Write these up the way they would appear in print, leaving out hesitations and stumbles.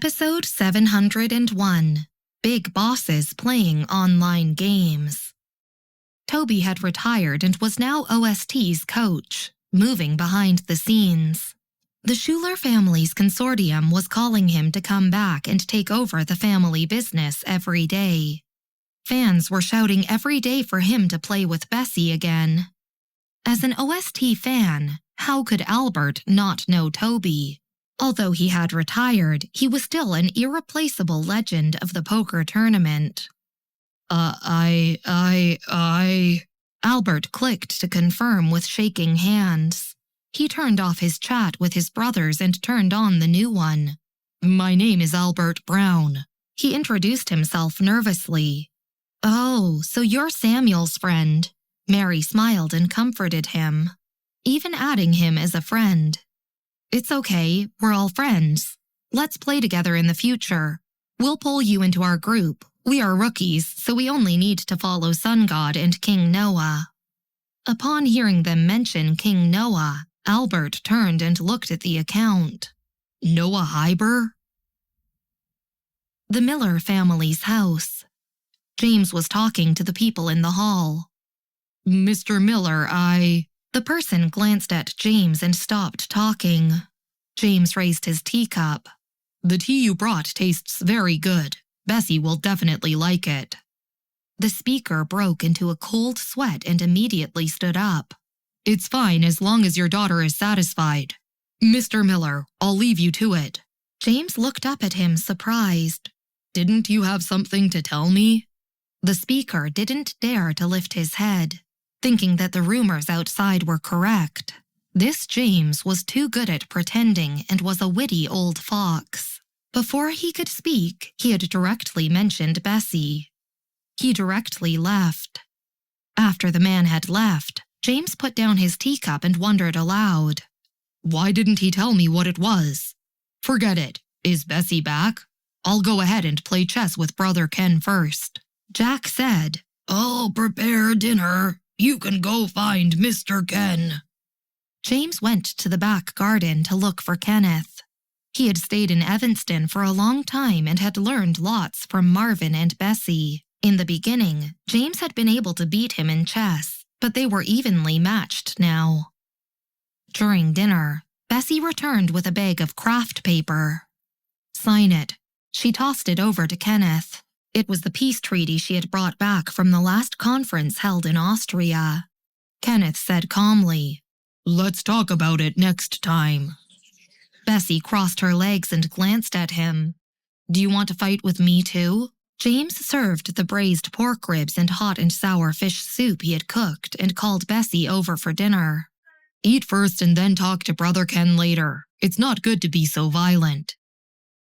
Episode 701, Big Bosses Playing Online Games. Toby had retired and was now OST's coach, moving behind the scenes. The Schuler family's consortium was calling him to come back and take over the family business every day. Fans were shouting every day for him to play with Bessy again. As an OST fan, how could Albert not know Toby? Although he had retired, he was still an irreplaceable legend of the poker tournament. Albert clicked to confirm with shaking hands. He turned off his chat with his brothers and turned on the new one. My name is Albert Brown. He introduced himself nervously. Oh, so you're Samuel's friend. Mary smiled and comforted him, even adding him as a friend. It's okay, we're all friends. Let's play together in the future. We'll pull you into our group. We are rookies, so we only need to follow Sun God and King Noah. Upon hearing them mention King Noah, Albert turned and looked at the account. Noah Hyber? The Miller family's house. James was talking to the people in the hall. Mr. Miller, The person glanced at James and stopped talking. James raised his teacup. The tea you brought tastes very good. Bessy will definitely like it. The speaker broke into a cold sweat and immediately stood up. It's fine as long as your daughter is satisfied. Mr. Miller, I'll leave you to it. James looked up at him surprised. Didn't you have something to tell me? The speaker didn't dare to lift his head, thinking that the rumors outside were correct. This James was too good at pretending and was a witty old fox. Before he could speak, he had directly mentioned Bessy. He directly left. After the man had left, James put down his teacup and wondered aloud. Why didn't he tell me what it was? Forget it. Is Bessy back? I'll go ahead and play chess with Brother Ken first. Jack said, I'll prepare dinner. You can go find Mr. Ken. James went to the back garden to look for Kenneth. He had stayed in Evanston for a long time and had learned lots from Marvin and Bessy. In the beginning, James had been able to beat him in chess, but they were evenly matched now. During dinner, Bessy returned with a bag of craft paper. Sign it. She tossed it over to Kenneth. It was the peace treaty she had brought back from the last conference held in Austria. Kenneth said calmly, Let's talk about it next time. Bessy crossed her legs and glanced at him. Do you want to fight with me too? James served the braised pork ribs and hot and sour fish soup he had cooked and called Bessy over for dinner. Eat first and then talk to Brother Ken later. It's not good to be so violent.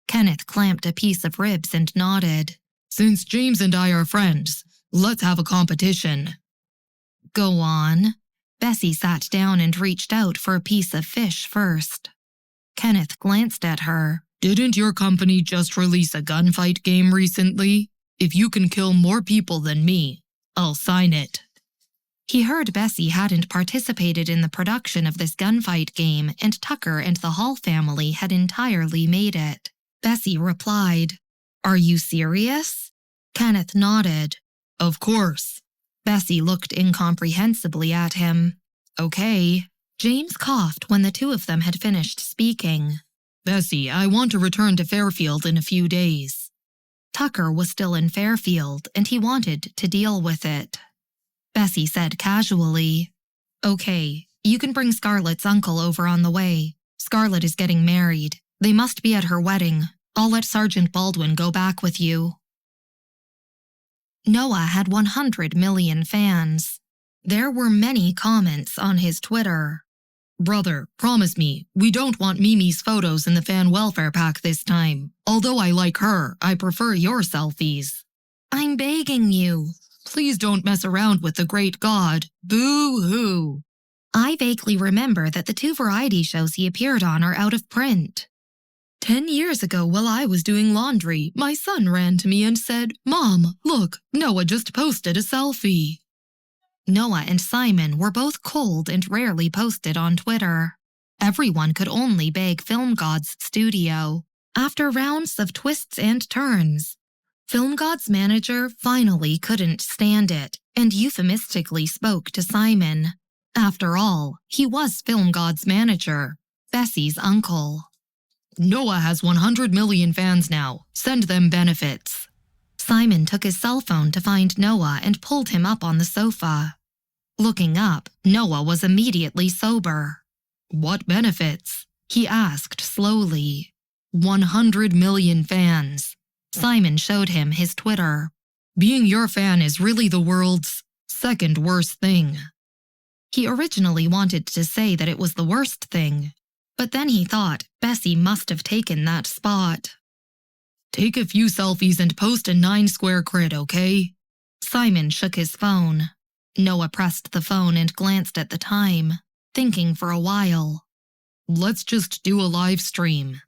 Kenneth clamped a piece of ribs and nodded. Since James and I are friends, let's have a competition. Go on. Bessy sat down and reached out for a piece of fish first. Kenneth glanced at her. Didn't your company just release a gunfight game recently? If you can kill more people than me, I'll sign it. He heard Bessy hadn't participated in the production of this gunfight game and Tucker and the Hall family had entirely made it. Bessy replied, Are you serious? Kenneth nodded. Of course. Bessy looked incomprehensibly at him. Okay. James coughed when the two of them had finished speaking. Bessy, I want to return to Fairfield in a few days. Tucker was still in Fairfield, and he wanted to deal with it. Bessy said casually, Okay, you can bring Scarlett's uncle over on the way. Scarlett is getting married. They must be at her wedding. I'll let Sergeant Baldwin go back with you. Noah had 100 million fans. There were many comments on his Twitter. Brother, promise me, we don't want Mimi's photos in the fan welfare pack this time. Although I like her, I prefer your selfies. I'm begging you. Please don't mess around with the great god. Boo-hoo. I vaguely remember that the 2 variety shows he appeared on are out of print. 10 years ago, while I was doing laundry, my son ran to me and said, Mom, look, Noah just posted a selfie. Noah and Simon were both cold and rarely posted on Twitter. Everyone could only beg Film God's studio. After rounds of twists and turns, Film God's manager finally couldn't stand it and euphemistically spoke to Simon. After all, he was Film God's manager, Bessy's uncle. Noah has 100 million fans now. Send them benefits. Simon took his cell phone to find Noah and pulled him up on the sofa. Looking up, Noah was immediately sober. What benefits? He asked slowly. 100 million fans. Simon showed him his Twitter. Being your fan is really the world's second worst thing. He originally wanted to say that it was the worst thing, but then he thought Bessy must have taken that spot. Take a few selfies and post a 9-square grid, okay? Simon shook his phone. Noah pressed the phone and glanced at the time, thinking for a while. Let's just do a live stream.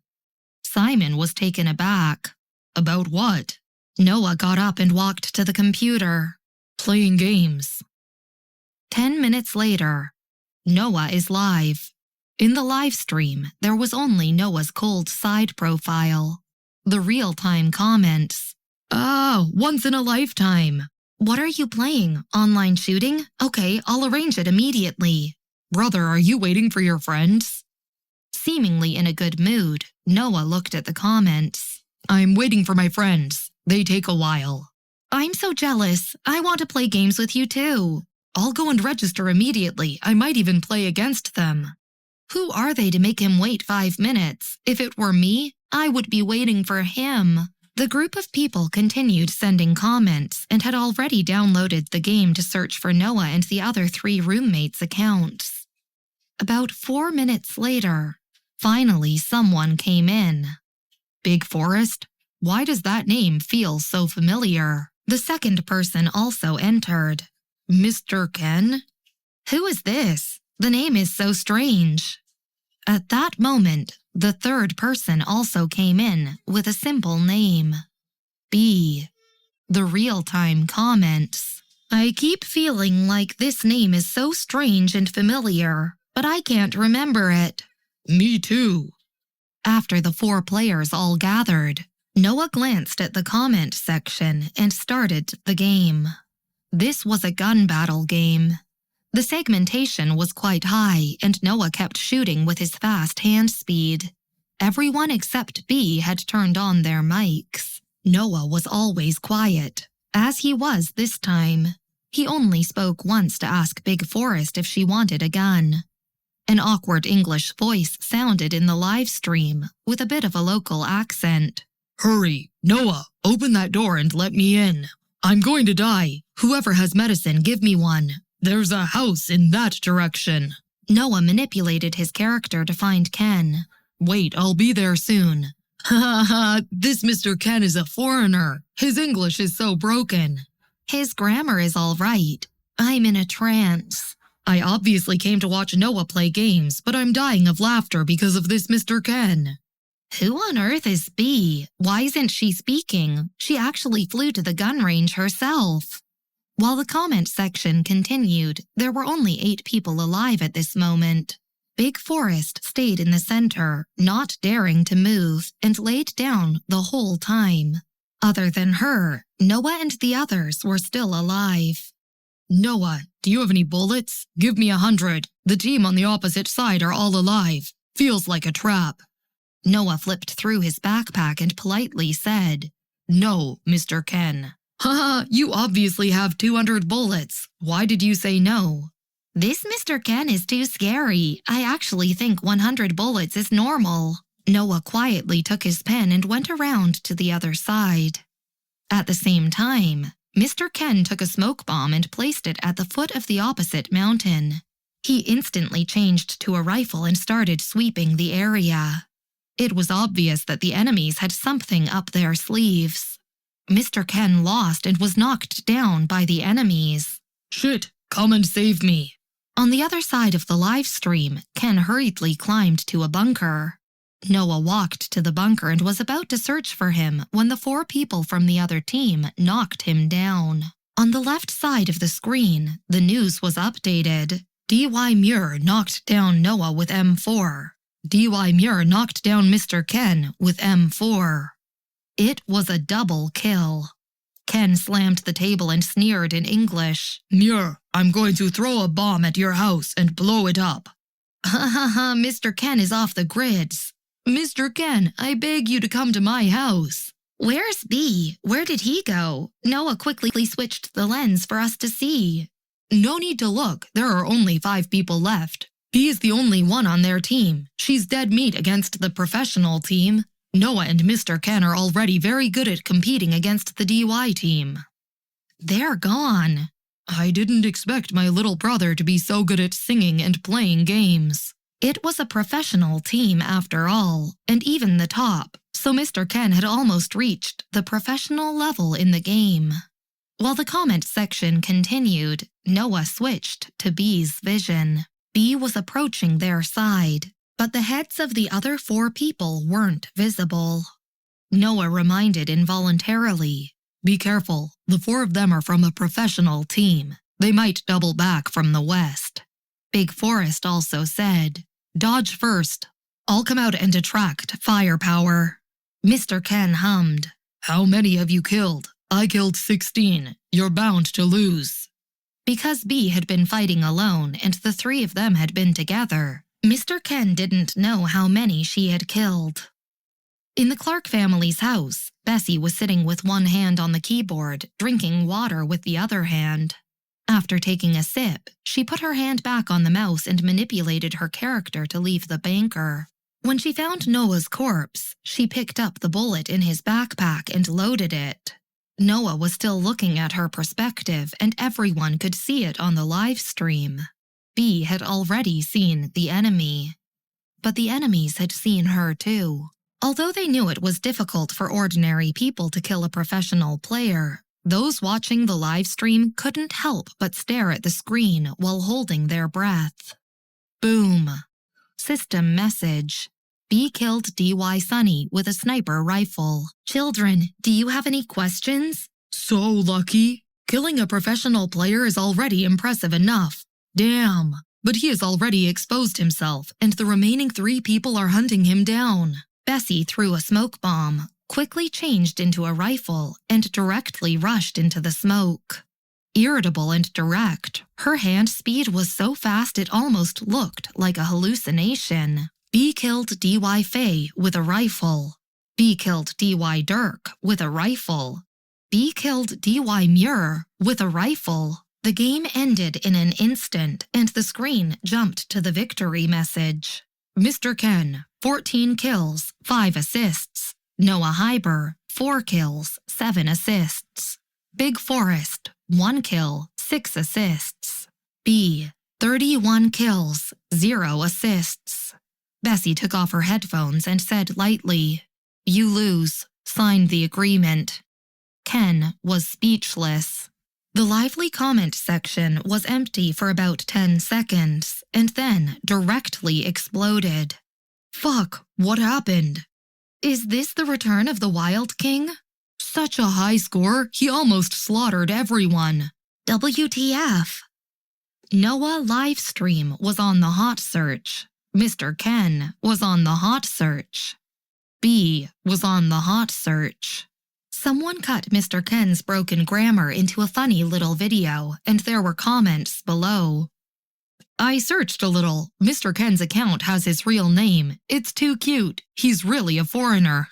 Simon was taken aback. About what? Noah got up and walked to the computer. Playing games. 10 minutes later, Noah is live. In the live stream, there was only Noah's cold side profile. The real-time comments. Once in a lifetime. What are you playing? Online shooting? Okay, I'll arrange it immediately. Brother, are you waiting for your friends? Seemingly in a good mood, Noah looked at the comments. I'm waiting for my friends. They take a while. I'm so jealous. I want to play games with you too. I'll go and register immediately. I might even play against them. Who are they to make him wait 5 minutes? If it were me, I would be waiting for him. The group of people continued sending comments and had already downloaded the game to search for Noah and the other 3 roommates' accounts. About 4 minutes later, finally someone came in. Big Forest? Why does that name feel so familiar? The second person also entered. Mr. Ken? Who is this? The name is so strange. At that moment, the third person also came in with a simple name. B. The real-time comments. I keep feeling like this name is so strange and familiar, but I can't remember it. Me too. After the 4 players all gathered, Noah glanced at the comment section and started the game. This was a gun battle game. The segmentation was quite high, and Noah kept shooting with his fast hand speed. Everyone except B had turned on their mics. Noah was always quiet, as he was this time. He only spoke once to ask Big Forest if she wanted a gun. An awkward English voice sounded in the live stream, with a bit of a local accent. Hurry, Noah, open that door and let me in. I'm going to die. Whoever has medicine, give me one. There's a house in that direction. Noah manipulated his character to find Ken. Wait, I'll be there soon. Ha ha, this Mr. Ken is a foreigner. His English is so broken. His grammar is all right. I'm in a trance. I obviously came to watch Noah play games, but I'm dying of laughter because of this Mr. Ken. Who on earth is B? Why isn't she speaking? She actually flew to the gun range herself. While the comment section continued, there were only 8 people alive at this moment. Big Forest stayed in the center, not daring to move, and laid down the whole time. Other than her, Noah and the others were still alive. Noah, do you have any bullets? Give me 100. The team on the opposite side are all alive. Feels like a trap. Noah flipped through his backpack and politely said, No, Mr. Ken. Haha, you obviously have 200 bullets. Why did you say no? This Mr. Ken is too scary. I actually think 100 bullets is normal. Noah quietly took his pen and went around to the other side. At the same time, Mr. Ken took a smoke bomb and placed it at the foot of the opposite mountain. He instantly changed to a rifle and started sweeping the area. It was obvious that the enemies had something up their sleeves. Mr. Ken lost and was knocked down by the enemies. Shit, come and save me. On the other side of the live stream, Ken hurriedly climbed to a bunker. Noah walked to the bunker and was about to search for him when the 4 people from the other team knocked him down. On the left side of the screen, the news was updated. D.Y. Muir knocked down Noah with M4. DY Muir knocked down Mr. Ken with M4. It was a double kill. Ken slammed the table and sneered in English. Muir, I'm going to throw a bomb at your house and blow it up. Ha ha ha, Mr. Ken is off the grids. Mr. Ken, I beg you to come to my house. Where's B? Where did he go? Noah quickly switched the lens for us to see. No need to look, there are only 5 people left. B is the only one on their team. She's dead meat against the professional team. Noah and Mr. Ken are already very good at competing against the DY team. They're gone. I didn't expect my little brother to be so good at singing and playing games. It was a professional team after all, and even the top, so Mr. Ken had almost reached the professional level in the game. While the comment section continued, Noah switched to B's vision. B was approaching their side, but the heads of the other 4 people weren't visible. Noah reminded involuntarily, Be careful, the 4 of them are from a professional team. They might double back from the west. Big Forest also said, Dodge first. I'll come out and attract firepower. Mr. Ken hummed, How many have you killed? I killed 16. You're bound to lose. Because B had been fighting alone and the 3 of them had been together, Mr. Ken didn't know how many she had killed. In the Clark family's house, Bessy was sitting with one hand on the keyboard, drinking water with the other hand. After taking a sip, she put her hand back on the mouse and manipulated her character to leave the banker. When she found Noah's corpse, she picked up the bullet in his backpack and loaded it. Noah was still looking at her perspective, and everyone could see it on the live stream. B had already seen the enemy. But the enemies had seen her too. Although they knew it was difficult for ordinary people to kill a professional player, those watching the live stream couldn't help but stare at the screen while holding their breath. Boom. System message. B killed DY Sunny with a sniper rifle. Children, do you have any questions? So lucky. Killing a professional player is already impressive enough. Damn. But he has already exposed himself, and the remaining 3 people are hunting him down. Bessy threw a smoke bomb, quickly changed into a rifle, and directly rushed into the smoke. Irritable and direct, her hand speed was so fast it almost looked like a hallucination. B killed DY Faye with a rifle. B killed DY Dirk with a rifle. B killed DY Muir with a rifle. The game ended in an instant, and the screen jumped to the victory message. Mr. Ken, 14 kills, 5 assists. Noah Hyber, 4 kills, 7 assists. Big Forest, 1 kill, 6 assists. B, 31 kills, 0 assists. Bessy took off her headphones and said lightly, You lose. Sign the agreement. Ken was speechless. The lively comment section was empty for about 10 seconds, and then directly exploded. Fuck, what happened? Is this the return of the Wild King? Such a high score, he almost slaughtered everyone. WTF? Noah livestream was on the hot search. Mr. Ken was on the hot search. B was on the hot search. Someone cut Mr. Ken's broken grammar into a funny little video, and there were comments below. I searched a little. Mr. Ken's account has his real name. It's too cute. He's really a foreigner.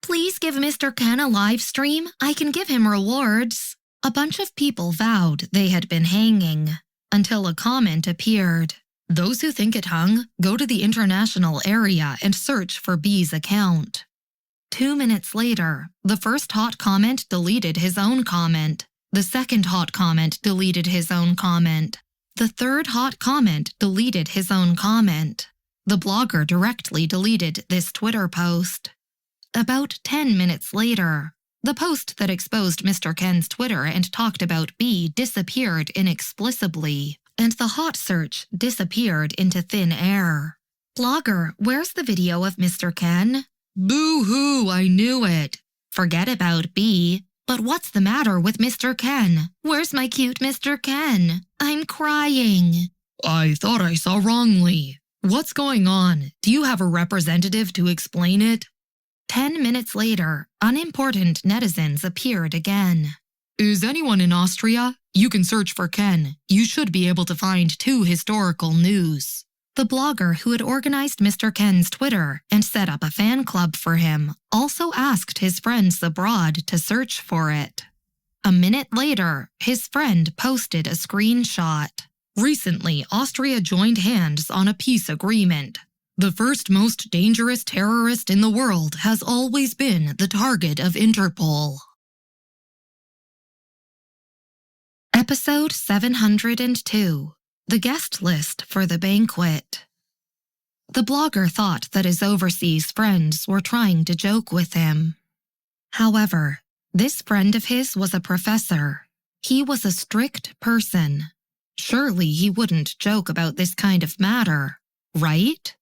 Please give Mr. Ken a live stream. I can give him rewards. A bunch of people vowed they had been hanging, until a comment appeared. Those who think it hung, go to the international area and search for B's account. 2 minutes later, the first hot comment deleted his own comment. The second hot comment deleted his own comment. The third hot comment deleted his own comment. The blogger directly deleted this Twitter post. About 10 minutes later, the post that exposed Mr. Ken's Twitter and talked about B disappeared inexplicably, and the hot search disappeared into thin air. Blogger, where's the video of Mr. Ken? Boo-hoo, I knew it. Forget about B. But what's the matter with Mr. Ken? Where's my cute Mr. Ken? I'm crying. I thought I saw wrongly. What's going on? Do you have a representative to explain it? 10 minutes later, unimportant netizens appeared again. Is anyone in Austria? You can search for Ken. You should be able to find 2 historical news. The blogger who had organized Mr. Ken's Twitter and set up a fan club for him also asked his friends abroad to search for it. A minute later, his friend posted a screenshot. Recently, Austria joined hands on a peace agreement. The first most dangerous terrorist in the world has always been the target of Interpol. Episode 702. The Guest List for the Banquet. The blogger thought that his overseas friends were trying to joke with him. However, this friend of his was a professor. He was a strict person. Surely he wouldn't joke about this kind of matter, right?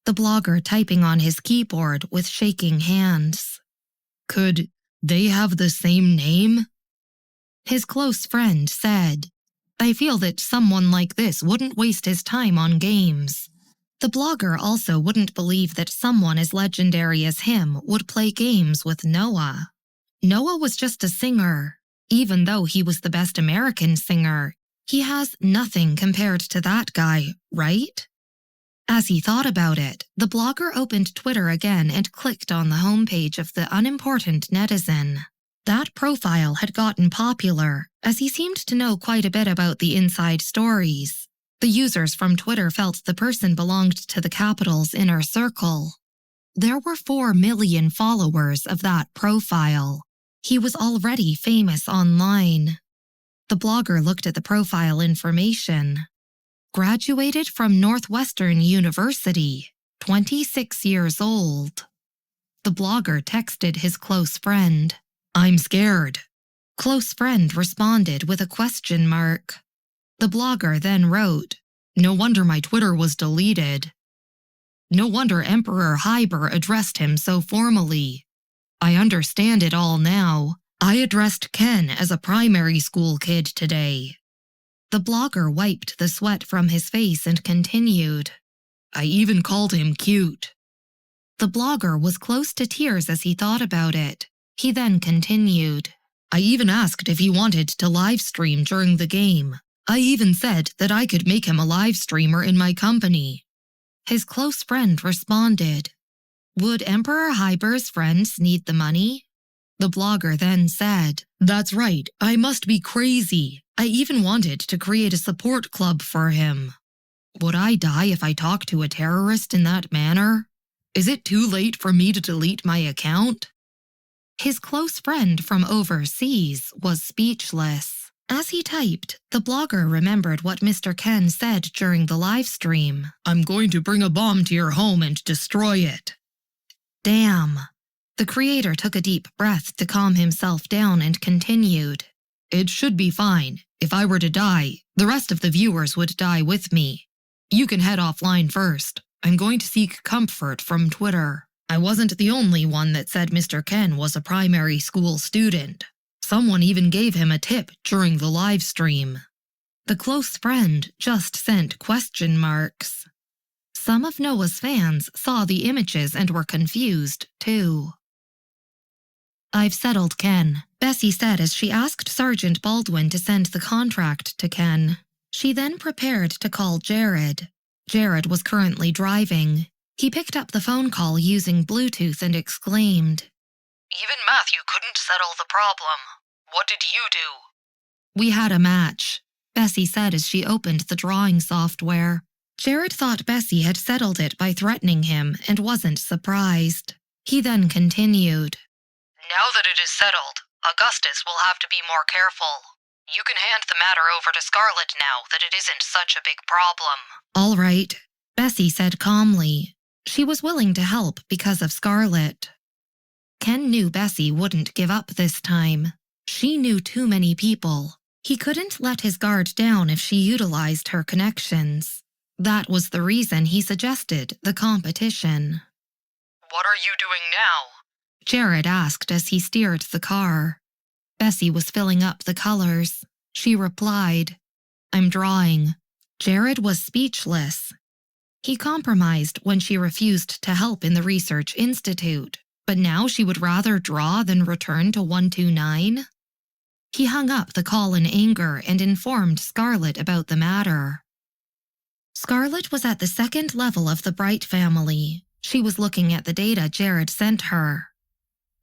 The blogger typing on his keyboard with shaking hands. Could they have the same name? His close friend said, I feel that someone like this wouldn't waste his time on games. The blogger also wouldn't believe that someone as legendary as him would play games with Noah. Noah was just a singer. Even though he was the best American singer, he has nothing compared to that guy, right? As he thought about it, the blogger opened Twitter again and clicked on the homepage of the unimportant netizen. That profile had gotten popular, as he seemed to know quite a bit about the inside stories. The users from Twitter felt the person belonged to the capital's inner circle. There were 4 million followers of that profile. He was already famous online. The blogger looked at the profile information. Graduated from Northwestern University, 26 years old. The blogger texted his close friend, I'm scared. Close friend responded with a question mark. The blogger then wrote, No wonder my Twitter was deleted. No wonder Emperor Hyber addressed him so formally. I understand it all now. I addressed Ken as a primary school kid today. The blogger wiped the sweat from his face and continued. I even called him cute. The blogger was close to tears as he thought about it. He then continued. I even asked if he wanted to live stream during the game. I even said that I could make him a live streamer in my company. His close friend responded. Would Emperor Hyber's friends need the money? The blogger then said, That's right, I must be crazy. I even wanted to create a support club for him. Would I die if I talk to a terrorist in that manner? Is it too late for me to delete my account? His close friend from overseas was speechless. As he typed, the blogger remembered what Mr. Ken said during the live stream. I'm going to bring a bomb to your home and destroy it. Damn. The creator took a deep breath to calm himself down and continued. It should be fine. If I were to die, the rest of the viewers would die with me. You can head offline first. I'm going to seek comfort from Twitter. I wasn't the only one that said Mr. Ken was a primary school student. Someone even gave him a tip during the live stream. The close friend just sent question marks. Some of Noah's fans saw the images and were confused, too. I've settled Ken, Bessy said as she asked Sergeant Baldwin to send the contract to Ken. She then prepared to call Jared. Jared was currently driving. He picked up the phone call using Bluetooth and exclaimed, Even Matthew couldn't settle the problem. What did you do? We had a match, Bessy said as she opened the drawing software. Jared thought Bessy had settled it by threatening him and wasn't surprised. He then continued, Now that it is settled, Augustus will have to be more careful. You can hand the matter over to Scarlett now that it isn't such a big problem. All right, Bessy said calmly. She was willing to help because of Scarlett. Ken knew Bessy wouldn't give up this time. She knew too many people. He couldn't let his guard down if she utilized her connections. That was the reason he suggested the competition. What are you doing now? Jared asked as he steered the car. Bessy was filling up the colors. She replied, I'm drawing. Jared was speechless. He compromised when she refused to help in the research institute, but now she would rather draw than return to 129? He hung up the call in anger and informed Scarlett about the matter. Scarlett was at the second level of the Bright family. She was looking at the data Jared sent her.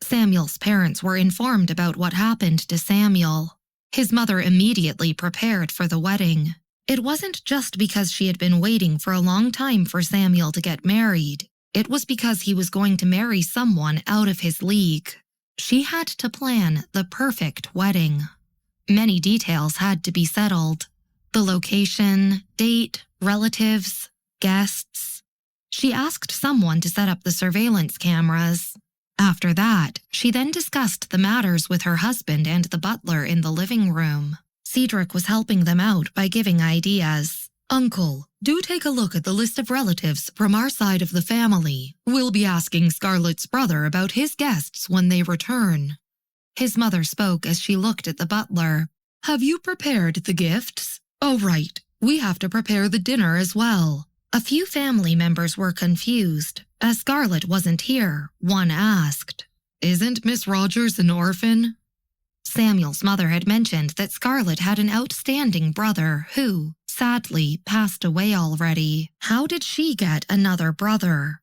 Samuel's parents were informed about what happened to Samuel. His mother immediately prepared for the wedding. It wasn't just because she had been waiting for a long time for Samuel to get married. It was because he was going to marry someone out of his league. She had to plan the perfect wedding. Many details had to be settled. The location, date, relatives, guests. She asked someone to set up the surveillance cameras. After that, she then discussed the matters with her husband and the butler in the living room. Cedric was helping them out by giving ideas. "Uncle, do take a look at the list of relatives from our side of the family. We'll be asking Scarlett's brother about his guests when they return." His mother spoke as she looked at the butler. "Have you prepared the gifts? Oh, right. We have to prepare the dinner as well." A few family members were confused. As Scarlett wasn't here, one asked, "Isn't Miss Rogers an orphan?" Samuel's mother had mentioned that Scarlett had an outstanding brother who, sadly, passed away already. How did she get another brother?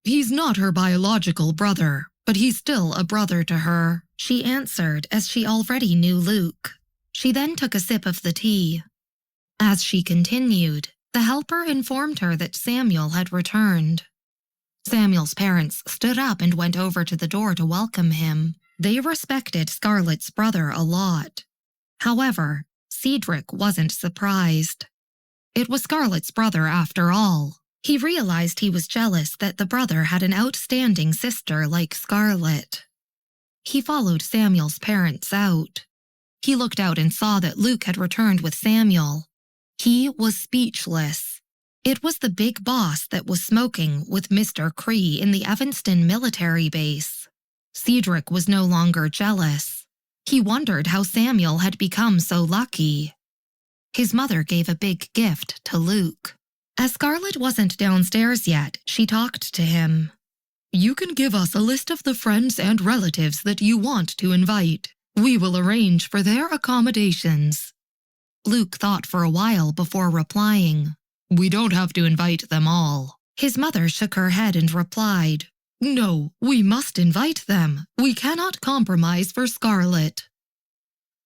"He's not her biological brother, but he's still a brother to her," she answered as she already knew Luke. She then took a sip of the tea. As she continued, the helper informed her that Samuel had returned. Samuel's parents stood up and went over to the door to welcome him. They respected Scarlett's brother a lot. However, Cedric wasn't surprised. It was Scarlett's brother after all. He realized he was jealous that the brother had an outstanding sister like Scarlett. He followed Samuel's parents out. He looked out and saw that Luke had returned with Samuel. He was speechless. It was the big boss that was smoking with Mr. Cree in the Evanston military base. Cedric was no longer jealous. He wondered how Samuel had become so lucky. His mother gave a big gift to Luke. As Scarlett wasn't downstairs yet, she talked to him. "You can give us a list of the friends and relatives that you want to invite. We will arrange for their accommodations." Luke thought for a while before replying, "We don't have to invite them all." His mother shook her head and replied, "No, we must invite them. We cannot compromise for Scarlett."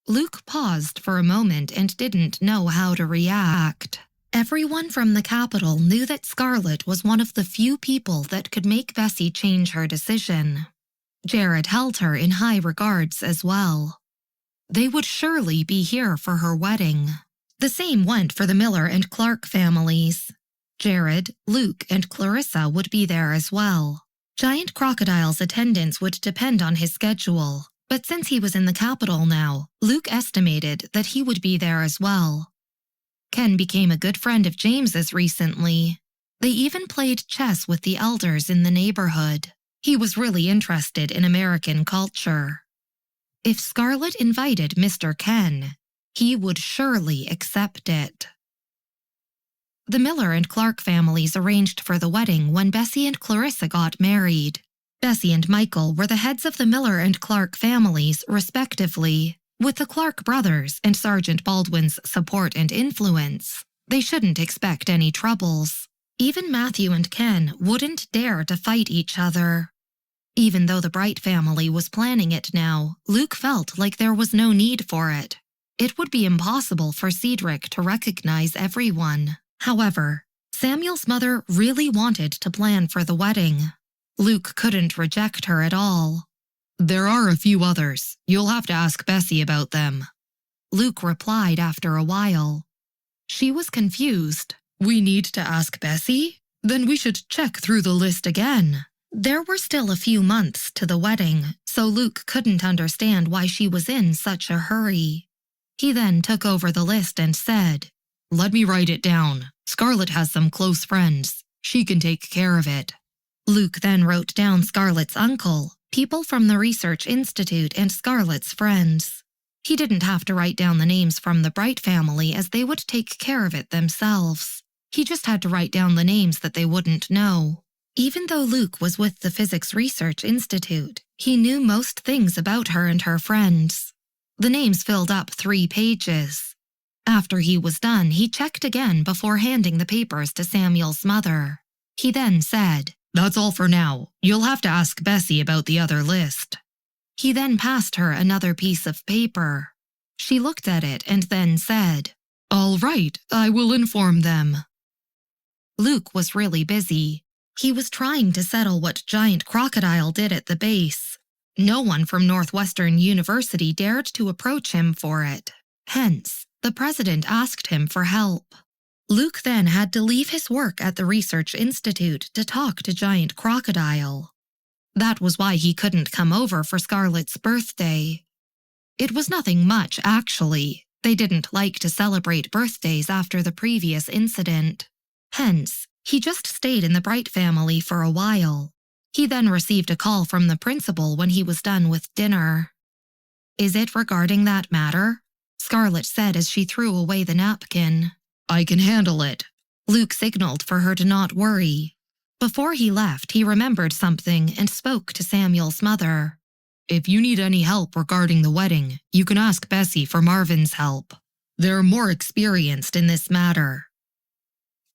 Luke paused for a moment and didn't know how to react. Everyone from the capital knew that Scarlett was one of the few people that could make Bessy change her decision. Jared held her in high regards as well. They would surely be here for her wedding. The same went for the Miller and Clark families. Jared, Luke, and Clarissa would be there as well. Giant Crocodile's attendance would depend on his schedule, but since he was in the capital now, Luke estimated that he would be there as well. Ken became a good friend of James's recently. They even played chess with the elders in the neighborhood. He was really interested in American culture. If Scarlett invited Mr. Ken, he would surely accept it. The Miller and Clark families arranged for the wedding when Bessy and Clarissa got married. Bessy and Michael were the heads of the Miller and Clark families, respectively. With the Clark brothers and Sergeant Baldwin's support and influence, they shouldn't expect any troubles. Even Matthew and Ken wouldn't dare to fight each other. Even though the Bright family was planning it now, Luke felt like there was no need for it. It would be impossible for Cedric to recognize everyone. However, Samuel's mother really wanted to plan for the wedding. Luke couldn't reject her at all. "There are a few others. You'll have to ask Bessy about them," Luke replied after a while. She was confused. "We need to ask Bessy? Then we should check through the list again." There were still a few months to the wedding, so Luke couldn't understand why she was in such a hurry. He then took over the list and said, "Let me write it down. Scarlett has some close friends. She can take care of it." Luke then wrote down Scarlett's uncle, people from the Research Institute, and Scarlett's friends. He didn't have to write down the names from the Bright family as they would take care of it themselves. He just had to write down the names that they wouldn't know. Even though Luke was with the Physics Research Institute, he knew most things about her and her friends. The names filled up 3 pages. After he was done, he checked again before handing the papers to Samuel's mother. He then said, "That's all for now. You'll have to ask Bessy about the other list." He then passed her another piece of paper. She looked at it and then said, "All right, I will inform them." Luke was really busy. He was trying to settle what giant crocodile did at the base. No one from Northwestern University dared to approach him for it. Hence, the president asked him for help. Luke then had to leave his work at the Research Institute to talk to Giant Crocodile. That was why he couldn't come over for Scarlett's birthday. It was nothing much, actually. They didn't like to celebrate birthdays after the previous incident. Hence, he just stayed in the Bright family for a while. He then received a call from the principal when he was done with dinner. "Is it regarding that matter?" Scarlett said as she threw away the napkin. "I can handle it." Luke signaled for her to not worry. Before he left, he remembered something and spoke to Samuel's mother. "If you need any help regarding the wedding, you can ask Bessy for Marvin's help. They're more experienced in this matter."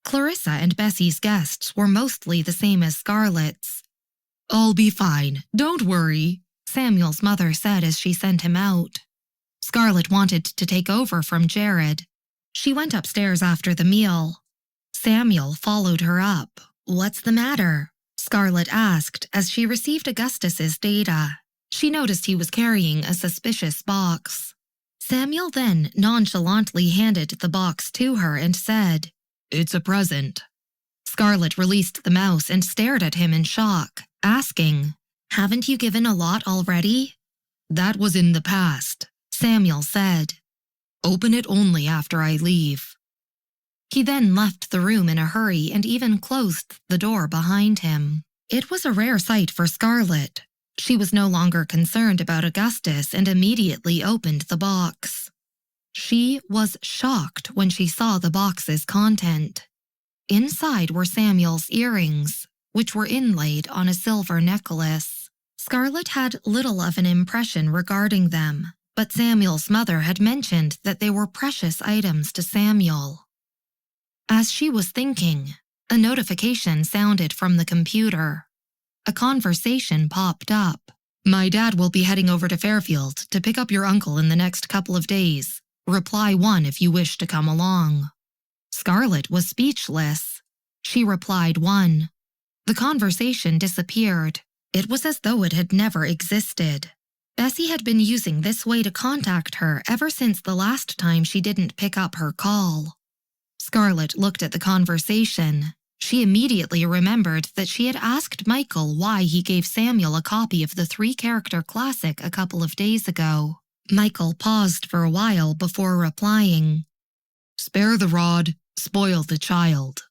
Clarissa and Bessy's guests were mostly the same as Scarlett's. "I'll be fine, don't worry," Samuel's mother said as she sent him out. Scarlett wanted to take over from Jared. She went upstairs after the meal. Samuel followed her up. "What's the matter?" Scarlett asked as she received Augustus's data. She noticed he was carrying a suspicious box. Samuel then nonchalantly handed the box to her and said, "It's a present." Scarlett released the mouse and stared at him in shock, asking, "Haven't you given a lot already?" "That was in the past," Samuel said. "Open it only after I leave." He then left the room in a hurry and even closed the door behind him. It was a rare sight for Scarlett. She was no longer concerned about Augustus and immediately opened the box. She was shocked when she saw the box's content. Inside were Samuel's earrings, which were inlaid on a silver necklace. Scarlett had little of an impression regarding them, but Samuel's mother had mentioned that they were precious items to Samuel. As she was thinking, a notification sounded from the computer. A conversation popped up. "My dad will be heading over to Fairfield to pick up your uncle in the next couple of days. Reply 1 if you wish to come along." Scarlett was speechless. She replied 1. The conversation disappeared. It was as though it had never existed. Bessy had been using this way to contact her ever since the last time she didn't pick up her call. Scarlett looked at the conversation. She immediately remembered that she had asked Michael why he gave Samuel a copy of the 3-character classic a couple of days ago. Michael paused for a while before replying, "Spare the rod, spoil the child."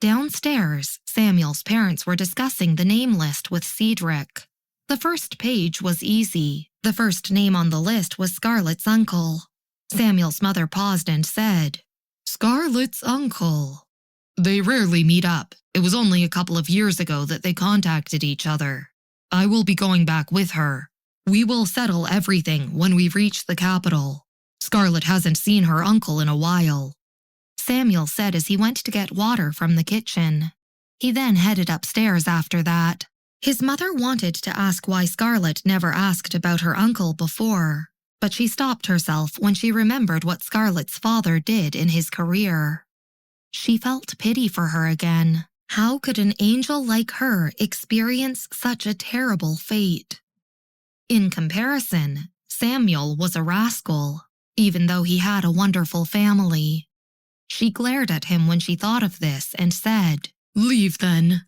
Downstairs, Samuel's parents were discussing the name list with Cedric. The first page was easy. The first name on the list was Scarlett's uncle. Samuel's mother paused and said, "Scarlett's uncle." "They rarely meet up. It was only a couple of years ago that they contacted each other. I will be going back with her. We will settle everything when we reach the capital. Scarlett hasn't seen her uncle in a while," Samuel said as he went to get water from the kitchen. He then headed upstairs after that. His mother wanted to ask why Scarlett never asked about her uncle before, but she stopped herself when she remembered what Scarlett's father did in his career. She felt pity for her again. How could an angel like her experience such a terrible fate? In comparison, Samuel was a rascal, even though he had a wonderful family. She glared at him when she thought of this and said, "Leave then."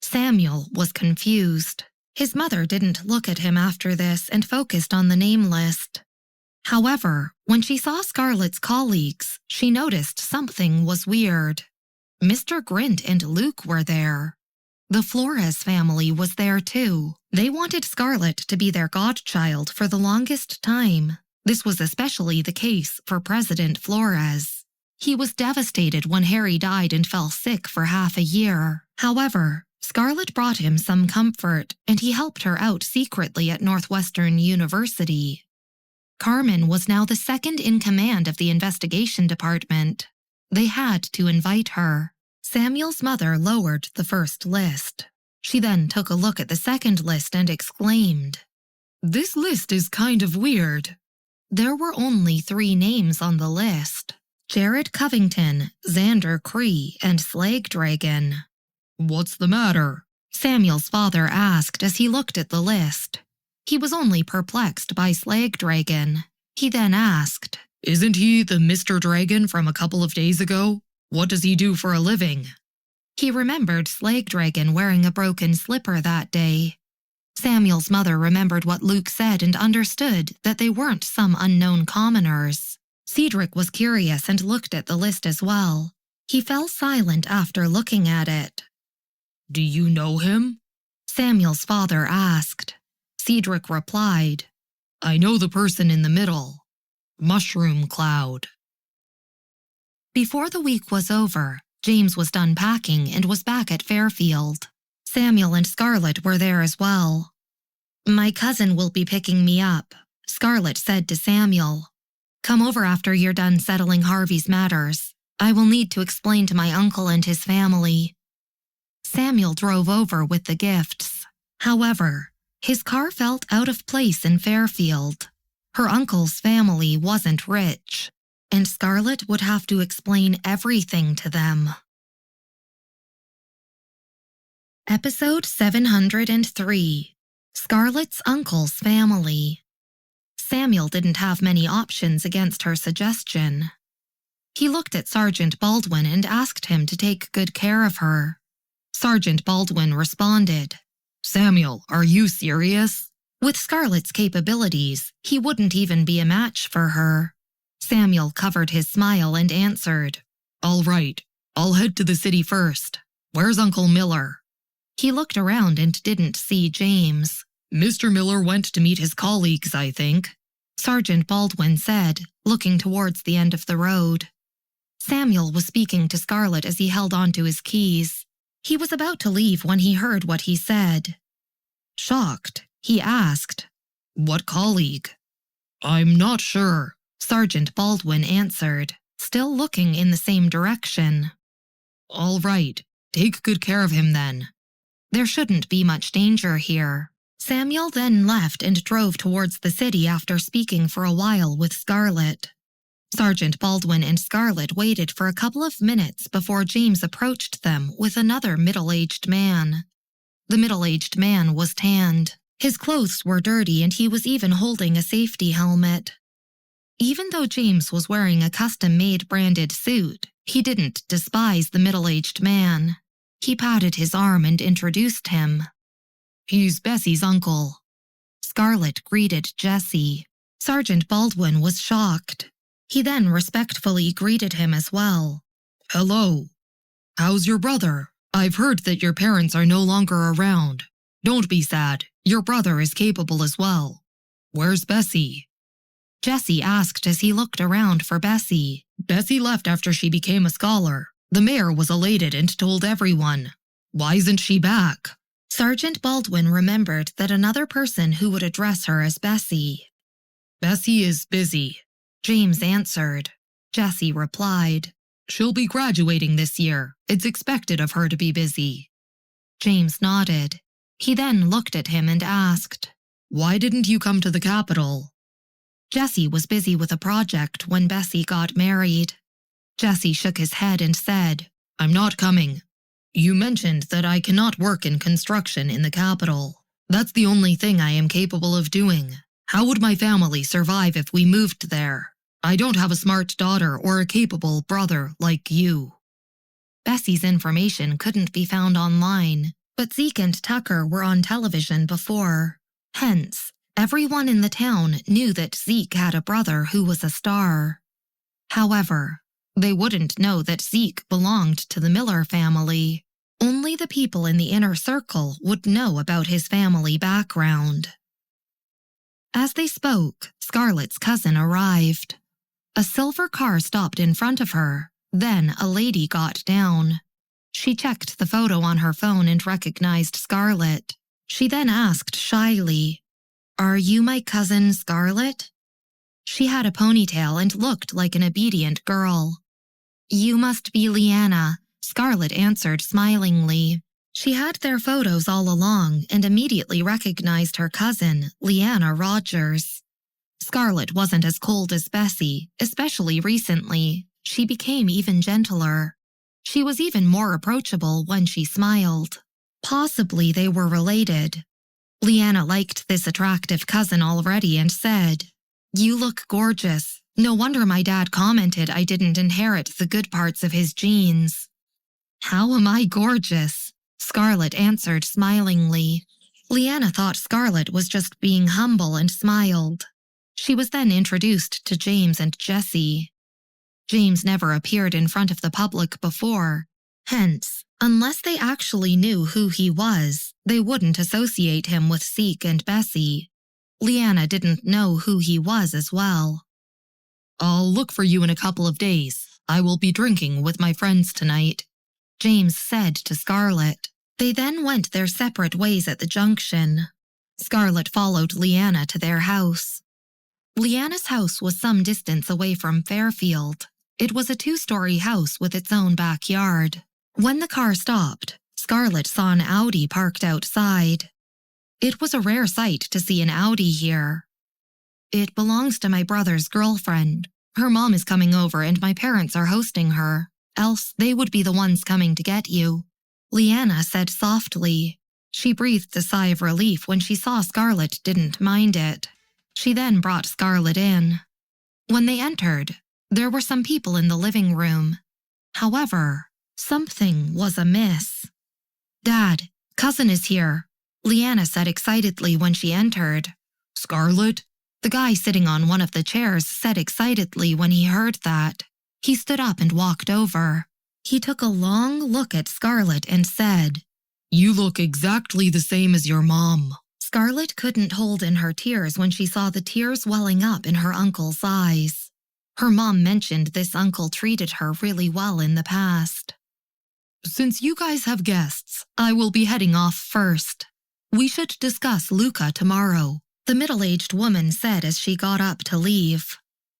Samuel was confused. His mother didn't look at him after this and focused on the name list. However, when she saw Scarlett's colleagues, she noticed something was weird. Mr. Grint and Luke were there. The Flores family was there too. They wanted Scarlett to be their godchild for the longest time. This was especially the case for President Flores. He was devastated when Harry died and fell sick for half a year. However, Scarlett brought him some comfort, and he helped her out secretly at Northwestern University. Carmen was now the second in command of the investigation department. They had to invite her. Samuel's mother lowered the first list. She then took a look at the second list and exclaimed, "This list is kind of weird." There were only 3 names on the list: Jared Covington, Xander Cree, and Slagdragon. "What's the matter?" Samuel's father asked as he looked at the list. He was only perplexed by Slagdragon. He then asked, "Isn't he the Mr. Dragon from a couple of days ago? What does he do for a living?" He remembered Slagdragon wearing a broken slipper that day. Samuel's mother remembered what Luke said and understood that they weren't some unknown commoners. Cedric was curious and looked at the list as well. He fell silent after looking at it. "Do you know him?" Samuel's father asked. Cedric replied, "I know the person in the middle. Mushroom Cloud." Before the week was over, James was done packing and was back at Fairfield. Samuel and Scarlett were there as well. "My cousin will be picking me up," Scarlett said to Samuel. "Come over after you're done settling Harvey's matters. I will need to explain to my uncle and his family." Samuel drove over with the gifts. However, his car felt out of place in Fairfield. Her uncle's family wasn't rich, and Scarlett would have to explain everything to them. Episode 703, Scarlett's Uncle's Family. Samuel didn't have many options against her suggestion. He looked at Sergeant Baldwin and asked him to take good care of her. Sergeant Baldwin responded, "Samuel, are you serious?" With Scarlett's capabilities, he wouldn't even be a match for her. Samuel covered his smile and answered, "All right, I'll head to the city first. Where's Uncle Miller?" He looked around and didn't see James. "Mr. Miller went to meet his colleagues, I think," Sergeant Baldwin said, looking towards the end of the road. Samuel was speaking to Scarlett as he held onto his keys. He was about to leave when he heard what he said. Shocked, he asked, "What colleague?" "I'm not sure," Sergeant Baldwin answered, still looking in the same direction. "All right, take good care of him then. There shouldn't be much danger here." Samuel then left and drove towards the city after speaking for a while with Scarlett. Sergeant Baldwin and Scarlett waited for a couple of minutes before James approached them with another middle-aged man. The middle-aged man was tanned. His clothes were dirty and he was even holding a safety helmet. Even though James was wearing a custom-made branded suit, he didn't despise the middle-aged man. He patted his arm and introduced him. "He's Bessy's uncle." Scarlett greeted Jessie. Sergeant Baldwin was shocked. He then respectfully greeted him as well. "Hello. How's your brother? I've heard that your parents are no longer around. Don't be sad. Your brother is capable as well. Where's Bessy?" Jessie asked as he looked around for Bessy. "Bessy left after she became a scholar. The mayor was elated and told everyone. Why isn't she back?" Sergeant Baldwin remembered that another person who would address her as Bessy. "Bessy is busy," James answered. Jessie replied, "She'll be graduating this year. It's expected of her to be busy." James nodded. He then looked at him and asked, "Why didn't you come to the capital?" Jessie was busy with a project when Bessy got married. Jessie shook his head and said, "I'm not coming. You mentioned that I cannot work in construction in the capital. That's the only thing I am capable of doing. How would my family survive if we moved there? I don't have a smart daughter or a capable brother like you." Bessy's information couldn't be found online, but Zeke and Tucker were on television before. Hence, everyone in the town knew that Zeke had a brother who was a star. However, they wouldn't know that Zeke belonged to the Miller family. Only the people in the inner circle would know about his family background. As they spoke, Scarlett's cousin arrived. A silver car stopped in front of her. Then a lady got down. She checked the photo on her phone and recognized Scarlett. She then asked shyly, "Are you my cousin Scarlett?" She had a ponytail and looked like an obedient girl. "You must be Leanna," Scarlett answered smilingly. She had their photos all along and immediately recognized her cousin, Leanna Rogers. Scarlett wasn't as cold as Bessy, especially recently. She became even gentler. She was even more approachable when she smiled. Possibly they were related. Leanna liked this attractive cousin already and said, "You look gorgeous. No wonder my dad commented I didn't inherit the good parts of his genes." "How am I gorgeous?" Scarlett answered smilingly. Leanna thought Scarlett was just being humble and smiled. She was then introduced to James and Jessie. James never appeared in front of the public before. Hence, unless they actually knew who he was, they wouldn't associate him with Zeke and Bessy. Leanna didn't know who he was as well. "I'll look for you in a couple of days. I will be drinking with my friends tonight," James said to Scarlett. They then went their separate ways at the junction. Scarlett followed Leanna to their house. Leanna's house was some distance away from Fairfield. It was a 2-story house with its own backyard. When the car stopped, Scarlett saw an Audi parked outside. It was a rare sight to see an Audi here. "It belongs to my brother's girlfriend. Her mom is coming over and my parents are hosting her. Else they would be the ones coming to get you," Leanna said softly. She breathed a sigh of relief when she saw Scarlett didn't mind it. She then brought Scarlett in. When they entered, there were some people in the living room. However, something was amiss. "Dad, cousin is here," Leanna said excitedly when she entered. "Scarlett?" The guy sitting on one of the chairs said excitedly when he heard that. He stood up and walked over. He took a long look at Scarlett and said, "You look exactly the same as your mom." Scarlett couldn't hold in her tears when she saw the tears welling up in her uncle's eyes. Her mom mentioned this uncle treated her really well in the past. "Since you guys have guests, I will be heading off first. We should discuss Luca tomorrow," the middle-aged woman said as she got up to leave.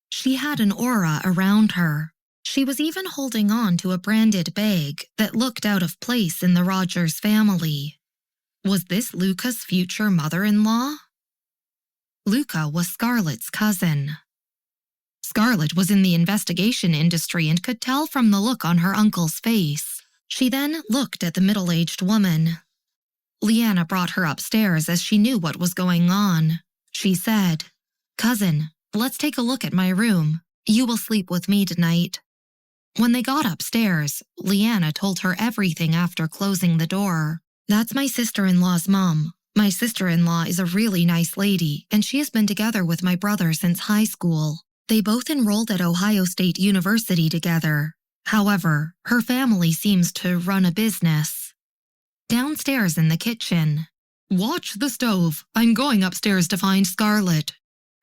She had an aura around her. She was even holding on to a branded bag that looked out of place in the Rogers family. Was this Luca's future mother-in-law? Luca was Scarlett's cousin. Scarlett was in the investigation industry and could tell from the look on her uncle's face. She then looked at the middle-aged woman. Leanna brought her upstairs as she knew what was going on. She said, "Cousin, let's take a look at my room. You will sleep with me tonight." When they got upstairs, Leanna told her everything after closing the door. "That's my sister-in-law's mom. My sister-in-law is a really nice lady, and she has been together with my brother since high school. They both enrolled at Ohio State University together. However, her family seems to run a business." Downstairs in the kitchen, "Watch the stove. I'm going upstairs to find Scarlett,"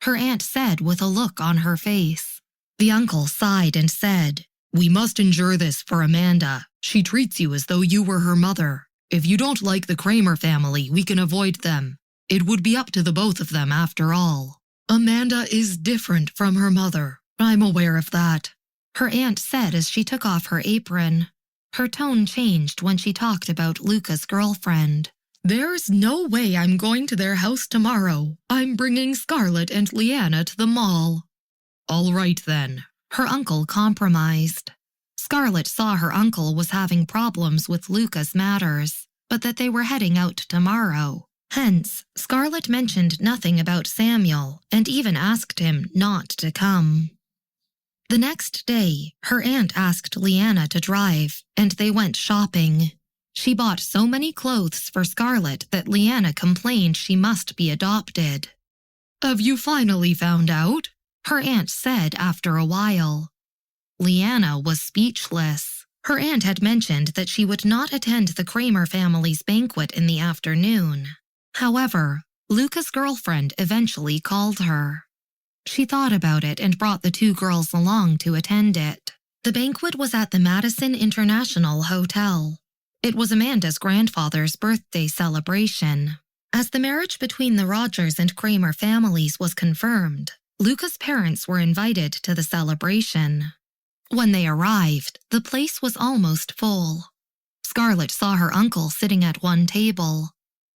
her aunt said with a look on her face. The uncle sighed and said, "We must endure this for Amanda. She treats you as though you were her mother. If you don't like the Kramer family, we can avoid them. It would be up to the both of them after all. Amanda is different from her mother. I'm aware of that," her aunt said as she took off her apron. Her tone changed when she talked about Luca's girlfriend. "There's no way I'm going to their house tomorrow. I'm bringing Scarlett and Leanna to the mall." "All right then," her uncle compromised. Scarlett saw her uncle was having problems with Luca's matters, but that they were heading out tomorrow. Hence, Scarlett mentioned nothing about Samuel and even asked him not to come. The next day, her aunt asked Leanna to drive, and they went shopping. She bought so many clothes for Scarlett that Leanna complained she must be adopted. "Have you finally found out?" her aunt said after a while. Leanna was speechless. Her aunt had mentioned that she would not attend the Kramer family's banquet in the afternoon. However, Luca's girlfriend eventually called her. She thought about it and brought the 2 girls along to attend it. The banquet was at the Madison International Hotel. It was Amanda's grandfather's birthday celebration. As the marriage between the Rogers and Kramer families was confirmed, Luca's parents were invited to the celebration. When they arrived, the place was almost full. Scarlett saw her uncle sitting at one table.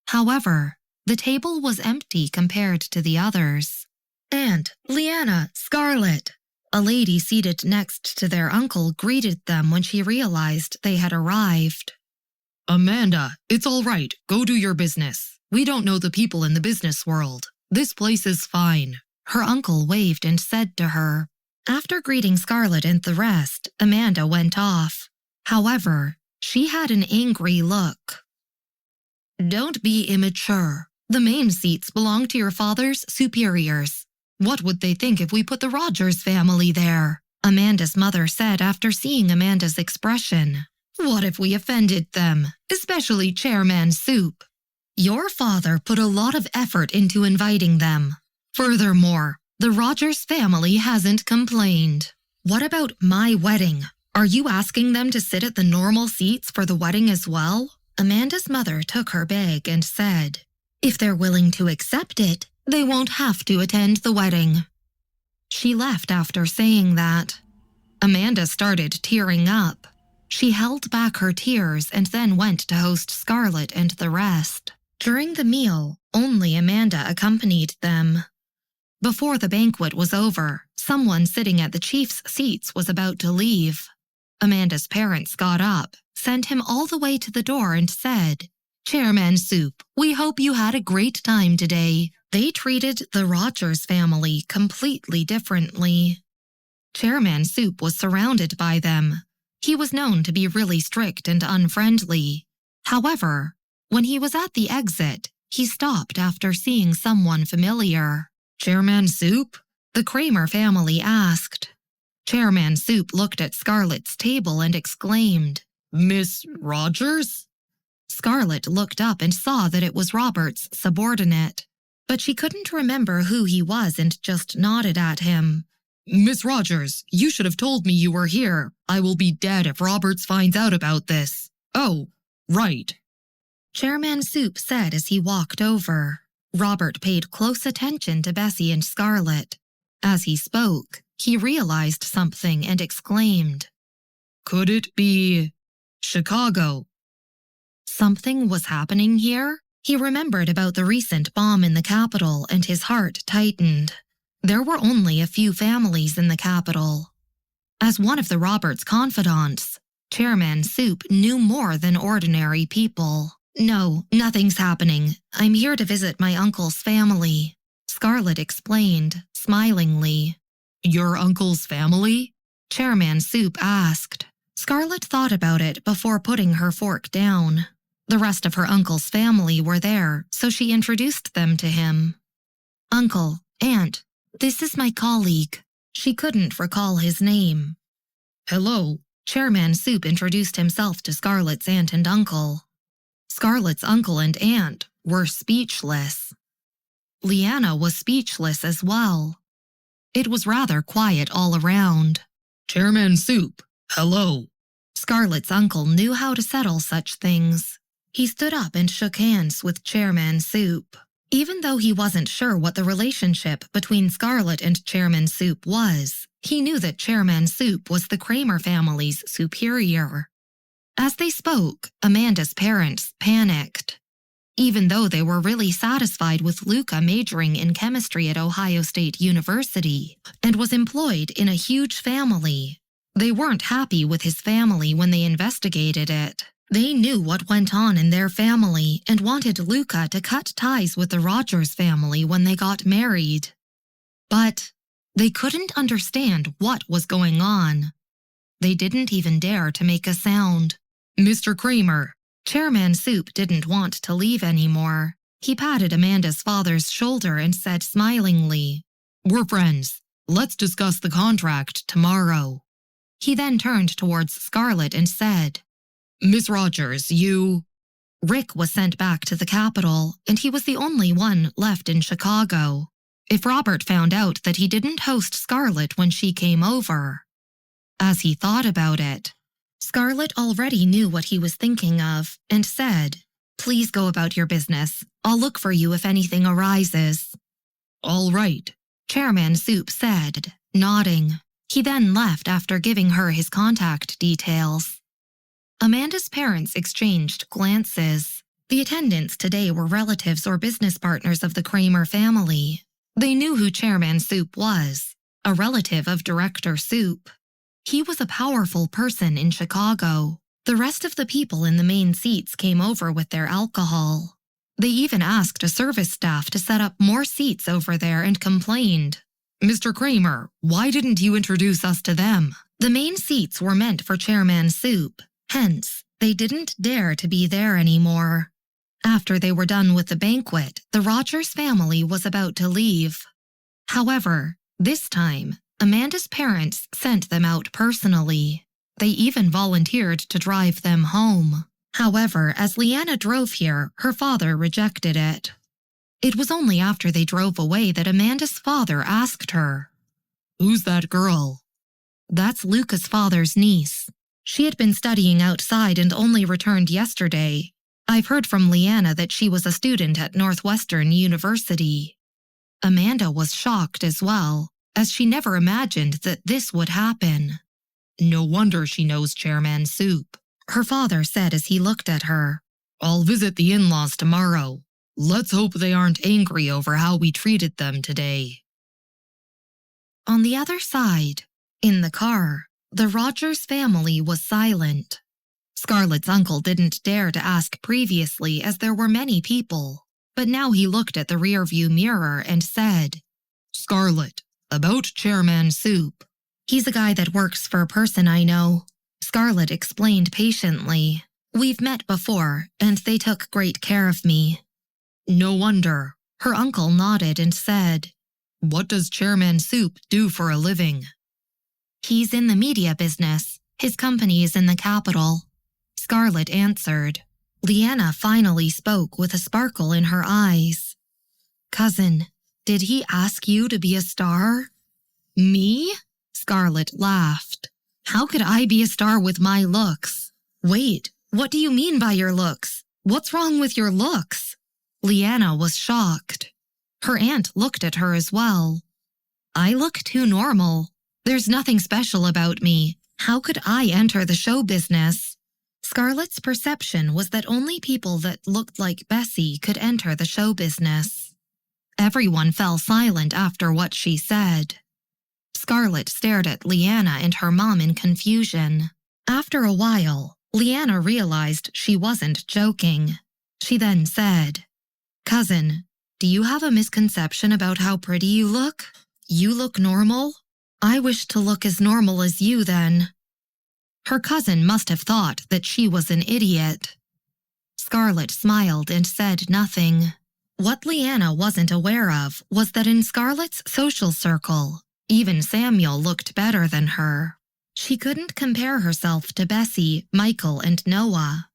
However, the table was empty compared to the others. "Aunt, Leanna, Scarlett," a lady seated next to their uncle greeted them when she realized they had arrived. "Amanda, it's all right. Go do your business. We don't know the people in the business world. This place is fine," her uncle waved and said to her. After greeting Scarlett and the rest, Amanda went off. However, she had an angry look. "Don't be immature. The main seats belong to your father's superiors. What would they think if we put the Rogers family there?" Amanda's mother said after seeing Amanda's expression. "What if we offended them, especially Chairman Soup? Your father put a lot of effort into inviting them. Furthermore, the Rogers family hasn't complained. What about my wedding? Are you asking them to sit at the normal seats for the wedding as well?" Amanda's mother took her bag and said, "If they're willing to accept it, they won't have to attend the wedding." She left after saying that. Amanda started tearing up. She held back her tears and then went to host Scarlett and the rest. During the meal, only Amanda accompanied them. Before the banquet was over, someone sitting at the chief's seats was about to leave. Amanda's parents got up, sent him all the way to the door and said, "Chairman Soup, we hope you had a great time today." They treated the Rogers family completely differently. Chairman Soup was surrounded by them. He was known to be really strict and unfriendly. However, when he was at the exit, he stopped after seeing someone familiar. "Chairman Soup?" the Kramer family asked. Chairman Soup looked at Scarlett's table and exclaimed, "Miss Rogers?" Scarlett looked up and saw that it was Robert's subordinate, but she couldn't remember who he was and just nodded at him. "Miss Rogers, you should have told me you were here. I will be dead if Roberts finds out about this." "Oh, right," Chairman Soup said as he walked over. Robert paid close attention to Bessy and Scarlett. As he spoke, he realized something and exclaimed, "Could it be Chicago?" Something was happening here? He remembered about the recent bomb in the capital and his heart tightened. There were only a few families in the capital. As one of the Roberts' confidants, Chairman Soup knew more than ordinary people. "No, nothing's happening. I'm here to visit my uncle's family," Scarlett explained, smilingly. "Your uncle's family?" Chairman Soup asked. Scarlett thought about it before putting her fork down. The rest of her uncle's family were there, so she introduced them to him. "Uncle, Aunt, this is my colleague." She couldn't recall his name. "Hello." Chairman Soup introduced himself to Scarlett's aunt and uncle. Scarlett's uncle and aunt were speechless. Leanna was speechless as well. It was rather quiet all around. "Chairman Soup, hello." Scarlett's uncle knew how to settle such things. He stood up and shook hands with Chairman Soup. Even though he wasn't sure what the relationship between Scarlett and Chairman Soup was, he knew that Chairman Soup was the Kramer family's superior. As they spoke, Amanda's parents panicked. Even though they were really satisfied with Luca majoring in chemistry at Ohio State University and was employed in a huge family, they weren't happy with his family when they investigated it. They knew what went on in their family and wanted Luca to cut ties with the Rogers family when they got married. But they couldn't understand what was going on. They didn't even dare to make a sound. "Mr. Kramer." Chairman Soup didn't want to leave anymore. He patted Amanda's father's shoulder and said smilingly, "We're friends. Let's discuss the contract tomorrow." He then turned towards Scarlett and said, "Miss Rogers, you—" Rick was sent back to the capital, and he was the only one left in Chicago. If Robert found out that he didn't host Scarlett when she came over. As he thought about it, Scarlett already knew what he was thinking of and said, "Please go about your business. I'll look for you if anything arises." "All right," Chairman Soup said, nodding. He then left after giving her his contact details. Amanda's parents exchanged glances. The attendants today were relatives or business partners of the Kramer family. They knew who Chairman Soup was, a relative of Director Soup. He was a powerful person in Chicago. The rest of the people in the main seats came over with their alcohol. They even asked a service staff to set up more seats over there and complained, "Mr. Kramer, why didn't you introduce us to them?" The main seats were meant for Chairman Soup, hence, they didn't dare to be there anymore. After they were done with the banquet, the Rogers family was about to leave. However, this time, Amanda's parents sent them out personally. They even volunteered to drive them home. However, as Leanna drove here, her father rejected it. It was only after they drove away that Amanda's father asked her, "Who's that girl?" "That's Luca's father's niece. She had been studying outside and only returned yesterday. I've heard from Leanna that she was a student at Northwestern University." Amanda was shocked as well, as she never imagined that this would happen. "No wonder she knows Chairman Soup," her father said as he looked at her. "I'll visit the in-laws tomorrow. Let's hope they aren't angry over how we treated them today." On the other side, in the car, the Rogers family was silent. Scarlett's uncle didn't dare to ask previously as there were many people, but now he looked at the rearview mirror and said, "Scarlett, about Chairman Soup." "He's a guy that works for a person I know," Scarlett explained patiently. "We've met before, and they took great care of me." "No wonder." Her uncle nodded and said, "What does Chairman Soup do for a living?" "He's in the media business. His company is in the capital," Scarlett answered. Leanna finally spoke with a sparkle in her eyes. "Cousin, did he ask you to be a star?" "Me?" Scarlett laughed. "How could I be a star with my looks?" "Wait, what do you mean by your looks? What's wrong with your looks?" Leanna was shocked. Her aunt looked at her as well. "I look too normal. There's nothing special about me. How could I enter the show business?" Scarlett's perception was that only people that looked like Bessy could enter the show business. Everyone fell silent after what she said. Scarlett stared at Leanna and her mom in confusion. After a while, Leanna realized she wasn't joking. She then said, "Cousin, do you have a misconception about how pretty you look? You look normal? I wish to look as normal as you then." Her cousin must have thought that she was an idiot. Scarlett smiled and said nothing. What Leanna wasn't aware of was that in Scarlett's social circle, even Samuel looked better than her. She couldn't compare herself to Bessy, Michael, and Noah.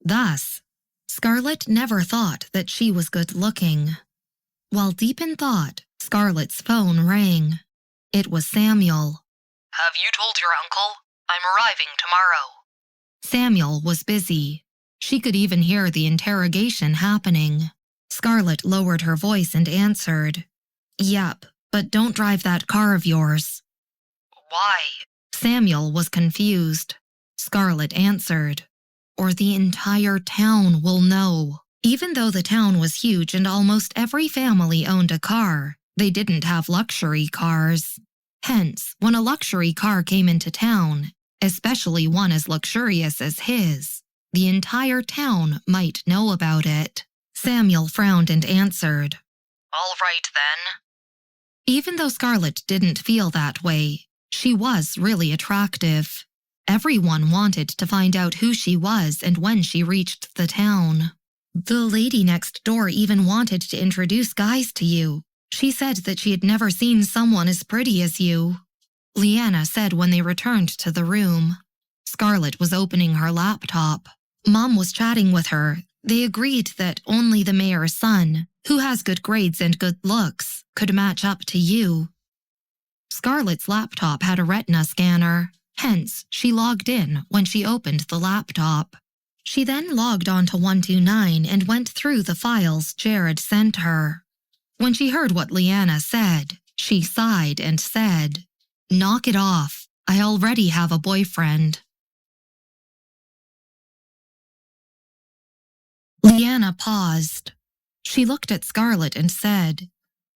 Thus, Scarlett never thought that she was good-looking. While deep in thought, Scarlett's phone rang. It was Samuel. "Have you told your uncle? I'm arriving tomorrow." Samuel was busy. She could even hear the interrogation happening. Scarlett lowered her voice and answered, "Yep, but don't drive that car of yours." "Why?" Samuel was confused. Scarlett answered, "Or the entire town will know." Even though the town was huge and almost every family owned a car, they didn't have luxury cars. Hence, when a luxury car came into town, especially one as luxurious as his, the entire town might know about it. Samuel frowned and answered, "All right then." Even though Scarlett didn't feel that way, she was really attractive. Everyone wanted to find out who she was and when she reached the town. "The lady next door even wanted to introduce guys to you. She said that she had never seen someone as pretty as you," Leanna said when they returned to the room. Scarlett was opening her laptop. Mom was chatting with her. They agreed that only the mayor's son, who has good grades and good looks, could match up to you. Scarlett's laptop had a retina scanner. Hence, she logged in when she opened the laptop. She then logged on to 129 and went through the files Jared sent her. When she heard what Leanna said, she sighed and said, "Knock it off. I already have a boyfriend." Leanna paused. She looked at Scarlett and said,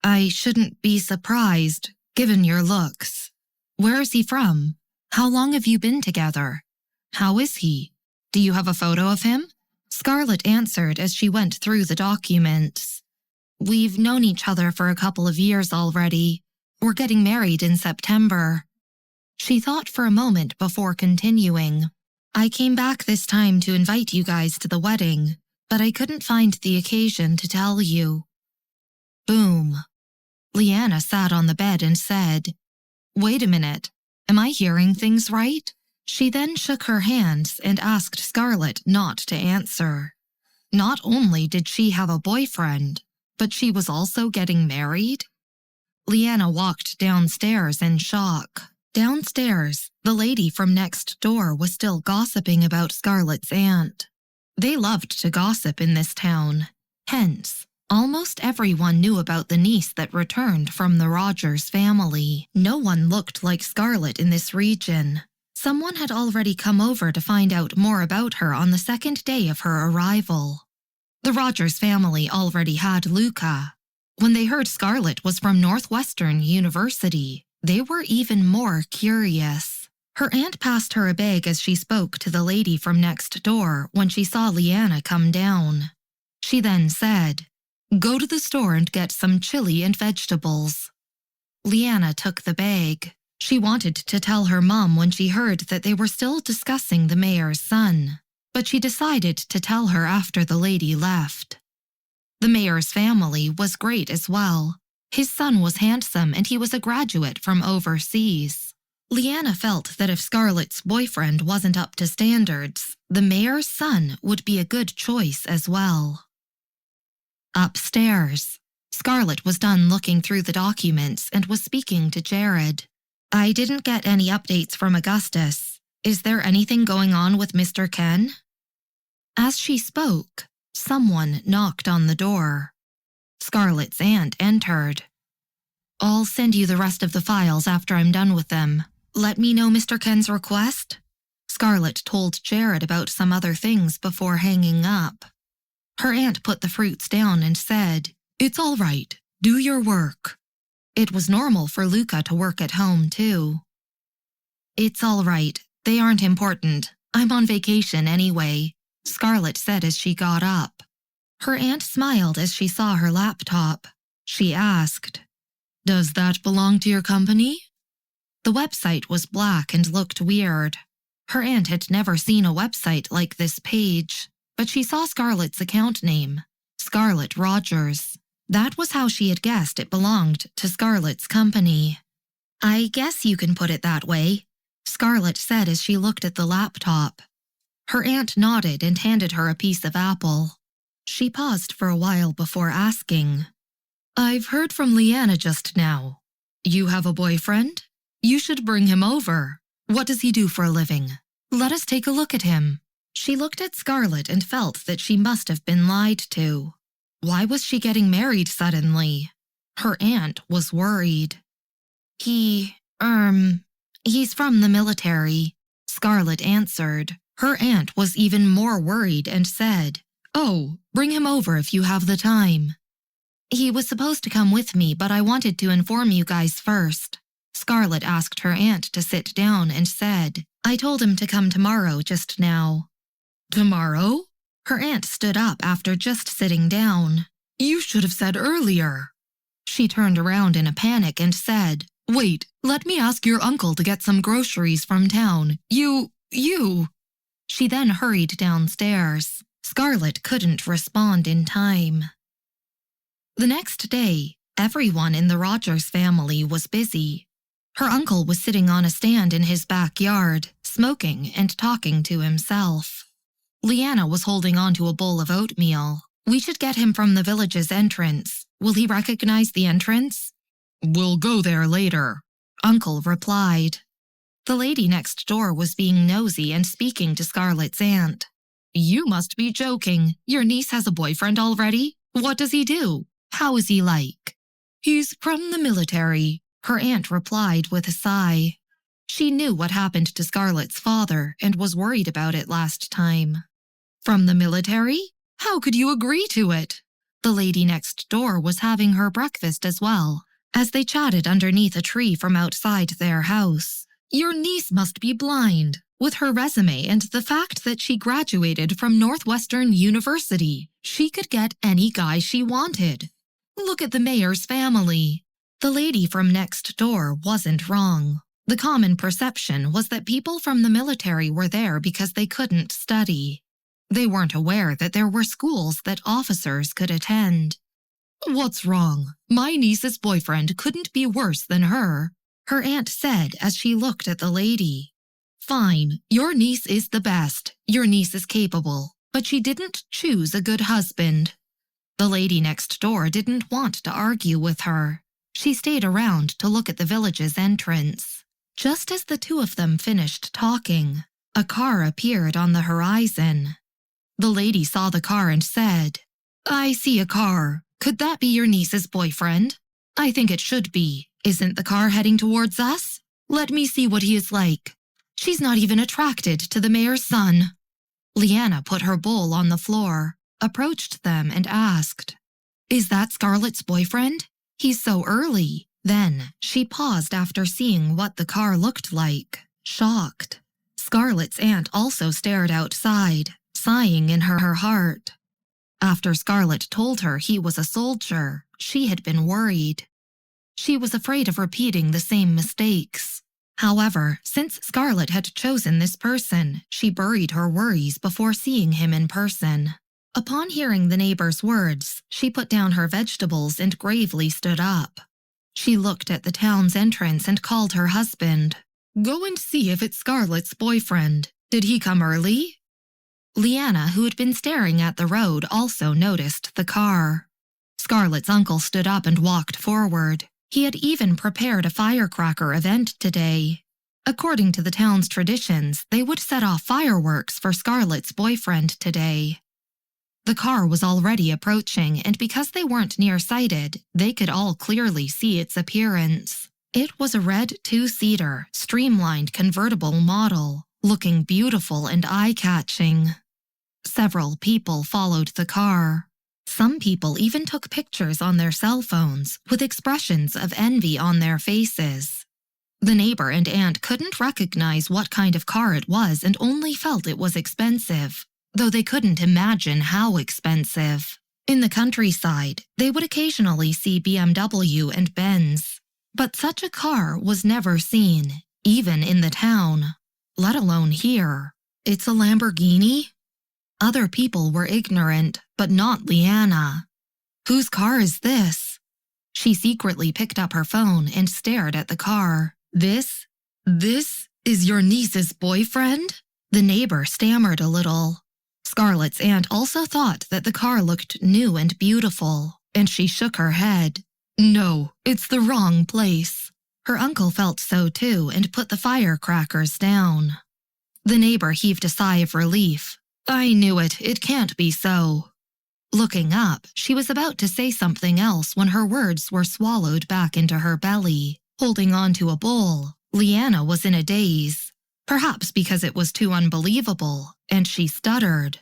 "I shouldn't be surprised, given your looks. Where is he from? How long have you been together? How is he? Do you have a photo of him?" Scarlett answered as she went through the documents. "We've known each other for a couple of years already. We're getting married in September." She thought for a moment before continuing. "I came back this time to invite you guys to the wedding, but I couldn't find the occasion to tell you." Boom. Leanna sat on the bed and said, "Wait a minute. Am I hearing things right?" She then shook her hands and asked Scarlett not to answer. Not only did she have a boyfriend, but she was also getting married? Leanna walked downstairs in shock. Downstairs, the lady from next door was still gossiping about Scarlett's aunt. They loved to gossip in this town. Hence, almost everyone knew about the niece that returned from the Rogers family. No one looked like Scarlett in this region. Someone had already come over to find out more about her on the second day of her arrival. The Rogers family already had Luca. When they heard Scarlett was from Northwestern University, they were even more curious. Her aunt passed her a bag as she spoke to the lady from next door when she saw Leanna come down. She then said, "Go to the store and get some chili and vegetables." Leanna took the bag. She wanted to tell her mom when she heard that they were still discussing the mayor's son, but she decided to tell her after the lady left. The mayor's family was great as well. His son was handsome and he was a graduate from overseas. Leanna felt that if Scarlett's boyfriend wasn't up to standards, the mayor's son would be a good choice as well. Upstairs, Scarlett was done looking through the documents and was speaking to Jared. "I didn't get any updates from Augustus. Is there anything going on with Mr. Ken?" As she spoke, someone knocked on the door. Scarlett's aunt entered. "I'll send you the rest of the files after I'm done with them. Let me know Mr. Ken's request." Scarlett told Jared about some other things before hanging up. Her aunt put the fruits down and said, "It's all right. Do your work." It was normal for Luca to work at home, too. "It's all right. They aren't important. I'm on vacation anyway," Scarlett said as she got up. Her aunt smiled as she saw her laptop. She asked, "Does that belong to your company?" The website was black and looked weird. Her aunt had never seen a website like this page, but she saw Scarlett's account name, Scarlett Rogers. That was how she had guessed it belonged to Scarlett's company. "I guess you can put it that way," Scarlett said as she looked at the laptop. Her aunt nodded and handed her a piece of apple. She paused for a while before asking, "I've heard from Leanna just now. You have a boyfriend? You should bring him over. What does he do for a living? Let us take a look at him." She looked at Scarlett and felt that she must have been lied to. Why was she getting married suddenly? Her aunt was worried. He's from the military," Scarlett answered. Her aunt was even more worried and said, "Oh, bring him over if you have the time." "He was supposed to come with me, but I wanted to inform you guys first." Scarlett asked her aunt to sit down and said, "I told him to come tomorrow just now." "Tomorrow?" Her aunt stood up after just sitting down. "You should have said earlier." She turned around in a panic and said, "Wait, let me ask your uncle to get some groceries from town. You. She then hurried downstairs. Scarlett couldn't respond in time. The next day, everyone in the Rogers family was busy. Her uncle was sitting on a stand in his backyard, smoking and talking to himself. Leanna was holding on to a bowl of oatmeal. "We should get him from the village's entrance. Will he recognize the entrance?" "We'll go there later," Uncle replied. The lady next door was being nosy and speaking to Scarlett's aunt. You must be joking. Your niece has a boyfriend already? What does he do? How is he like? He's from the military, her aunt replied with a sigh. She knew what happened to Scarlett's father and was worried about it last time. From the military? How could you agree to it? The lady next door was having her breakfast as well, as they chatted underneath a tree from outside their house. Your niece must be blind. With her resume and the fact that she graduated from Northwestern University, she could get any guy she wanted. Look at the mayor's family. The lady from next door wasn't wrong. The common perception was that people from the military were there because they couldn't study. They weren't aware that there were schools that officers could attend. What's wrong? My niece's boyfriend couldn't be worse than her, her aunt said as she looked at the lady. Fine, your niece is the best. Your niece is capable, but she didn't choose a good husband. The lady next door didn't want to argue with her. She stayed around to look at the village's entrance. Just as the two of them finished talking, a car appeared on the horizon. The lady saw the car and said, I see a car. Could that be your niece's boyfriend? I think it should be. Isn't the car heading towards us? Let me see what he is like. She's not even attracted to the mayor's son. Leanna put her bowl on the floor, approached them and asked, Is that Scarlett's boyfriend? He's so early. Then she paused after seeing what the car looked like, shocked. Scarlett's aunt also stared outside, sighing in her heart. After Scarlett told her he was a soldier, she had been worried. She was afraid of repeating the same mistakes. However, since Scarlett had chosen this person, she buried her worries before seeing him in person. Upon hearing the neighbor's words, she put down her vegetables and gravely stood up. She looked at the town's entrance and called her husband. Go and see if it's Scarlett's boyfriend. Did he come early? Leanna, who had been staring at the road, also noticed the car. Scarlett's uncle stood up and walked forward. He had even prepared a firecracker event today. According to the town's traditions, they would set off fireworks for Scarlett's boyfriend today. The car was already approaching, and because they weren't nearsighted, they could all clearly see its appearance. It was a red two-seater, streamlined convertible model, looking beautiful and eye-catching. Several people followed the car. Some people even took pictures on their cell phones, with expressions of envy on their faces. The neighbor and aunt couldn't recognize what kind of car it was and only felt it was expensive, though they couldn't imagine how expensive. In the countryside, they would occasionally see BMW and Benz, but such a car was never seen, even in the town, let alone here. It's a Lamborghini? Other people were ignorant, but not Leanna. Whose car is this? She secretly picked up her phone and stared at the car. This is your niece's boyfriend? The neighbor stammered a little. Scarlett's aunt also thought that the car looked new and beautiful, and she shook her head. No, it's the wrong place. Her uncle felt so too and put the firecrackers down. The neighbor heaved a sigh of relief. I knew it. It can't be so. Looking up, she was about to say something else when her words were swallowed back into her belly. Holding on to a bowl, Leanna was in a daze, perhaps because it was too unbelievable, and she stuttered.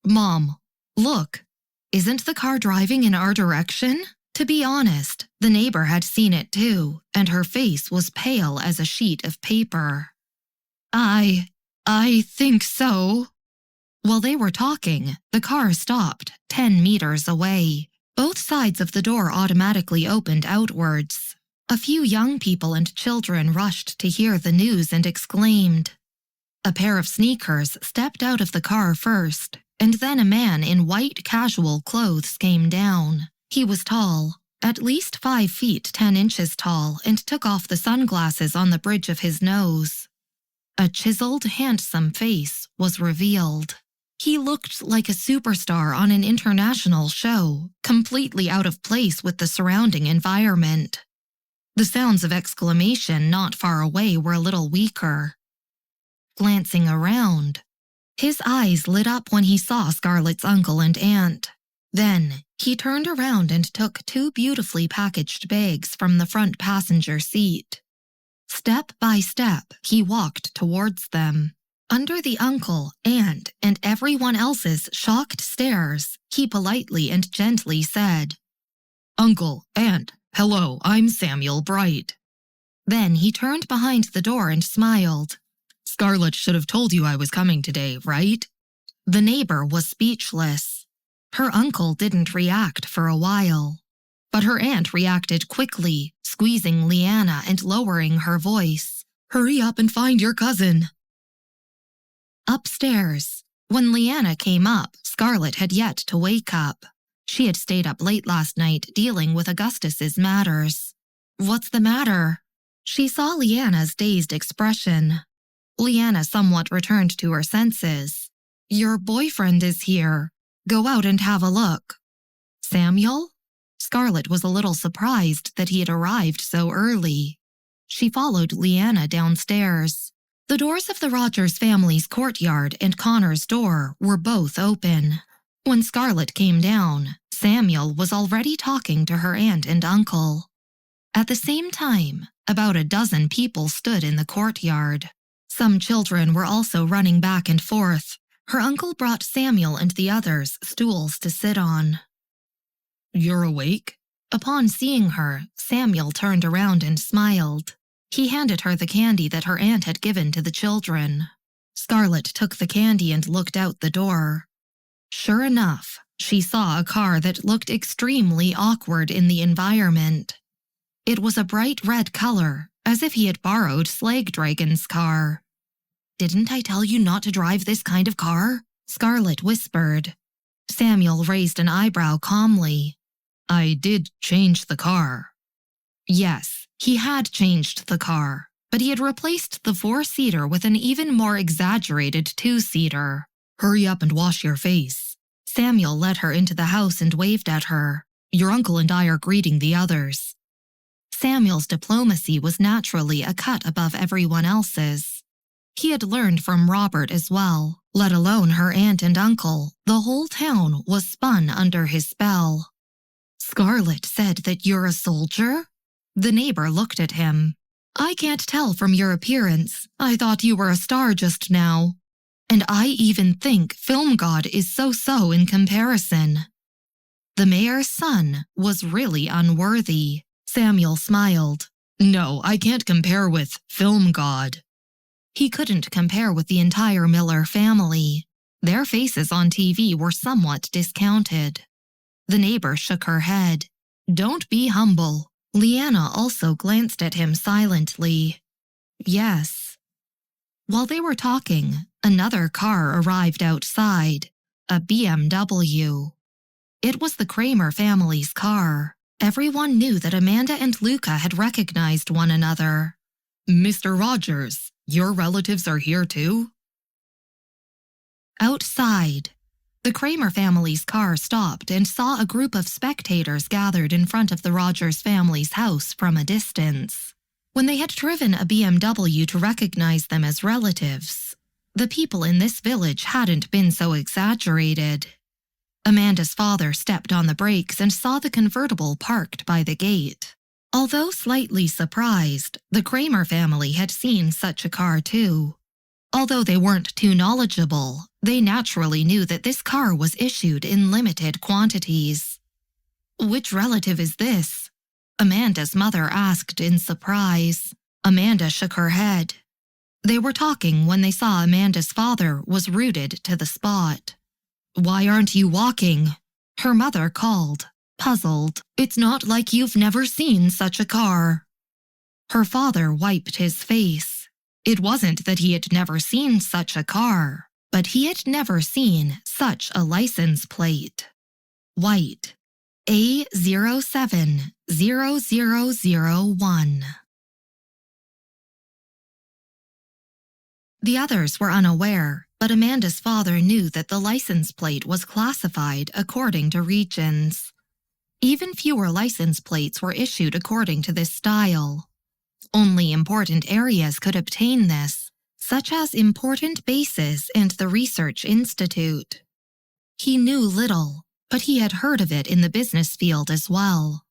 Mom, look. Isn't the car driving in our direction? To be honest, the neighbor had seen it too, and her face was pale as a sheet of paper. I think so. While they were talking, the car stopped 10 meters away. Both sides of the door automatically opened outwards. A few young people and children rushed to hear the news and exclaimed. A pair of sneakers stepped out of the car first, and then a man in white casual clothes came down. He was tall, at least 5 feet 10 inches tall, and took off the sunglasses on the bridge of his nose. A chiseled, handsome face was revealed. He looked like a superstar on an international show, completely out of place with the surrounding environment. The sounds of exclamation not far away were a little weaker. Glancing around, his eyes lit up when he saw Scarlett's uncle and aunt. Then, he turned around and took 2 beautifully packaged bags from the front passenger seat. Step by step, he walked towards them. Under the uncle, aunt, and everyone else's shocked stares, he politely and gently said, "Uncle, aunt, hello, I'm Samuel Bright." Then he turned behind the door and smiled. "Scarlett should have told you I was coming today, right?" The neighbor was speechless. Her uncle didn't react for a while, but her aunt reacted quickly, squeezing Leanna and lowering her voice. "Hurry up and find your cousin." Upstairs, when Leanna came up, Scarlett had yet to wake up. She had stayed up late last night dealing with Augustus's matters. "What's the matter?" She saw Leanna's dazed expression. Leanna somewhat returned to her senses. "Your boyfriend is here. Go out and have a look." "Samuel?" Scarlett was a little surprised that he had arrived so early. She followed Leanna downstairs. The doors of the Rogers family's courtyard and Connor's door were both open. When Scarlett came down, Samuel was already talking to her aunt and uncle. At the same time, about a dozen people stood in the courtyard. Some children were also running back and forth. Her uncle brought Samuel and the others stools to sit on. "You're awake?" Upon seeing her, Samuel turned around and smiled. He handed her the candy that her aunt had given to the children. Scarlett took the candy and looked out the door. Sure enough, she saw a car that looked extremely awkward in the environment. It was a bright red color, as if he had borrowed Slagdragon's car. "Didn't I tell you not to drive this kind of car?" Scarlett whispered. Samuel raised an eyebrow calmly. "I did change the car." Yes, he had changed the car, but he had replaced the 4-seater with an even more exaggerated 2-seater. "Hurry up and wash your face." Samuel led her into the house and waved at her. "Your uncle and I are greeting the others." Samuel's diplomacy was naturally a cut above everyone else's. He had learned from Robert as well, let alone her aunt and uncle. The whole town was spun under his spell. "Scarlett said that you're a soldier?" The neighbor looked at him. "I can't tell from your appearance. I thought you were a star just now. And I even think Film God is so-so in comparison." The mayor's son was really unworthy. Samuel smiled. "No, I can't compare with Film God." He couldn't compare with the entire Miller family. Their faces on TV were somewhat discounted. The neighbor shook her head. "Don't be humble." Leanna also glanced at him silently. "Yes." While they were talking, another car arrived outside, a BMW. It was the Kramer family's car. Everyone knew that Amanda and Luca had recognized one another. "Mr. Rogers, your relatives are here too?" Outside, the Kramer family's car stopped and saw a group of spectators gathered in front of the Rogers family's house from a distance. When they had driven a BMW to recognize them as relatives, the people in this village hadn't been so exaggerated. Amanda's father stepped on the brakes and saw the convertible parked by the gate. Although slightly surprised, the Kramer family had seen such a car too. Although they weren't too knowledgeable, they naturally knew that this car was issued in limited quantities. "Which relative is this?" Amanda's mother asked in surprise. Amanda shook her head. They were talking when they saw Amanda's father was rooted to the spot. "Why aren't you walking?" her mother called, puzzled. "It's not like you've never seen such a car." Her father wiped his face. It wasn't that he had never seen such a car, but he had never seen such a license plate. White, A070001. The others were unaware, but Amanda's father knew that the license plate was classified according to regions. Even fewer license plates were issued according to this style. Only important areas could obtain this, such as important bases and the Research Institute. He knew little, but he had heard of it in the business field as well.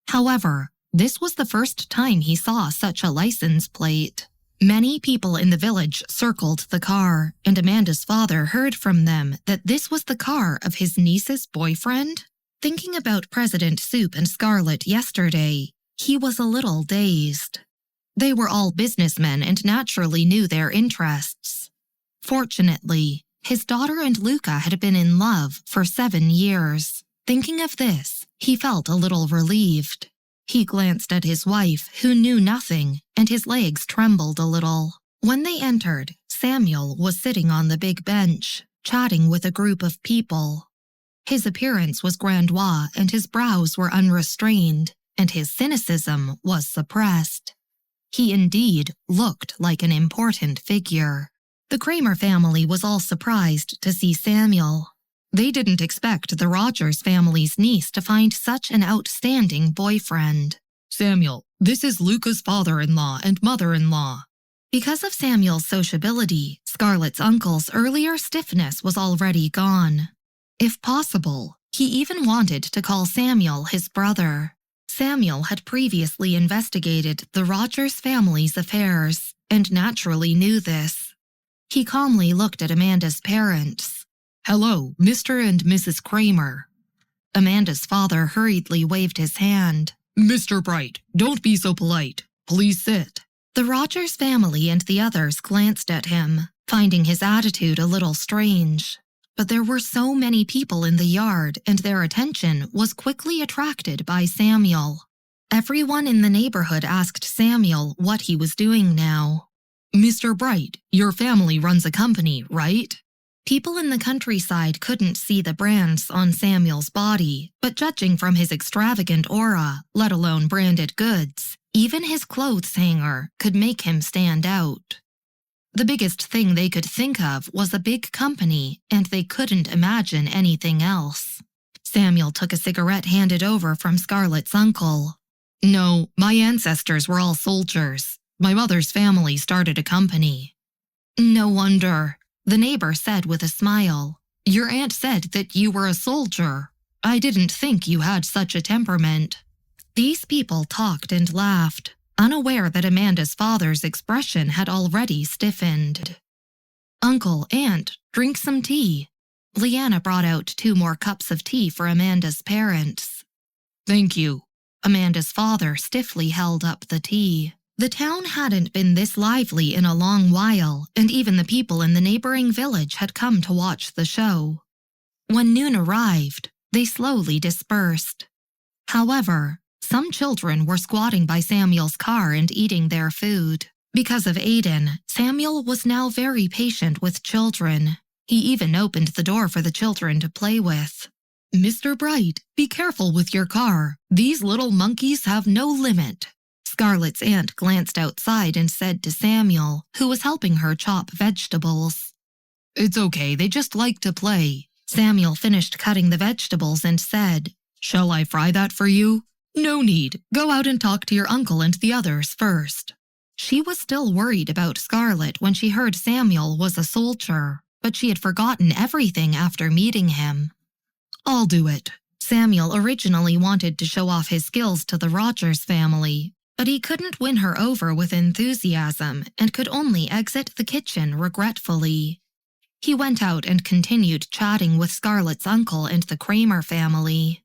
However, this was the first time he saw such a license plate. Many people in the village circled the car, and Amanda's father heard from them that this was the car of his niece's boyfriend. Thinking about President Soup and Scarlet yesterday, he was a little dazed. They were all businessmen and naturally knew their interests. Fortunately, his daughter and Luca had been in love for 7 years. Thinking of this, he felt a little relieved. He glanced at his wife, who knew nothing, and his legs trembled a little. When they entered, Samuel was sitting on the big bench, chatting with a group of people. His appearance was grandiose, and his brows were unrestrained, and his cynicism was suppressed. He indeed looked like an important figure. The Kramer family was all surprised to see Samuel. They didn't expect the Rogers family's niece to find such an outstanding boyfriend. Samuel, this is Luca's father-in-law and mother-in-law. Because of Samuel's sociability, Scarlett's uncle's earlier stiffness was already gone. If possible, he even wanted to call Samuel his brother. Samuel had previously investigated the Rogers family's affairs and naturally knew this. He calmly looked at Amanda's parents. Hello, Mr. and Mrs. Kramer. Amanda's father hurriedly waved his hand. Mr. Bright, don't be so polite. Please sit. The Rogers family and the others glanced at him, finding his attitude a little strange. But there were so many people in the yard, and their attention was quickly attracted by Samuel. Everyone in the neighborhood asked Samuel what he was doing now. Mr. Bright, your family runs a company, right? People in the countryside couldn't see the brands on Samuel's body, but judging from his extravagant aura, let alone branded goods, even his clothes hanger could make him stand out. The biggest thing they could think of was a big company, and they couldn't imagine anything else. Samuel took a cigarette handed over from Scarlett's uncle. No, my ancestors were all soldiers. My mother's family started a company. No wonder, the neighbor said with a smile. Your aunt said that you were a soldier. I didn't think you had such a temperament. These people talked and laughed, unaware that Amanda's father's expression had already stiffened. Uncle, Aunt, drink some tea. Leanna brought out 2 more cups of tea for Amanda's parents. Thank you. Amanda's father stiffly held up the tea. The town hadn't been this lively in a long while, and even the people in the neighboring village had come to watch the show. When noon arrived, they slowly dispersed. However, some children were squatting by Samuel's car and eating their food. Because of Aiden, Samuel was now very patient with children. He even opened the door for the children to play with. Mr. Bright, be careful with your car. These little monkeys have no limit. Scarlett's aunt glanced outside and said to Samuel, who was helping her chop vegetables. It's okay, they just like to play. Samuel finished cutting the vegetables and said, Shall I fry that for you? No need. Go out and talk to your uncle and the others first. She was still worried about Scarlett when she heard Samuel was a soldier, but she had forgotten everything after meeting him. I'll do it. Samuel originally wanted to show off his skills to the Rogers family, but he couldn't win her over with enthusiasm and could only exit the kitchen regretfully. He went out and continued chatting with Scarlett's uncle and the Kramer family.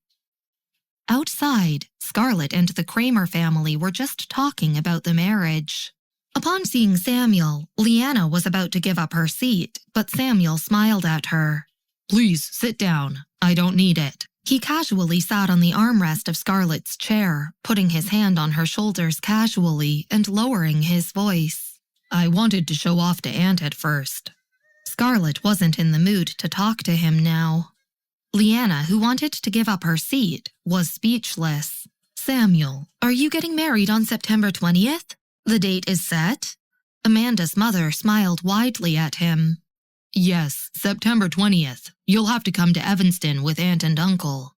Outside, Scarlett and the Kramer family were just talking about the marriage. Upon seeing Samuel, Leanna was about to give up her seat, but Samuel smiled at her. Please, sit down. I don't need it. He casually sat on the armrest of Scarlett's chair, putting his hand on her shoulders casually and lowering his voice. I wanted to show off to Aunt at first. Scarlett wasn't in the mood to talk to him now. Leanna, who wanted to give up her seat, was speechless. Samuel, are you getting married on September 20th? The date is set? Amanda's mother smiled widely at him. Yes, September 20th. You'll have to come to Evanston with Aunt and Uncle.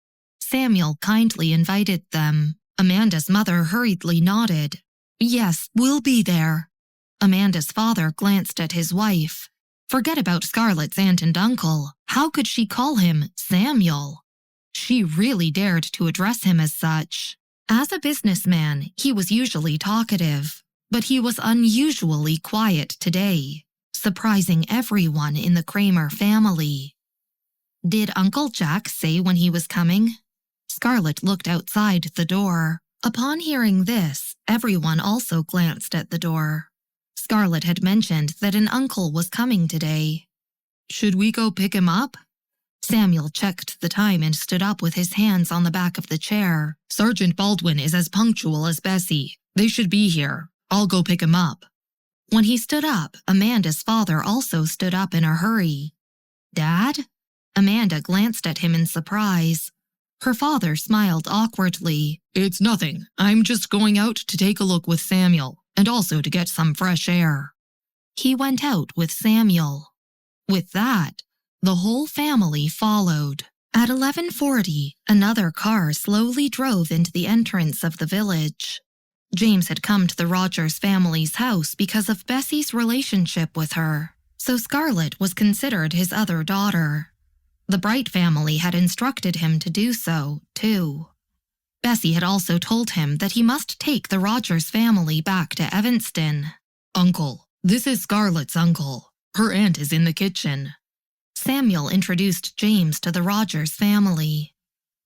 Samuel kindly invited them. Amanda's mother hurriedly nodded. "Yes, we'll be there." Amanda's father glanced at his wife. Forget about Scarlett's aunt and uncle. How could she call him Samuel? She really dared to address him as such. As a businessman, he was usually talkative, but he was unusually quiet today, surprising everyone in the Kramer family. Did Uncle Jack say when he was coming? Scarlett looked outside the door. Upon hearing this, everyone also glanced at the door. Scarlett had mentioned that an uncle was coming today. "Should we go pick him up?" Samuel checked the time and stood up with his hands on the back of the chair. "Sergeant Baldwin is as punctual as Bessy. They should be here. I'll go pick him up." When he stood up, Amanda's father also stood up in a hurry. "Dad?" Amanda glanced at him in surprise. Her father smiled awkwardly. "It's nothing. I'm just going out to take a look with Samuel, and also to get some fresh air." He went out with Samuel. With that, the whole family followed. At 11:40, another car slowly drove into the entrance of the village. James had come to the Rogers family's house because of Bessy's relationship with her, so Scarlett was considered his other daughter. The Bright family had instructed him to do so, too. Bessy had also told him that he must take the Rogers family back to Evanston. "Uncle, this is Scarlett's uncle. Her aunt is in the kitchen." Samuel introduced James to the Rogers family.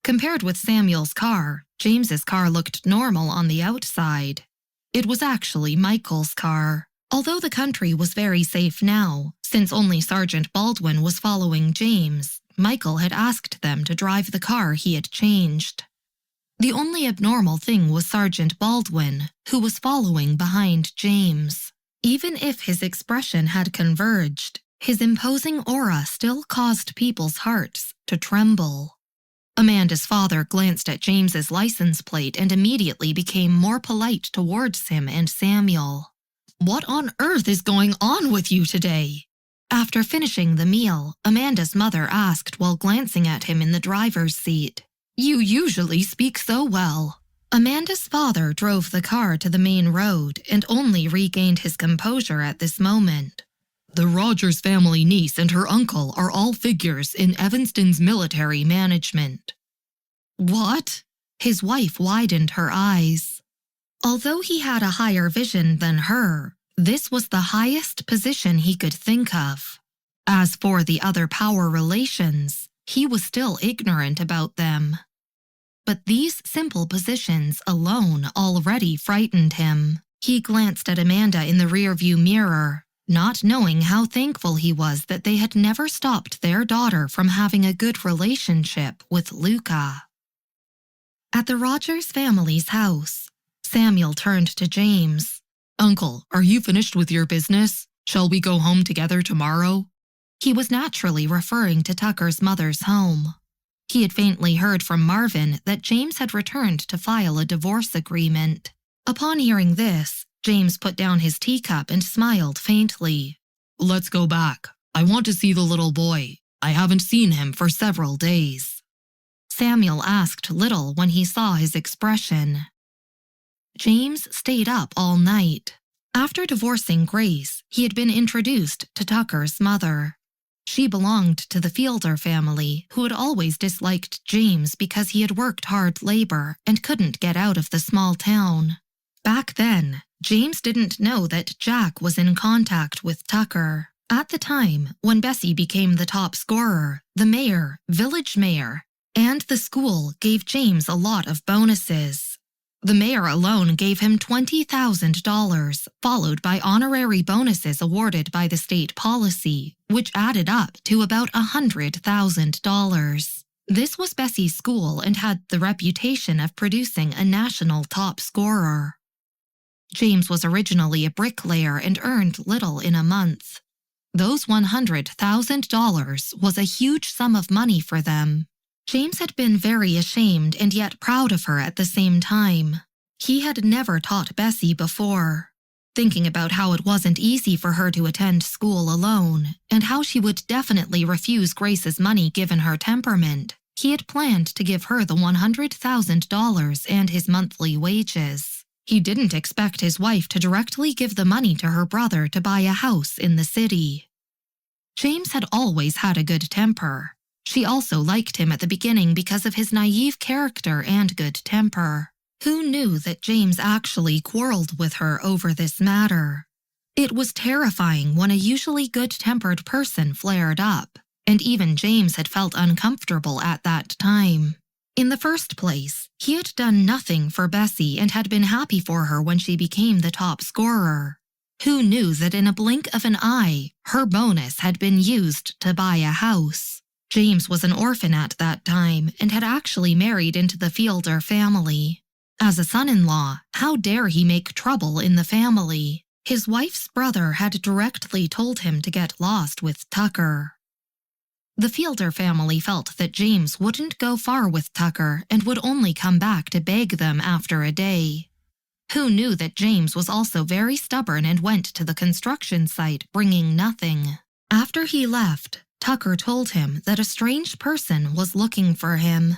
Compared with Samuel's car, James's car looked normal on the outside. It was actually Michael's car. Although the country was very safe now, since only Sergeant Baldwin was following James, Michael had asked them to drive the car he had changed. The only abnormal thing was Sergeant Baldwin, who was following behind James. Even if his expression had converged, his imposing aura still caused people's hearts to tremble. Amanda's father glanced at James's license plate and immediately became more polite towards him and Samuel. "What on earth is going on with you today?" After finishing the meal, Amanda's mother asked while glancing at him in the driver's seat. "You usually speak so well." Amanda's father drove the car to the main road and only regained his composure at this moment. "The Rogers family niece and her uncle are all figures in Evanston's military management." "What?" His wife widened her eyes. Although he had a higher vision than her, this was the highest position he could think of. As for the other power relations, he was still ignorant about them. But these simple positions alone already frightened him. He glanced at Amanda in the rearview mirror, not knowing how thankful he was that they had never stopped their daughter from having a good relationship with Luca. At the Rogers family's house, Samuel turned to James. "Uncle, are you finished with your business? Shall we go home together tomorrow?" He was naturally referring to Tucker's mother's home. He had faintly heard from Marvin that James had returned to file a divorce agreement. Upon hearing this, James put down his teacup and smiled faintly. "Let's go back. I want to see the little boy. I haven't seen him for several days." Samuel asked little when he saw his expression. James stayed up all night. After divorcing Grace, he had been introduced to Tucker's mother. She belonged to the Fielder family, who had always disliked James because he had worked hard labor and couldn't get out of the small town. Back then, James didn't know that Jack was in contact with Tucker. At the time, when Bessy became the top scorer, the mayor, village mayor, and the school gave James a lot of bonuses. The mayor alone gave him $20,000, followed by honorary bonuses awarded by the state policy, which added up to about $100,000. This was Bessy's school and had the reputation of producing a national top scorer. James was originally a bricklayer and earned little in a month. Those $100,000 was a huge sum of money for them. James had been very ashamed and yet proud of her at the same time. He had never taught Bessy before. Thinking about how it wasn't easy for her to attend school alone, and how she would definitely refuse Grace's money given her temperament, He had planned to give her the $100,000 and his monthly wages. He didn't expect his wife to directly give the money to her brother to buy a house in the city. James had always had a good temper. She also liked him at the beginning because of his naive character and good temper. Who knew that James actually quarreled with her over this matter? It was terrifying when a usually good-tempered person flared up, and even James had felt uncomfortable at that time. In the first place, he had done nothing for Bessy and had been happy for her when she became the top scorer. Who knew that in a blink of an eye, her bonus had been used to buy a house? James was an orphan at that time and had actually married into the Fielder family. As a son-in-law, how dare he make trouble in the family? His wife's brother had directly told him to get lost with Tucker. The Fielder family felt that James wouldn't go far with Tucker and would only come back to beg them after a day. Who knew that James was also very stubborn and went to the construction site bringing nothing? After he left, Tucker told him that a strange person was looking for him.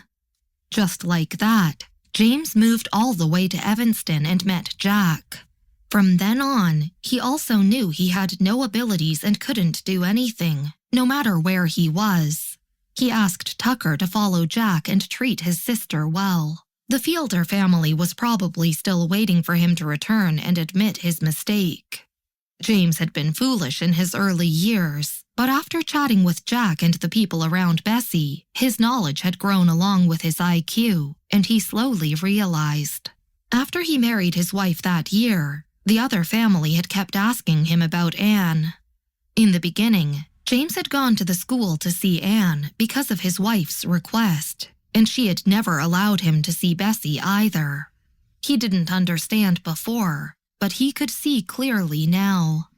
Just like that, James moved all the way to Evanston and met Jack. From then on, he also knew he had no abilities and couldn't do anything, no matter where he was. He asked Tucker to follow Jack and treat his sister well. The Fielder family was probably still waiting for him to return and admit his mistake. James had been foolish in his early years, but after chatting with Jack and the people around Bessy, his knowledge had grown along with his IQ, and he slowly realized. After he married his wife that year, the other family had kept asking him about Anne. In the beginning, James had gone to the school to see Anne because of his wife's request, and she had never allowed him to see Bessy either. He didn't understand before, but he could see clearly now.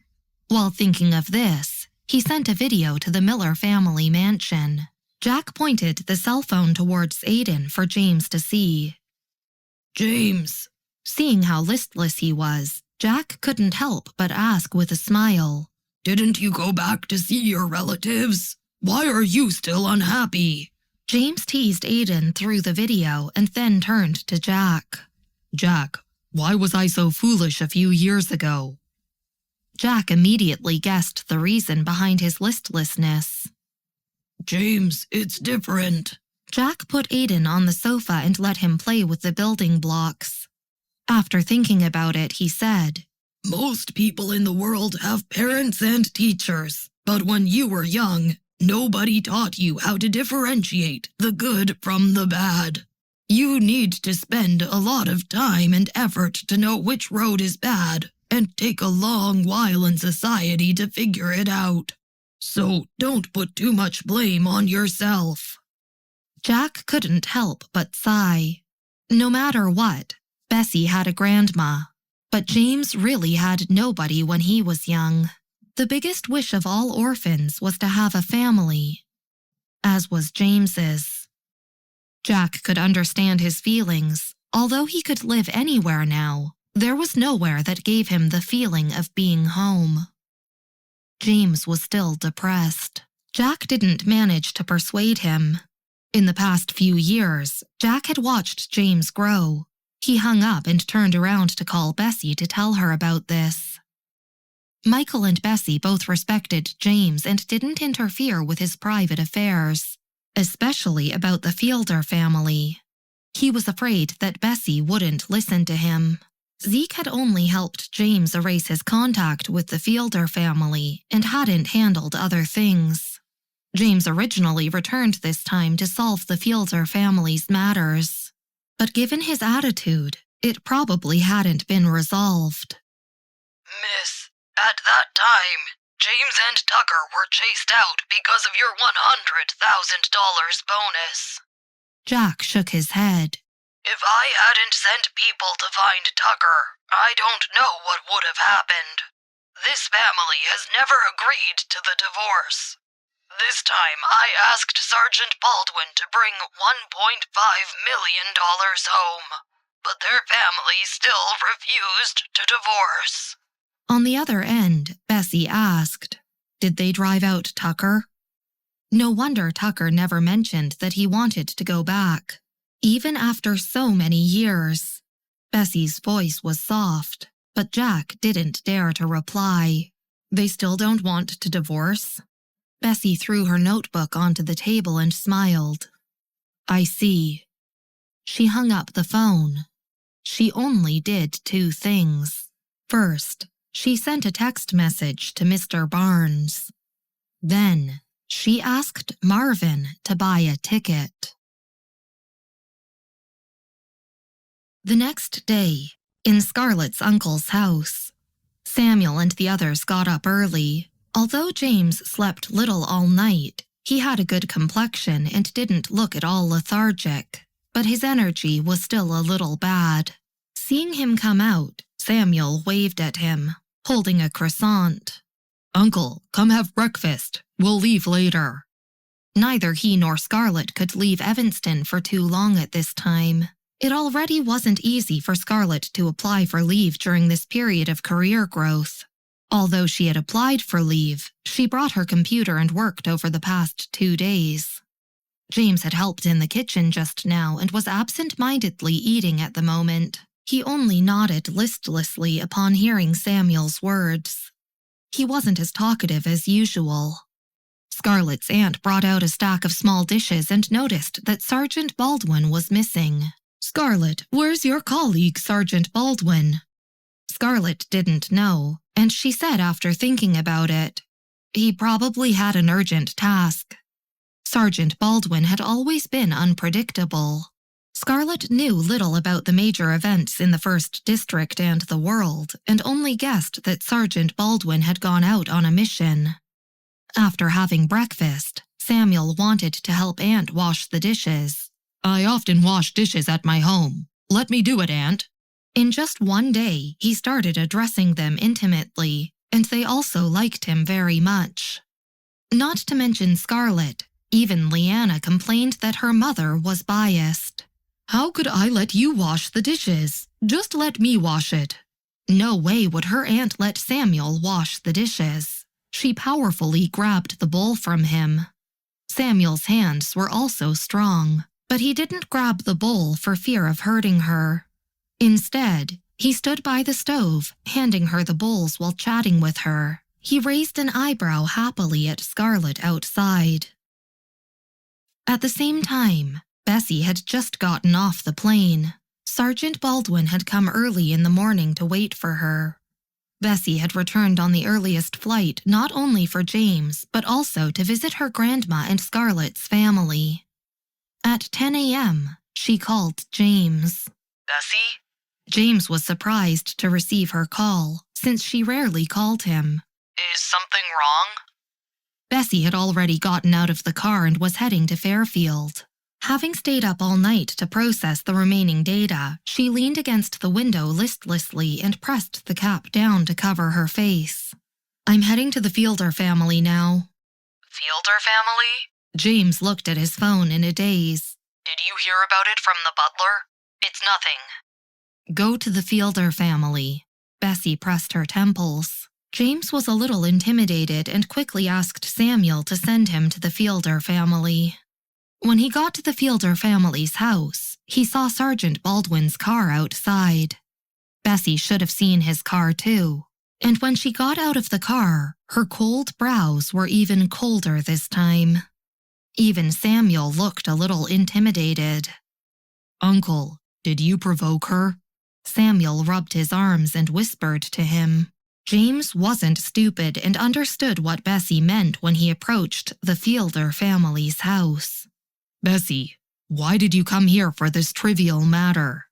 While thinking of this, he sent a video to the Miller family mansion. Jack pointed the cell phone towards Aiden for James to see. "James." Seeing how listless he was, Jack couldn't help but ask with a smile, "Didn't you go back to see your relatives? Why are you still unhappy?" James teased Aiden through the video and then turned to Jack. "Jack, why was I so foolish a few years ago?" Jack immediately guessed the reason behind his listlessness. "James, it's different." Jack put Aiden on the sofa and let him play with the building blocks. After thinking about it, he said, "Most people in the world have parents and teachers, but when you were young, nobody taught you how to differentiate the good from the bad. You need to spend a lot of time and effort to know which road is bad, and take a long while in society to figure it out. So don't put too much blame on yourself." Jack couldn't help but sigh. No matter what, Bessy had a grandma, but James really had nobody when he was young. The biggest wish of all orphans was to have a family, as was James's. Jack could understand his feelings. Although he could live anywhere now, there was nowhere that gave him the feeling of being home. James was still depressed. Jack didn't manage to persuade him. In the past few years, Jack had watched James grow. He hung up and turned around to call Bessy to tell her about this. Michael and Bessy both respected James and didn't interfere with his private affairs, especially about the Fielder family. He was afraid that Bessy wouldn't listen to him. Zeke had only helped James erase his contact with the Fielder family and hadn't handled other things. James originally returned this time to solve the Fielder family's matters. But given his attitude, it probably hadn't been resolved. "Miss, at that time, James and Tucker were chased out because of your $100,000 bonus." Jack shook his head. "If I hadn't sent people to find Tucker, I don't know what would have happened. This family has never agreed to the divorce. This time I asked Sergeant Baldwin to bring $1.5 million home, but their family still refused to divorce." On the other end, Bessy asked, "Did they drive out Tucker?" No wonder Tucker never mentioned that he wanted to go back, even after so many years. Bessy's voice was soft, but Jack didn't dare to reply. They still don't want to divorce? Bessy threw her notebook onto the table and smiled. I see. She hung up the phone. She only did 2 things. First, she sent a text message to Mr. Barnes. Then, she asked Marvin to buy a ticket. The next day, in Scarlett's uncle's house, Samuel and the others got up early. Although James slept little all night, he had a good complexion and didn't look at all lethargic, but his energy was still a little bad. Seeing him come out, Samuel waved at him, holding a croissant. Uncle, come have breakfast. We'll leave later. Neither he nor Scarlett could leave Evanston for too long at this time. It already wasn't easy for Scarlett to apply for leave during this period of career growth. Although she had applied for leave, she brought her computer and worked over the past 2 days. James had helped in the kitchen just now and was absent-mindedly eating at the moment. He only nodded listlessly upon hearing Samuel's words. He wasn't as talkative as usual. Scarlett's aunt brought out a stack of small dishes and noticed that Sergeant Baldwin was missing. Scarlett, where's your colleague, Sergeant Baldwin? Scarlett didn't know, and she said after thinking about it, he probably had an urgent task. Sergeant Baldwin had always been unpredictable. Scarlett knew little about the major events in the 1st District and the world, and only guessed that Sergeant Baldwin had gone out on a mission. After having breakfast, Samuel wanted to help Aunt wash the dishes. I often wash dishes at my home. Let me do it, Aunt. In just 1 day, he started addressing them intimately, and they also liked him very much. Not to mention Scarlett, even Leanna complained that her mother was biased. How could I let you wash the dishes? Just let me wash it. No way would her aunt let Samuel wash the dishes. She powerfully grabbed the bowl from him. Samuel's hands were also strong, but he didn't grab the bowl for fear of hurting her. Instead, he stood by the stove, handing her the bowls while chatting with her. He raised an eyebrow happily at Scarlett outside. At the same time, Bessy had just gotten off the plane. Sergeant Baldwin had come early in the morning to wait for her. Bessy had returned on the earliest flight not only for James, but also to visit her grandma and Scarlett's family. At 10 a.m., she called James. Bessy? James was surprised to receive her call, since she rarely called him. Is something wrong? Bessy had already gotten out of the car and was heading to Fairfield. Having stayed up all night to process the remaining data, she leaned against the window listlessly and pressed the cap down to cover her face. I'm heading to the Fielder family now. Fielder family? James looked at his phone in a daze. Did you hear about it from the butler? It's nothing. Go to the Fielder family. Bessy pressed her temples. James was a little intimidated and quickly asked Samuel to send him to the Fielder family. When he got to the Fielder family's house, he saw Sergeant Baldwin's car outside. Bessy should have seen his car too, and when she got out of the car, her cold brows were even colder this time. Even Samuel looked a little intimidated. Uncle, did you provoke her? Samuel rubbed his arms and whispered to him. James wasn't stupid and understood what Bessy meant when he approached the Fielder family's house. Bessy, why did you come here for this trivial matter?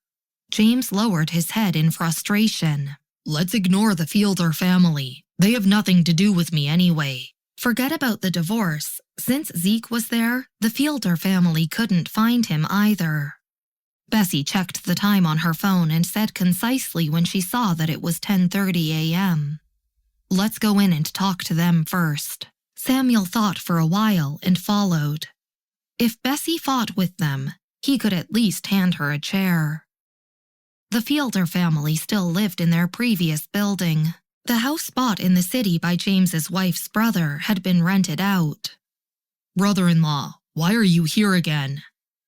James lowered his head in frustration. Let's ignore the Fielder family. They have nothing to do with me anyway. Forget about the divorce. Since Zeke was there, the Fielder family couldn't find him either. Bessy checked the time on her phone and said concisely when she saw that it was 10:30 a.m. Let's go in and talk to them first. Samuel thought for a while and followed. If Bessy fought with them, he could at least hand her a chair. The Fielder family still lived in their previous building. The house bought in the city by James's wife's brother had been rented out. Brother-in-law, why are you here again?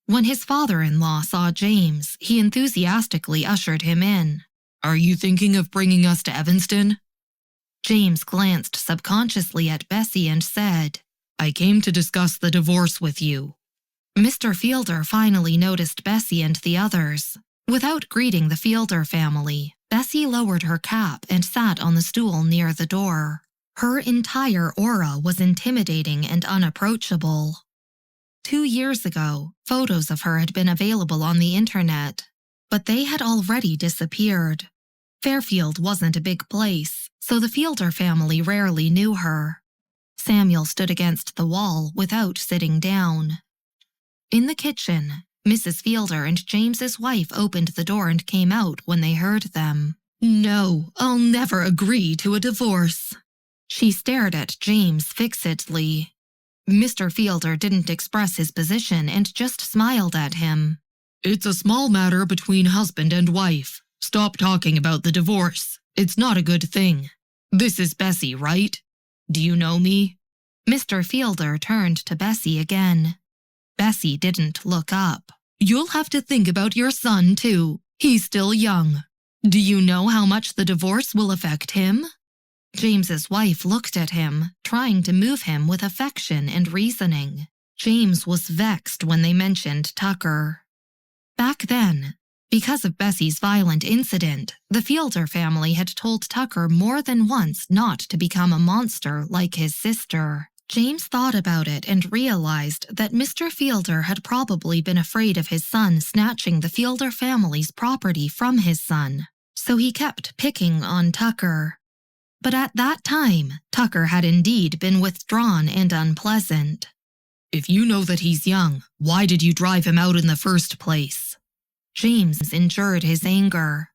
When his father-in-law saw James, he enthusiastically ushered him in. Are you thinking of bringing us to Evanston? James glanced subconsciously at Bessy and said, I came to discuss the divorce with you. Mr. Fielder finally noticed Bessy and the others. Without greeting the Fielder family, Bessy lowered her cap and sat on the stool near the door. Her entire aura was intimidating and unapproachable. 2 years ago, photos of her had been available on the internet, but they had already disappeared. Fairfield wasn't a big place, so the Fielder family rarely knew her. Samuel stood against the wall without sitting down. In the kitchen, Mrs. Fielder and James's wife opened the door and came out when they heard them. No, I'll never agree to a divorce. She stared at James fixedly. Mr. Fielder didn't express his position and just smiled at him. It's a small matter between husband and wife. Stop talking about the divorce. It's not a good thing. This is Bessy, right? Do you know me? Mr. Fielder turned to Bessy again. Bessy didn't look up. You'll have to think about your son, too. He's still young. Do you know how much the divorce will affect him? James's wife looked at him, trying to move him with affection and reasoning. James was vexed when they mentioned Tucker. Back then, because of Bessy's violent incident, the Fielder family had told Tucker more than once not to become a monster like his sister. James thought about it and realized that Mr. Fielder had probably been afraid of his son snatching the Fielder family's property from his son, so he kept picking on Tucker. But at that time, Tucker had indeed been withdrawn and unpleasant. If you know that he's young, why did you drive him out in the first place? James endured his anger.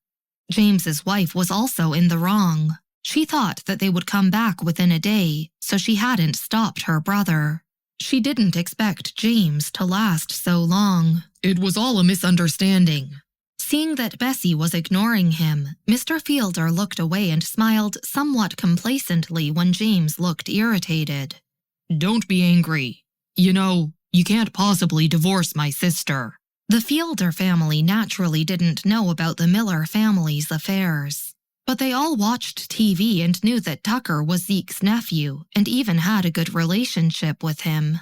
James's wife was also in the wrong. She thought that they would come back within a day, so she hadn't stopped her brother. She didn't expect James to last so long. It was all a misunderstanding. Seeing that Bessy was ignoring him, Mr. Fielder looked away and smiled somewhat complacently when James looked irritated. Don't be angry. You know, you can't possibly divorce my sister. The Fielder family naturally didn't know about the Miller family's affairs, but they all watched TV and knew that Tucker was Zeke's nephew and even had a good relationship with him.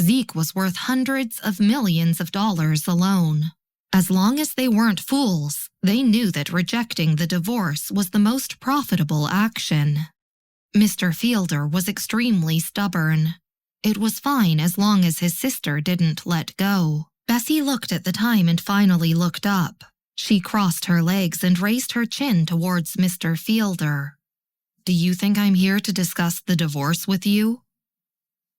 Zeke was worth hundreds of millions of dollars alone. As long as they weren't fools, they knew that rejecting the divorce was the most profitable action. Mr. Fielder was extremely stubborn. It was fine as long as his sister didn't let go. Bessy looked at the time and finally looked up. She crossed her legs and raised her chin towards Mr. Fielder. Do you think I'm here to discuss the divorce with you?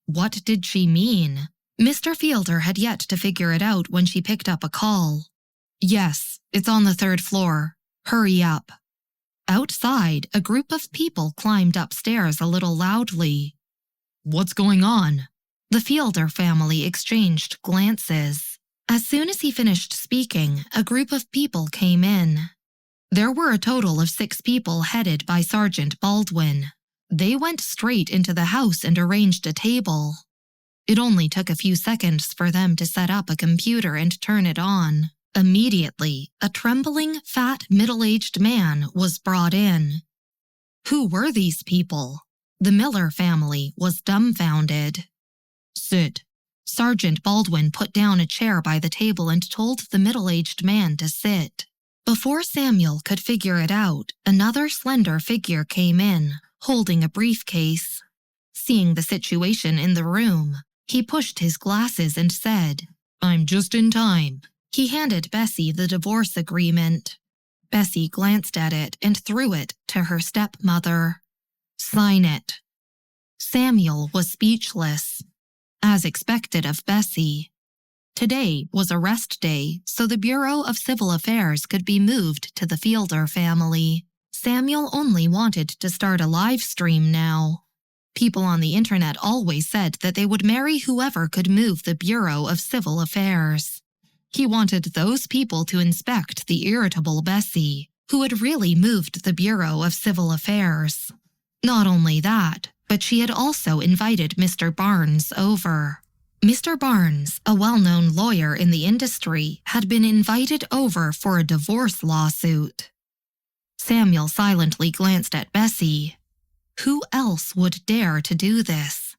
What did she mean? Mr. Fielder had yet to figure it out when she picked up a call. Yes, it's on the 3rd floor. Hurry up. Outside, a group of people climbed upstairs a little loudly. What's going on? The Fielder family exchanged glances. As soon as he finished speaking, a group of people came in. There were a total of 6 people headed by Sergeant Baldwin. They went straight into the house and arranged a table. It only took a few seconds for them to set up a computer and turn it on. Immediately, a trembling, fat, middle-aged man was brought in. Who were these people? The Miller family was dumbfounded. Sit. Sergeant Baldwin put down a chair by the table and told the middle-aged man to sit. Before Samuel could figure it out, another slender figure came in, holding a briefcase. Seeing the situation in the room, he pushed his glasses and said, I'm just in time. He handed Bessy the divorce agreement. Bessy glanced at it and threw it to her stepmother. Sign it. Samuel was speechless, as expected of Bessy. Today was a rest day, so the Bureau of Civil Affairs could be moved to the Fielder family. Samuel only wanted to start a live stream now. People on the internet always said that they would marry whoever could move the Bureau of Civil Affairs. He wanted those people to inspect the irritable Bessy, who had really moved the Bureau of Civil Affairs. Not only that, but she had also invited Mr. Barnes over. Mr. Barnes, a well-known lawyer in the industry, had been invited over for a divorce lawsuit. Samuel silently glanced at Bessy. Who else would dare to do this?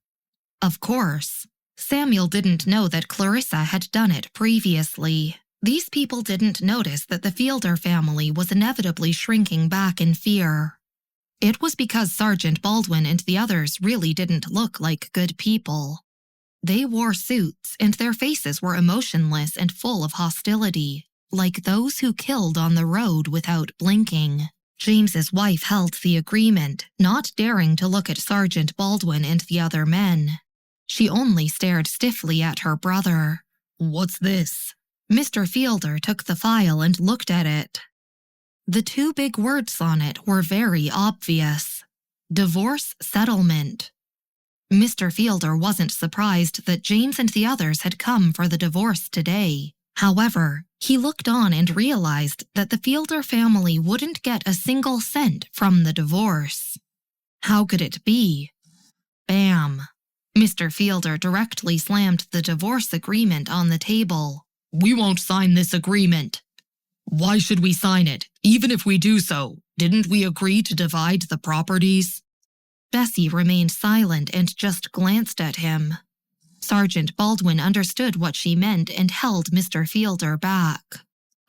Of course, Samuel didn't know that Clarissa had done it previously. These people didn't notice that the Fielder family was inevitably shrinking back in fear. It was because Sergeant Baldwin and the others really didn't look like good people. They wore suits, and their faces were emotionless and full of hostility, like those who killed on the road without blinking. James's wife held the agreement, not daring to look at Sergeant Baldwin and the other men. She only stared stiffly at her brother. "What's this?" Mr. Fielder took the file and looked at it. The two big words on it were very obvious. Divorce settlement. Mr. Fielder wasn't surprised that James and the others had come for the divorce today. However, he looked on and realized that the Fielder family wouldn't get a single cent from the divorce. How could it be? Bam! Mr. Fielder directly slammed the divorce agreement on the table. "We won't sign this agreement." "Why should we sign it? Even if we do so, didn't we agree to divide the properties?" Bessy remained silent and just glanced at him. Sergeant Baldwin understood what she meant and held Mr. Fielder back.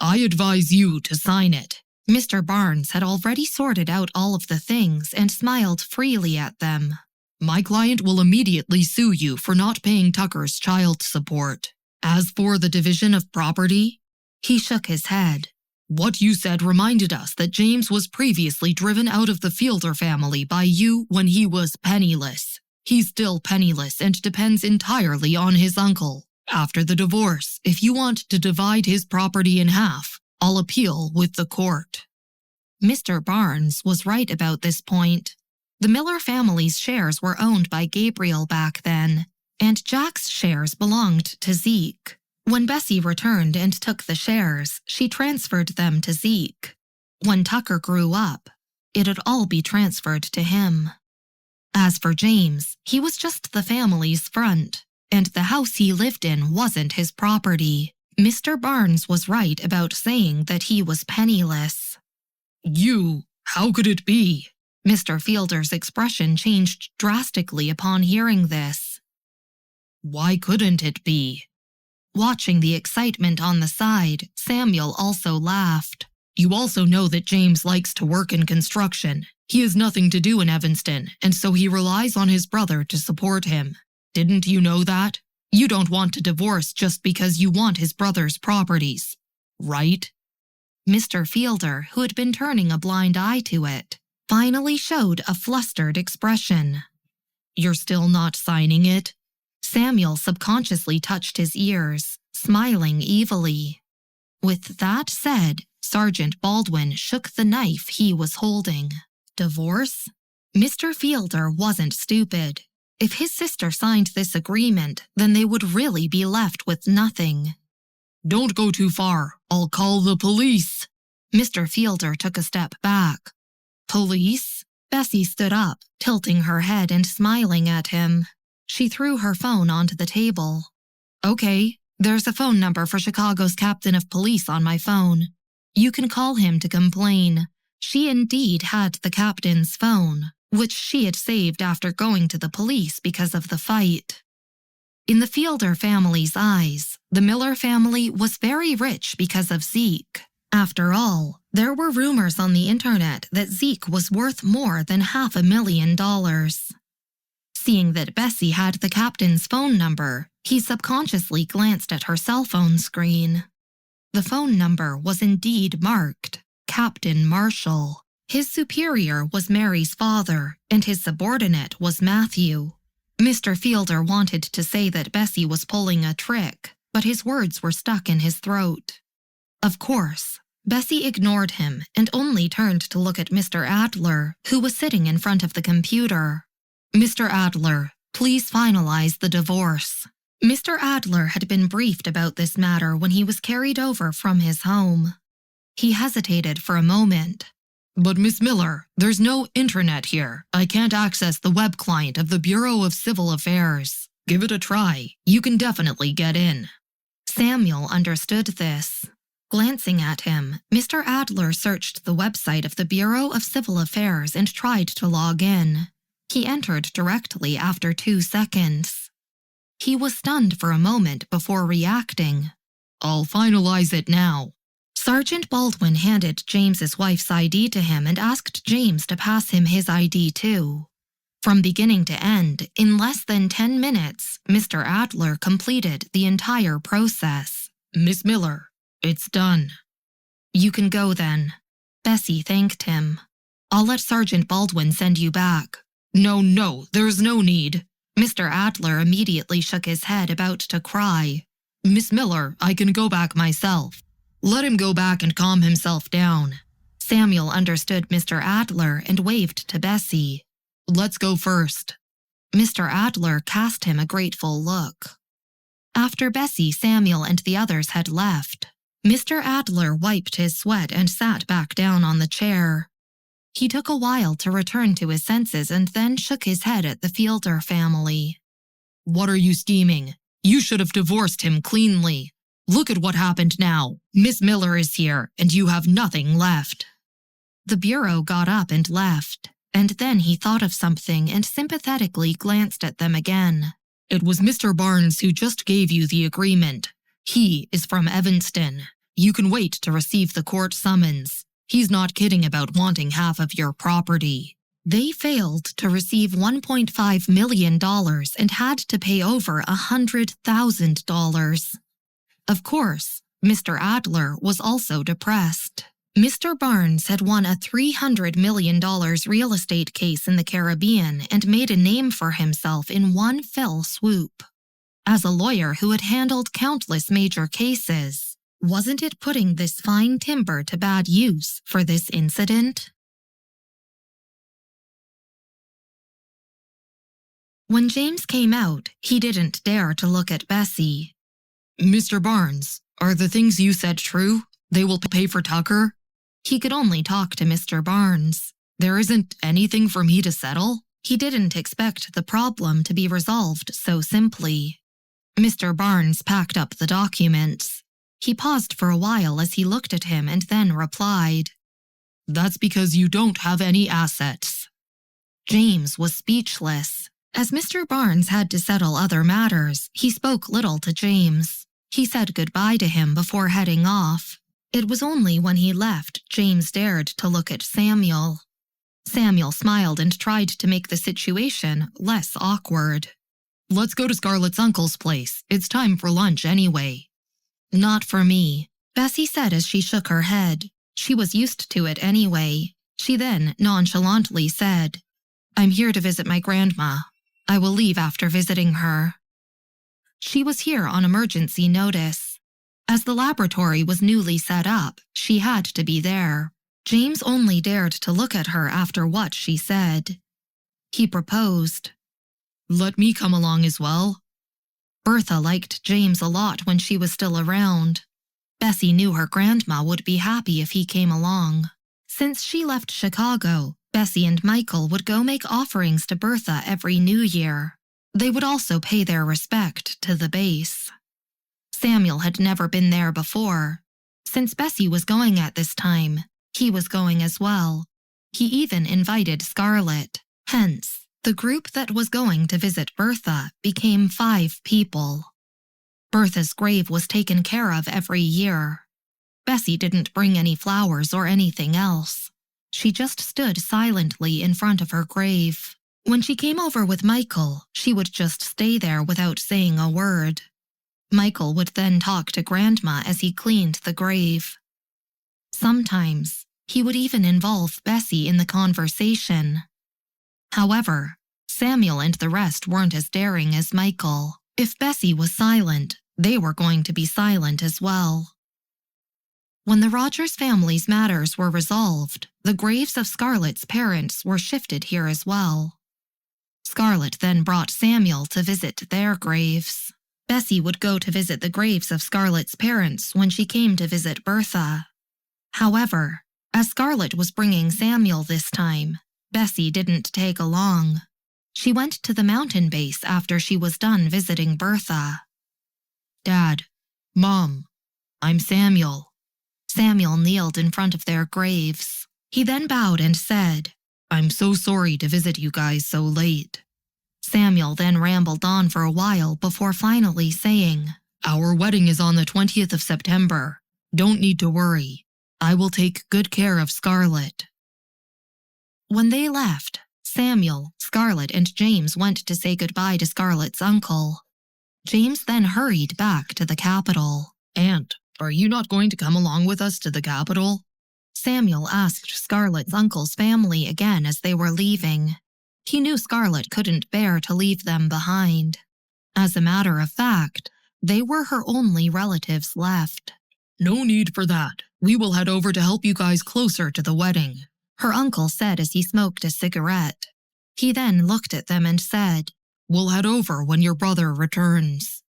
"I advise you to sign it." Mr. Barnes had already sorted out all of the things and smiled freely at them. "My client will immediately sue you for not paying Tucker's child support. As for the division of property," he shook his head. "What you said reminded us that James was previously driven out of the Fielder family by you when he was penniless. He's still penniless and depends entirely on his uncle. After the divorce, if you want to divide his property in half, I'll appeal with the court." Mr. Barnes was right about this point. The Miller family's shares were owned by Gabriel back then, and Jack's shares belonged to Zeke. When Bessy returned and took the shares, she transferred them to Zeke. When Tucker grew up, it'd all be transferred to him. As for James, he was just the family's front, and the house he lived in wasn't his property. Mr. Barnes was right about saying that he was penniless. How could it be?" Mr. Fielder's expression changed drastically upon hearing this. "Why couldn't it be?" Watching the excitement on the side, Samuel also laughed. "You also know that James likes to work in construction. He has nothing to do in Evanston, and so he relies on his brother to support him. Didn't you know that? You don't want to divorce just because you want his brother's properties, right?" Mr. Fielder, who had been turning a blind eye to it, finally showed a flustered expression. "You're still not signing it?" Samuel subconsciously touched his ears, smiling evilly. With that said, Sergeant Baldwin shook the knife he was holding. Divorce? Mr. Fielder wasn't stupid. If his sister signed this agreement, then they would really be left with nothing. "Don't go too far. I'll call the police." Mr. Fielder took a step back. "Police?" Bessy stood up, tilting her head and smiling at him. She threw her phone onto the table. "Okay, there's a phone number for Chicago's captain of police on my phone. You can call him to complain." She indeed had the captain's phone, which she had saved after going to the police because of the fight. In the Fielder family's eyes, the Miller family was very rich because of Zeke. After all, there were rumors on the internet that Zeke was worth more than $500,000. Seeing that Bessy had the captain's phone number, he subconsciously glanced at her cell phone screen. The phone number was indeed marked Captain Marshall. His superior was Mary's father, and his subordinate was Matthew. Mr. Fielder wanted to say that Bessy was pulling a trick, but his words were stuck in his throat. Of course, Bessy ignored him and only turned to look at Mr. Adler, who was sitting in front of the computer. "Mr. Adler, please finalize the divorce." Mr. Adler had been briefed about this matter when he was carried over from his home. He hesitated for a moment. But Miss Miller, there's no internet here. I can't access the web client of the Bureau of Civil Affairs. Give it a try. You can definitely get in. Samuel understood this. Glancing at him, Mr. Adler searched the website of the Bureau of Civil Affairs and tried to log in. He entered directly after 2 seconds. He was stunned for a moment before reacting. I'll finalize it now. Sergeant Baldwin handed James's wife's ID to him and asked James to pass him his ID too. From beginning to end, in less than 10 minutes, Mr. Adler completed the entire process. Miss Miller, it's done. You can go then. Bessy thanked him. I'll let Sergeant Baldwin send you back. No, there's no need. Mr. Adler immediately shook his head, about to cry. Miss Miller, I can go back myself. Let him go back and calm himself down. Samuel understood Mr. Adler and waved to Bessy. Let's go first. Mr. Adler cast him a grateful look. After Bessy, Samuel, and the others had left, Mr. Adler wiped his sweat and sat back down on the chair. He took a while to return to his senses and then shook his head at the Fielder family. What are you scheming? You should have divorced him cleanly. Look at what happened now. Miss Miller is here, and you have nothing left. The Bureau got up and left, and then he thought of something and sympathetically glanced at them again. It was Mr. Barnes who just gave you the agreement. He is from Evanston. You can wait to receive the court summons. He's not kidding about wanting half of your property. They failed to receive $1.5 million and had to pay over $100,000. Of course, Mr. Adler was also depressed. Mr. Barnes had won a $300 million real estate case in the Caribbean and made a name for himself in one fell swoop. As a lawyer who had handled countless major cases, wasn't it putting this fine timber to bad use for this incident? When James came out, he didn't dare to look at Bessy. Mr. Barnes, are the things you said true? They will pay for Tucker? He could only talk to Mr. Barnes. There isn't anything for me to settle? He didn't expect the problem to be resolved so simply. Mr. Barnes packed up the documents. He paused for a while as he looked at him and then replied, That's because you don't have any assets. James was speechless. As Mr. Barnes had to settle other matters, he spoke little to James. He said goodbye to him before heading off. It was only when he left James dared to look at Samuel. Samuel smiled and tried to make the situation less awkward. Let's go to Scarlett's uncle's place. It's time for lunch anyway. Not for me, Bessy said as she shook her head. She was used to it anyway. She then nonchalantly said, I'm here to visit my grandma. I will leave after visiting her. She was here on emergency notice. As the laboratory was newly set up, she had to be there. James only dared to look at her after what she said. He proposed. Let me come along as well. Bertha liked James a lot when she was still around. Bessy knew her grandma would be happy if he came along. Since she left Chicago, Bessy and Michael would go make offerings to Bertha every New Year. They would also pay their respect to the base. Samuel had never been there before. Since Bessy was going at this time, he was going as well. He even invited Scarlett. Hence, the group that was going to visit Bertha became 5 people. Bertha's grave was taken care of every year. Bessy didn't bring any flowers or anything else. She just stood silently in front of her grave. When she came over with Michael, she would just stay there without saying a word. Michael would then talk to Grandma as he cleaned the grave. Sometimes, he would even involve Bessy in the conversation. However, Samuel and the rest weren't as daring as Michael. If Bessy was silent, they were going to be silent as well. When the Rogers family's matters were resolved, the graves of Scarlett's parents were shifted here as well. Scarlett then brought Samuel to visit their graves. Bessy would go to visit the graves of Scarlett's parents when she came to visit Bertha. However, As Scarlett was bringing Samuel this time, Bessy didn't take along. She went to the mountain base after she was done visiting Bertha. Dad, Mom, I'm Samuel. Samuel kneeled in front of their graves. He then bowed and said, I'm so sorry to visit you guys so late. Samuel then rambled on for a while before finally saying, Our wedding is on the 20th of September. Don't need to worry. I will take good care of Scarlett. When they left, Samuel, Scarlett, and James went to say goodbye to Scarlett's uncle. James then hurried back to the capital. Aunt, are you not going to come along with us to the capital? Samuel asked Scarlett's uncle's family again as they were leaving. He knew Scarlett couldn't bear to leave them behind. As a matter of fact, they were her only relatives left. No need for that. We will head over to help you guys closer to the wedding, her uncle said as he smoked a cigarette. He then looked at them and said, We'll head over when your brother returns.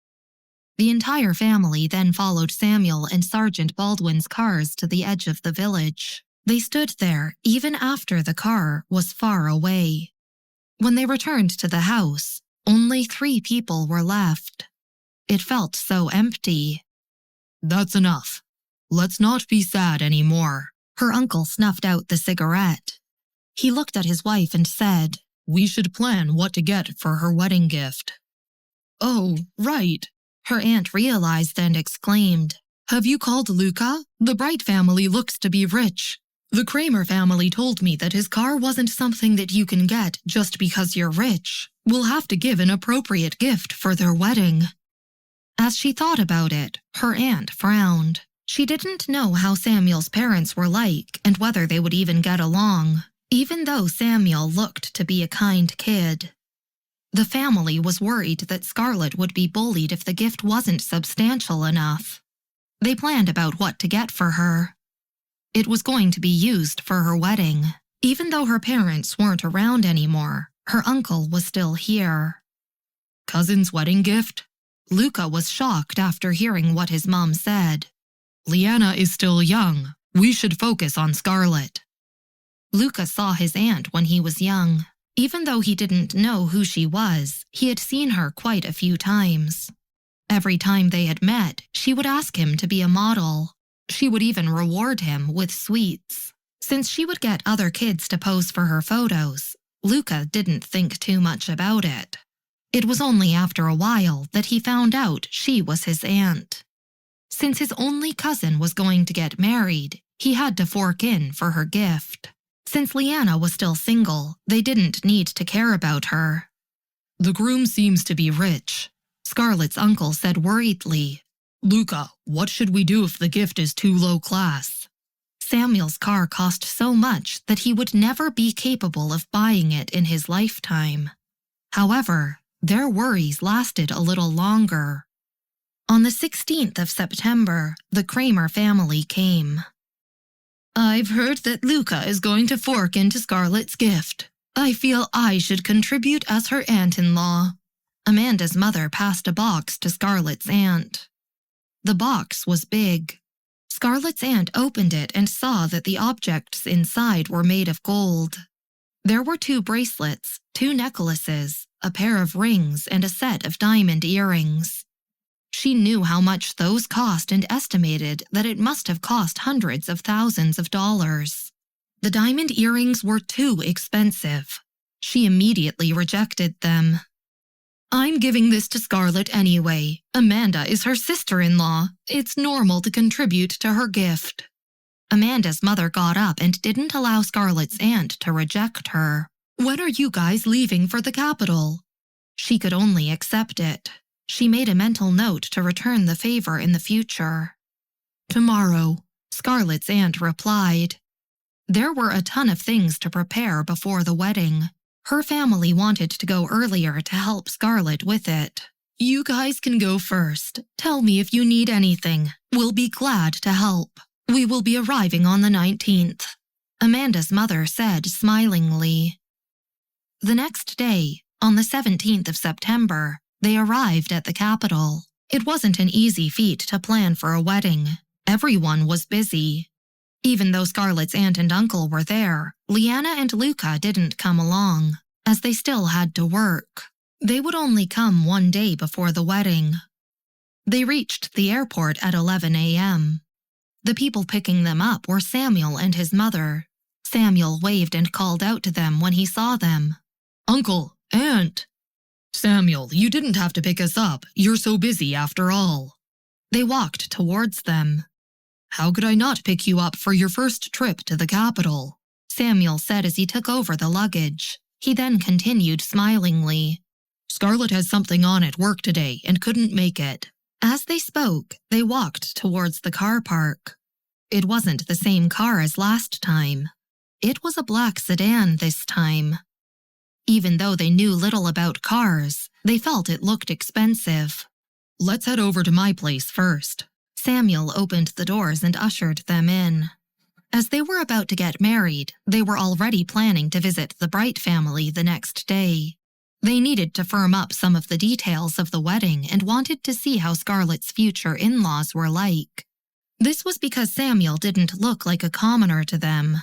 The entire family then followed Samuel and Sergeant Baldwin's cars to the edge of the village. They stood there even after the car was far away. When they returned to the house, only 3 people were left. It felt so empty. That's enough. Let's not be sad anymore. Her uncle snuffed out the cigarette. He looked at his wife and said, We should plan what to get for her wedding gift. Oh, right. Her aunt realized and exclaimed, Have you called Luca? The Bright family looks to be rich. The Kramer family told me that his car wasn't something that you can get just because you're rich. We'll have to give an appropriate gift for their wedding. As she thought about it, her aunt frowned. She didn't know how Samuel's parents were like and whether they would even get along, even though Samuel looked to be a kind kid. The family was worried that Scarlett would be bullied if the gift wasn't substantial enough. They planned about what to get for her. It was going to be used for her wedding. Even though her parents weren't around anymore, her uncle was still here. Cousin's wedding gift? Luca was shocked after hearing what his mom said. Leanna is still young. We should focus on Scarlett. Luca saw his aunt when he was young. Even though he didn't know who she was, he had seen her quite a few times. Every time they had met, she would ask him to be a model. She would even reward him with sweets. Since she would get other kids to pose for her photos, Luca didn't think too much about it. It was only after a while that he found out she was his aunt. Since his only cousin was going to get married, he had to fork in for her gift. Since Leanna was still single, they didn't need to care about her. The groom seems to be rich, Scarlett's uncle said worriedly. Luca, what should we do if the gift is too low class? Samuel's car cost so much that he would never be capable of buying it in his lifetime. However, their worries lasted a little longer. On the 16th of September, the Kramer family came. I've heard that Luca is going to fork into Scarlett's gift. I feel I should contribute as her aunt-in-law. Amanda's mother passed a box to Scarlett's aunt. The box was big. Scarlett's aunt opened it and saw that the objects inside were made of gold. There were 2 bracelets, 2 necklaces, a pair of rings, and a set of diamond earrings. She knew how much those cost and estimated that it must have cost hundreds of thousands of dollars. The diamond earrings were too expensive. She immediately rejected them. I'm giving this to Scarlett anyway. Amanda is her sister-in-law. It's normal to contribute to her gift. Amanda's mother got up and didn't allow Scarlett's aunt to reject her. When are you guys leaving for the capital? She could only accept it. She made a mental note to return the favor in the future. Tomorrow, Scarlett's aunt replied. There were a ton of things to prepare before the wedding. Her family wanted to go earlier to help Scarlett with it. You guys can go first. Tell me if you need anything. We'll be glad to help. We will be arriving on the 19th. Amanda's mother said smilingly. The next day, on the 17th of September, they arrived at the capital. It wasn't an easy feat to plan for a wedding. Everyone was busy. Even though Scarlett's aunt and uncle were there, Leanna and Luca didn't come along, as they still had to work. They would only come one day before the wedding. They reached the airport at 11 a.m. The people picking them up were Samuel and his mother. Samuel waved and called out to them when he saw them. "Uncle, Aunt!" "Samuel, you didn't have to pick us up. You're so busy after all." They walked towards them. "How could I not pick you up for your first trip to the capital?" Samuel said as he took over the luggage. He then continued smilingly. "Scarlett has something on at work today and couldn't make it." As they spoke, they walked towards the car park. It wasn't the same car as last time. It was a black sedan this time. Even though they knew little about cars, they felt it looked expensive. "Let's head over to my place first." Samuel opened the doors and ushered them in. As they were about to get married, they were already planning to visit the Bright family the next day. They needed to firm up some of the details of the wedding and wanted to see how Scarlett's future in-laws were like. This was because Samuel didn't look like a commoner to them.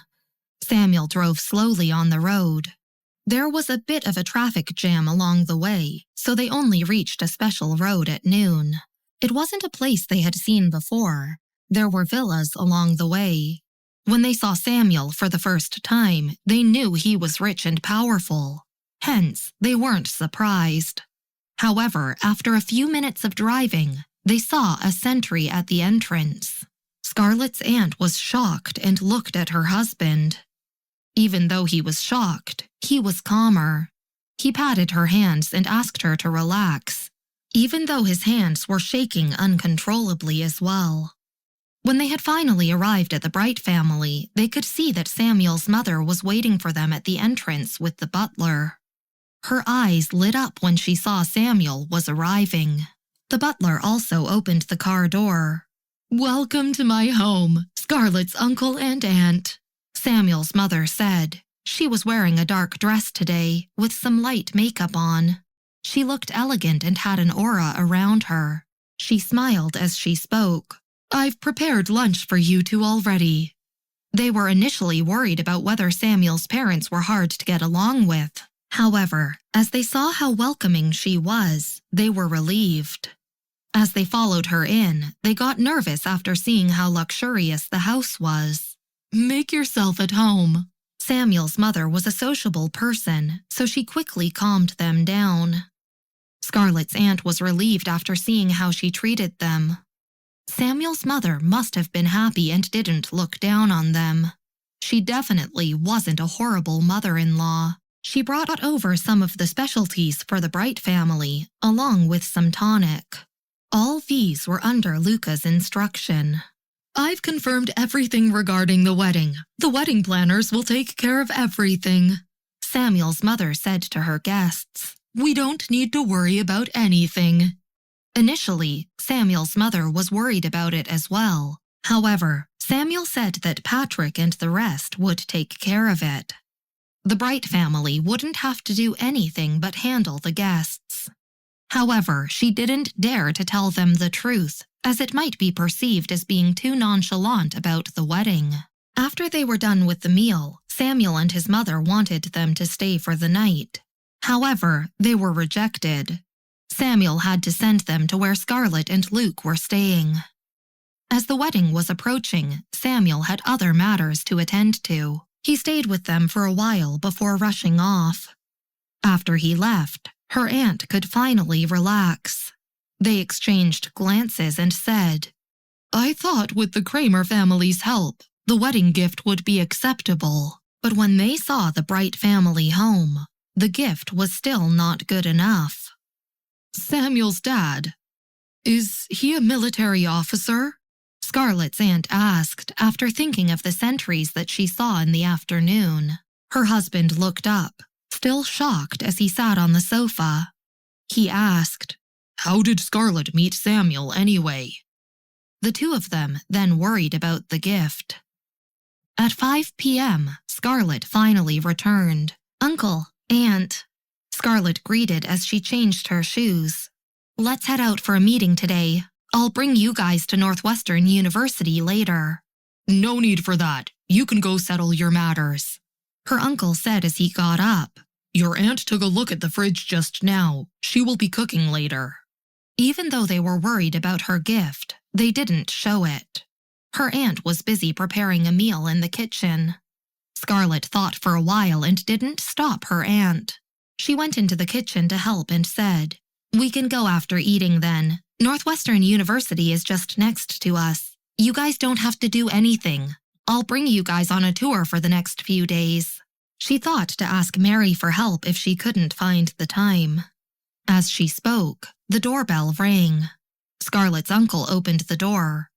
Samuel drove slowly on the road. There was a bit of a traffic jam along the way, so they only reached a special road at noon. It wasn't a place they had seen before. There were villas along the way. When they saw Samuel for the first time, they knew he was rich and powerful. Hence, they weren't surprised. However, after a few minutes of driving, they saw a sentry at the entrance. Scarlett's aunt was shocked and looked at her husband. Even though he was shocked, he was calmer. He patted her hands and asked her to relax, even though his hands were shaking uncontrollably as well. When they had finally arrived at the Bright family, they could see that Samuel's mother was waiting for them at the entrance with the butler. Her eyes lit up when she saw Samuel was arriving. The butler also opened the car door. "Welcome to my home, Scarlett's uncle and aunt," Samuel's mother said. She was wearing a dark dress today, with some light makeup on. She looked elegant and had an aura around her. She smiled as she spoke. "I've prepared lunch for you two already." They were initially worried about whether Samuel's parents were hard to get along with. However, as they saw how welcoming she was, they were relieved. As they followed her in, they got nervous after seeing how luxurious the house was. "Make yourself at home." Samuel's mother was a sociable person, so she quickly calmed them down. Scarlett's aunt was relieved after seeing how she treated them. Samuel's mother must have been happy and didn't look down on them. She definitely wasn't a horrible mother-in-law. She brought over some of the specialties for the Bright family, along with some tonic. All these were under Luca's instruction. "I've confirmed everything regarding the wedding. The wedding planners will take care of everything," Samuel's mother said to her guests. "We don't need to worry about anything." Initially, Samuel's mother was worried about it as well. However, Samuel said that Patrick and the rest would take care of it. The Bright family wouldn't have to do anything but handle the guests. However, she didn't dare to tell them the truth, as it might be perceived as being too nonchalant about the wedding. After they were done with the meal, Samuel and his mother wanted them to stay for the night. However, they were rejected. Samuel had to send them to where Scarlett and Luke were staying. As the wedding was approaching, Samuel had other matters to attend to. He stayed with them for a while before rushing off. After he left, her aunt could finally relax. They exchanged glances and said, "I thought with the Kramer family's help, the wedding gift would be acceptable." But when they saw the Bright family home, the gift was still not good enough. "Samuel's dad, is he a military officer?" Scarlett's aunt asked after thinking of the sentries that she saw in the afternoon. Her husband looked up, still shocked as he sat on the sofa. He asked, "How did Scarlett meet Samuel anyway?" The two of them then worried about the gift. At 5 p.m., Scarlett finally returned. "Uncle, Aunt," Scarlett greeted as she changed her shoes. "Let's head out for a meeting today. I'll bring you guys to Northwestern University later." No need for that. You can go settle your matters, her uncle said as he got up. Your aunt took a look at the fridge just now. She will be cooking later. Even though they were worried about her gift, they didn't show it. Her aunt was busy preparing a meal in the kitchen. Scarlett thought for a while and didn't stop her aunt. She went into the kitchen to help and said, "We can go after eating then. Northwestern University is just next to us. You guys don't have to do anything. I'll bring you guys on a tour for the next few days." She thought to ask Mary for help if she couldn't find the time. As she spoke, the doorbell rang. Scarlett's uncle opened the door.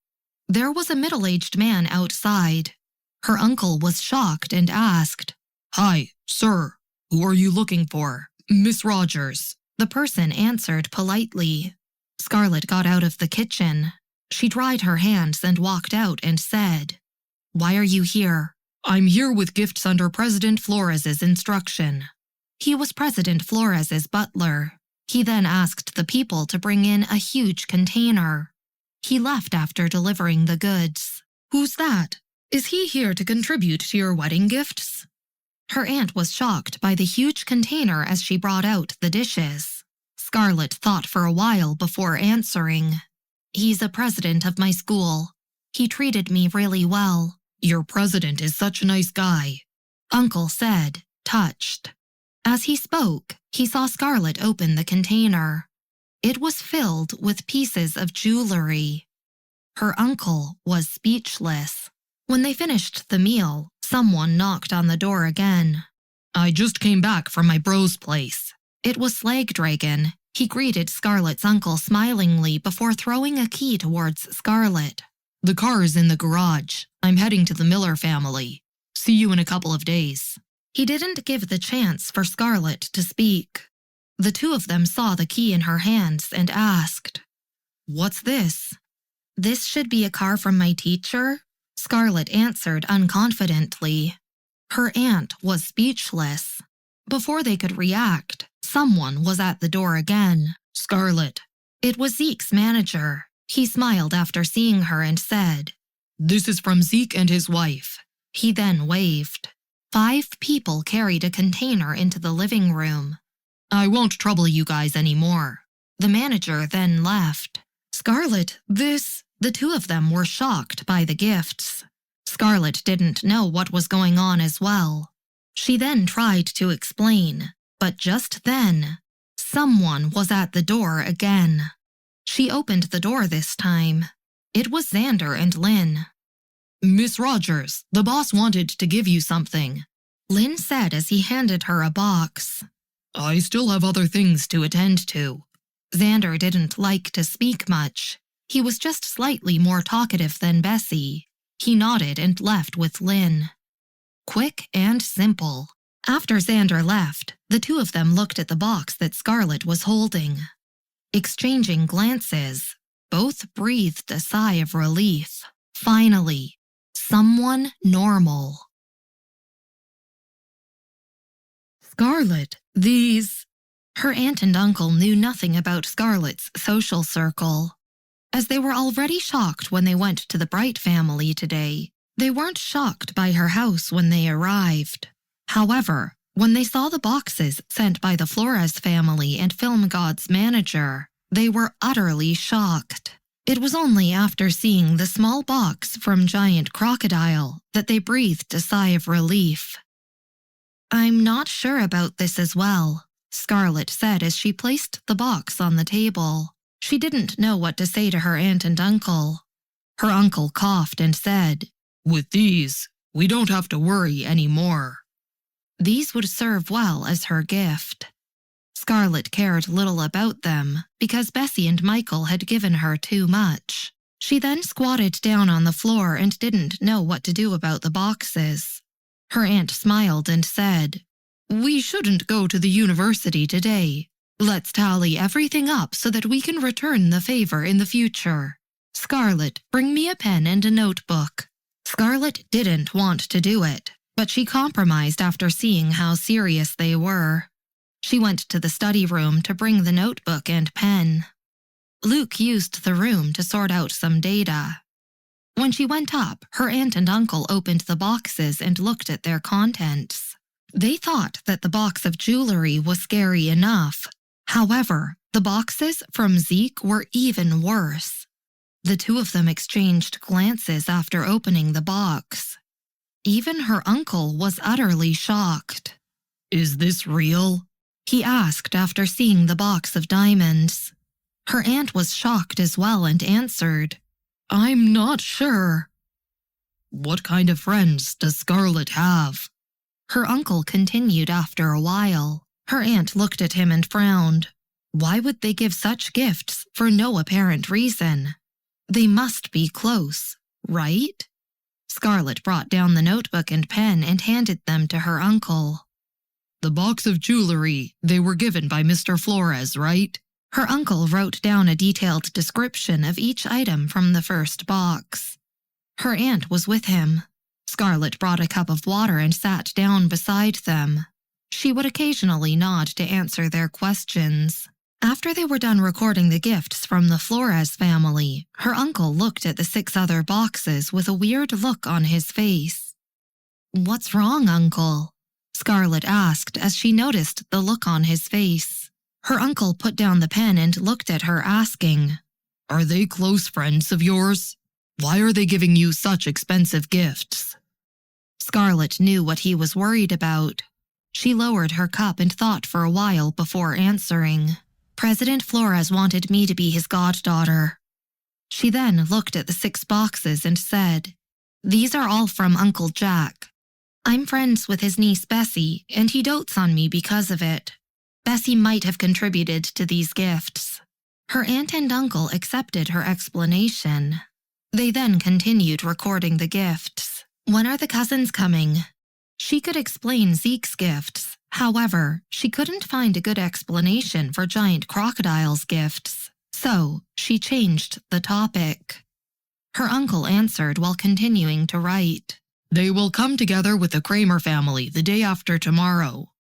There was a middle-aged man outside. Her uncle was shocked and asked, "Hi, sir. Who are you looking for?" "Miss Rogers," the person answered politely. Scarlett got out of the kitchen. She dried her hands and walked out and said, "Why are you here?" "I'm here with gifts under President Flores's instruction." He was President Flores's butler. He then asked the people to bring in a huge container. He left after delivering the goods. "Who's that? Is he here to contribute to your wedding gifts?" Her aunt was shocked by the huge container as she brought out the dishes. Scarlett thought for a while before answering. "He's a president of my school. He treated me really well." "Your president is such a nice guy," Uncle said, touched. As he spoke, he saw Scarlett open the container. It was filled with pieces of jewelry. Her uncle was speechless. When they finished the meal, someone knocked on the door again. "I just came back from my bro's place." It was Slag Dragon. He greeted Scarlett's uncle smilingly before throwing a key towards Scarlett. "The car is in the garage. I'm heading to the Miller family. See you in a couple of days." He didn't give the chance for Scarlett to speak. The two of them saw the key in her hands and asked, "What's this?" "This should be a car from my teacher," Scarlett answered unconfidently. Her aunt was speechless. Before they could react, someone was at the door again. "Scarlett." It was Zeke's manager. He smiled after seeing her and said, "This is from Zeke and his wife." He then waved. 5 people carried a container into the living room. "I won't trouble you guys anymore." The manager then left. "Scarlett, this..." The two of them were shocked by the gifts. Scarlett didn't know what was going on as well. She then tried to explain, but just then, someone was at the door again. She opened the door this time. It was Xander and Lynn. "Miss Rogers, the boss wanted to give you something," Lynn said as he handed her a box. "I still have other things to attend to." Xander didn't like to speak much. He was just slightly more talkative than Bessy. He nodded and left with Lynn. Quick and simple. After Xander left, the two of them looked at the box that Scarlett was holding. Exchanging glances, both breathed a sigh of relief. Finally, someone normal. "Scarlett, these..." Her aunt and uncle knew nothing about Scarlett's social circle. As they were already shocked when they went to the Bright family today, they weren't shocked by her house when they arrived. However, when they saw the boxes sent by the Flores family and Film God's manager, they were utterly shocked. It was only after seeing the small box from Giant Crocodile that they breathed a sigh of relief. "I'm not sure about this as well," Scarlett said as she placed the box on the table. She didn't know what to say to her aunt and uncle. Her uncle coughed and said, "With these, we don't have to worry anymore." These would serve well as her gift. Scarlett cared little about them because Bessy and Michael had given her too much. She then squatted down on the floor and didn't know what to do about the boxes. Her aunt smiled and said, "We shouldn't go to the university today. Let's tally everything up so that we can return the favor in the future. Scarlett, bring me a pen and a notebook." Scarlett didn't want to do it, but she compromised after seeing how serious they were. She went to the study room to bring the notebook and pen. Luke used the room to sort out some data. When she went up, her aunt and uncle opened the boxes and looked at their contents. They thought that the box of jewelry was scary enough. However, the boxes from Zeke were even worse. The two of them exchanged glances after opening the box. Even her uncle was utterly shocked. "Is this real?" he asked after seeing the box of diamonds. Her aunt was shocked as well and answered, "I'm not sure." "What kind of friends does Scarlett have?" her uncle continued after a while. Her aunt looked at him and frowned. Why would they give such gifts for no apparent reason? They must be close, right? Scarlett brought down the notebook and pen and handed them to her uncle. "The box of jewelry, they were given by Mr. Flores, right?" Her uncle wrote down a detailed description of each item from the first box. Her aunt was with him. Scarlett brought a cup of water and sat down beside them. She would occasionally nod to answer their questions. After they were done recording the gifts from the Flores family, her uncle looked at the 6 other boxes with a weird look on his face. "What's wrong, Uncle?" Scarlett asked as she noticed the look on his face. Her uncle put down the pen and looked at her, asking, "Are they close friends of yours? Why are they giving you such expensive gifts?" Scarlett knew what he was worried about. She lowered her cup and thought for a while before answering. "President Flores wanted me to be his goddaughter." She then looked at the 6 boxes and said, "These are all from Uncle Jack. I'm friends with his niece Bessy, and he dotes on me because of it. Bessy might have contributed to these gifts." Her aunt and uncle accepted her explanation. They then continued recording the gifts. "When are the cousins coming?" She could explain Zeke's gifts. However, she couldn't find a good explanation for Giant Crocodile's gifts, so she changed the topic. Her uncle answered while continuing to write, "They will come together with the Kramer family the day after tomorrow."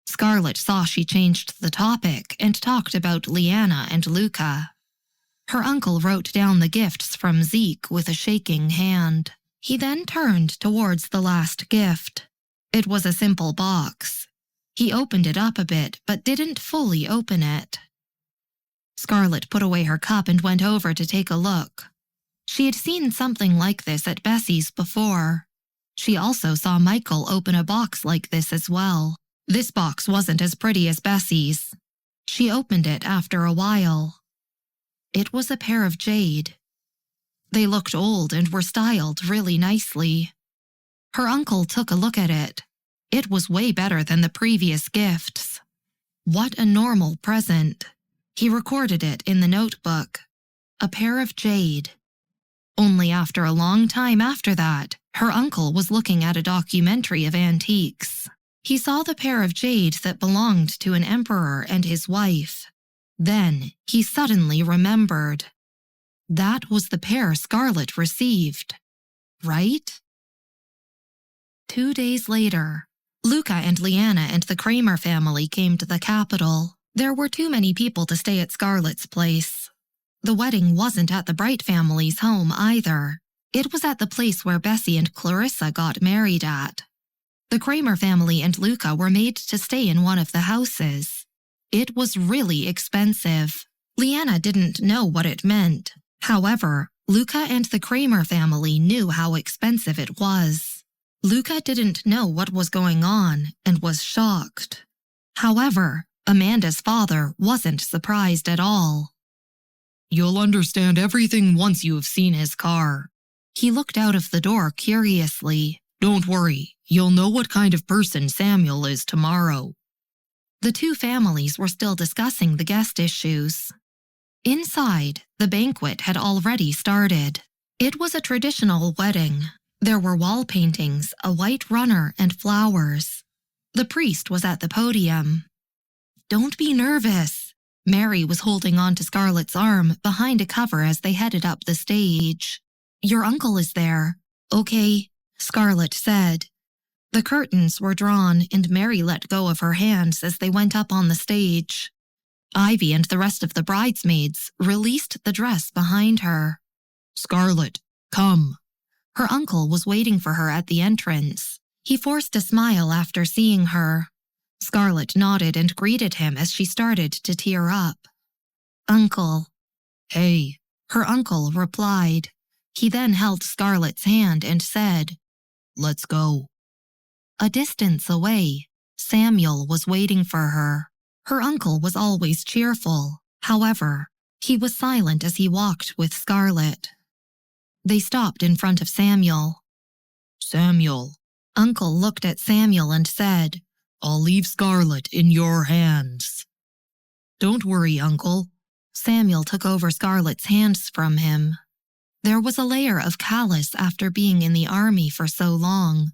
Scarlett saw she changed the topic and talked about Leanna and Luca. Her uncle wrote down the gifts from Zeke with a shaking hand. He then turned towards the last gift. It was a simple box. He opened it up a bit, but didn't fully open it. Scarlett put away her cup and went over to take a look. She had seen something like this at Bessy's before. She also saw Michael open a box like this as well. This box wasn't as pretty as Bessy's. She opened it after a while. It was a pair of jade. They looked old and were styled really nicely. Her uncle took a look at it. It was way better than the previous gifts. What a normal present. He recorded it in the notebook. A pair of jade. Only after a long time after that, her uncle was looking at a documentary of antiques. He saw the pair of jade that belonged to an emperor and his wife. Then he suddenly remembered. That was the pair Scarlett received, right? 2 days later, Luca and Leanna and the Kramer family came to the capital. There were too many people to stay at Scarlett's place. The wedding wasn't at the Bright family's home either. It was at the place where Bessy and Clarissa got married at. The Kramer family and Luca were made to stay in one of the houses. It was really expensive. Leanna didn't know what it meant. However, Luca and the Kramer family knew how expensive it was. Luca didn't know what was going on and was shocked. However, Amanda's father wasn't surprised at all. "You'll understand everything once you have seen his car." He looked out of the door curiously. "Don't worry, you'll know what kind of person Samuel is tomorrow." The two families were still discussing the guest issues. Inside, the banquet had already started. It was a traditional wedding. There were wall paintings, a white runner, and flowers. The priest was at the podium. "Don't be nervous." Mary was holding on to Scarlett's arm behind a cover as they headed up the stage. "Your uncle is there." "Okay," Scarlett said. The curtains were drawn and Mary let go of her hands as they went up on the stage. Ivy and the rest of the bridesmaids released the dress behind her. "Scarlett, Come." Her uncle was waiting for her at the entrance. He forced a smile after seeing her. Scarlett nodded and greeted him as she started to tear up. "Uncle." "Hey," her uncle replied. He then held Scarlett's hand and said, "Let's go." A distance away, Samuel was waiting for her. Her uncle was always cheerful. However, he was silent as he walked with Scarlett. They stopped in front of Samuel. "Samuel." Uncle looked at Samuel and said, "I'll leave Scarlett in your hands." "Don't worry, Uncle." Samuel took over Scarlett's hands from him. There was a layer of callus after being in the army for so long.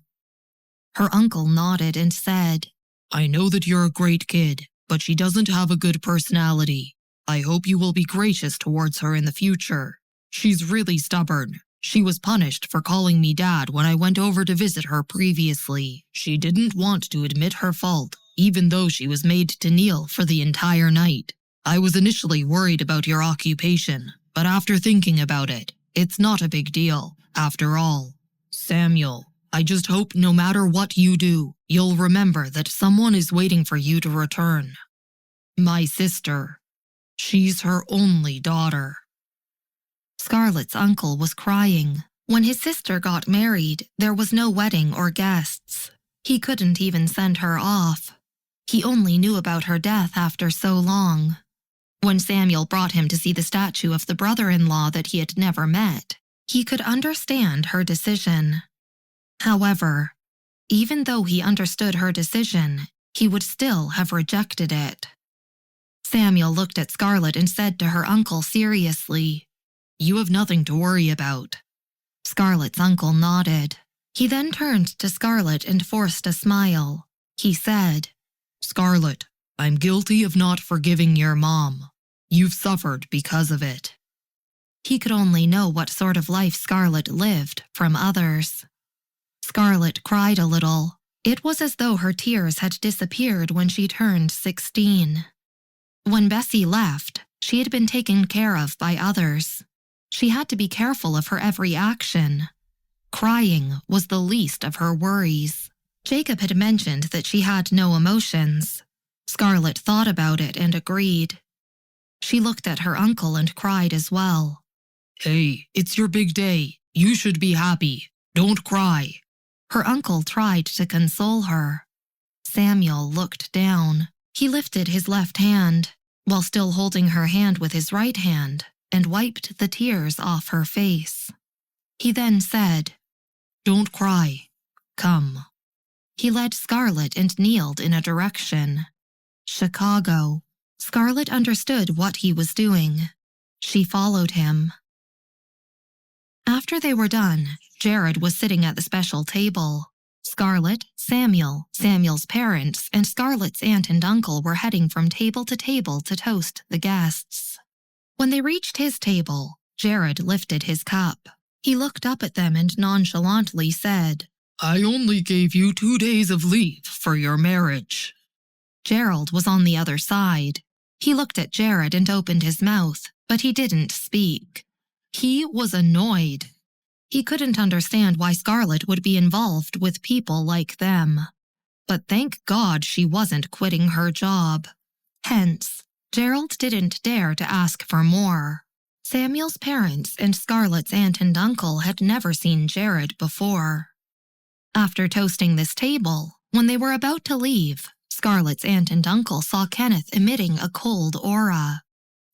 Her uncle nodded and said, "I know that you're a great kid, but she doesn't have a good personality. I hope you will be gracious towards her in the future. She's really stubborn. She was punished for calling me Dad when I went over to visit her previously. She didn't want to admit her fault, even though she was made to kneel for the entire night. I was initially worried about your occupation, but after thinking about it, it's not a big deal, after all. Samuel, I just hope no matter what you do, you'll remember that someone is waiting for you to return. My sister. She's her only daughter." Scarlett's uncle was crying. When his sister got married, there was no wedding or guests. He couldn't even send her off. He only knew about her death after so long. When Samuel brought him to see the statue of the brother-in-law that he had never met, he could understand her decision. However, even though he understood her decision, he would still have rejected it. Samuel looked at Scarlett and said to her uncle seriously, "You have nothing to worry about." Scarlett's uncle nodded. He then turned to Scarlett and forced a smile. He said, "Scarlett, I'm guilty of not forgiving your mom. You've suffered because of it." He could only know what sort of life Scarlett lived from others. Scarlett cried a little. It was as though her tears had disappeared when she turned 16. When Bessy left, she had been taken care of by others. She had to be careful of her every action. Crying was the least of her worries. Jacob had mentioned that she had no emotions. Scarlett thought about it and agreed. She looked at her uncle and cried as well. "Hey, it's your big day. You should be happy. Don't cry." Her uncle tried to console her. Samuel looked down. He lifted his left hand, while still holding her hand with his right hand, and wiped the tears off her face. He then said, "Don't cry. Come." He led Scarlett and kneeled in a direction. Chicago. Scarlett understood what he was doing. She followed him. After they were done, Jared was sitting at the special table. Scarlett, Samuel, Samuel's parents, and Scarlett's aunt and uncle were heading from table to toast the guests. When they reached his table, Jared lifted his cup. He looked up at them and nonchalantly said, "I only gave you 2 days of leave for your marriage." Gerald was on the other side. He looked at Jared and opened his mouth, but he didn't speak. He was annoyed. He couldn't understand why Scarlett would be involved with people like them. But thank God she wasn't quitting her job. Hence, Gerald didn't dare to ask for more. Samuel's parents and Scarlett's aunt and uncle had never seen Jared before. After toasting this table, when they were about to leave, Scarlett's aunt and uncle saw Kenneth emitting a cold aura.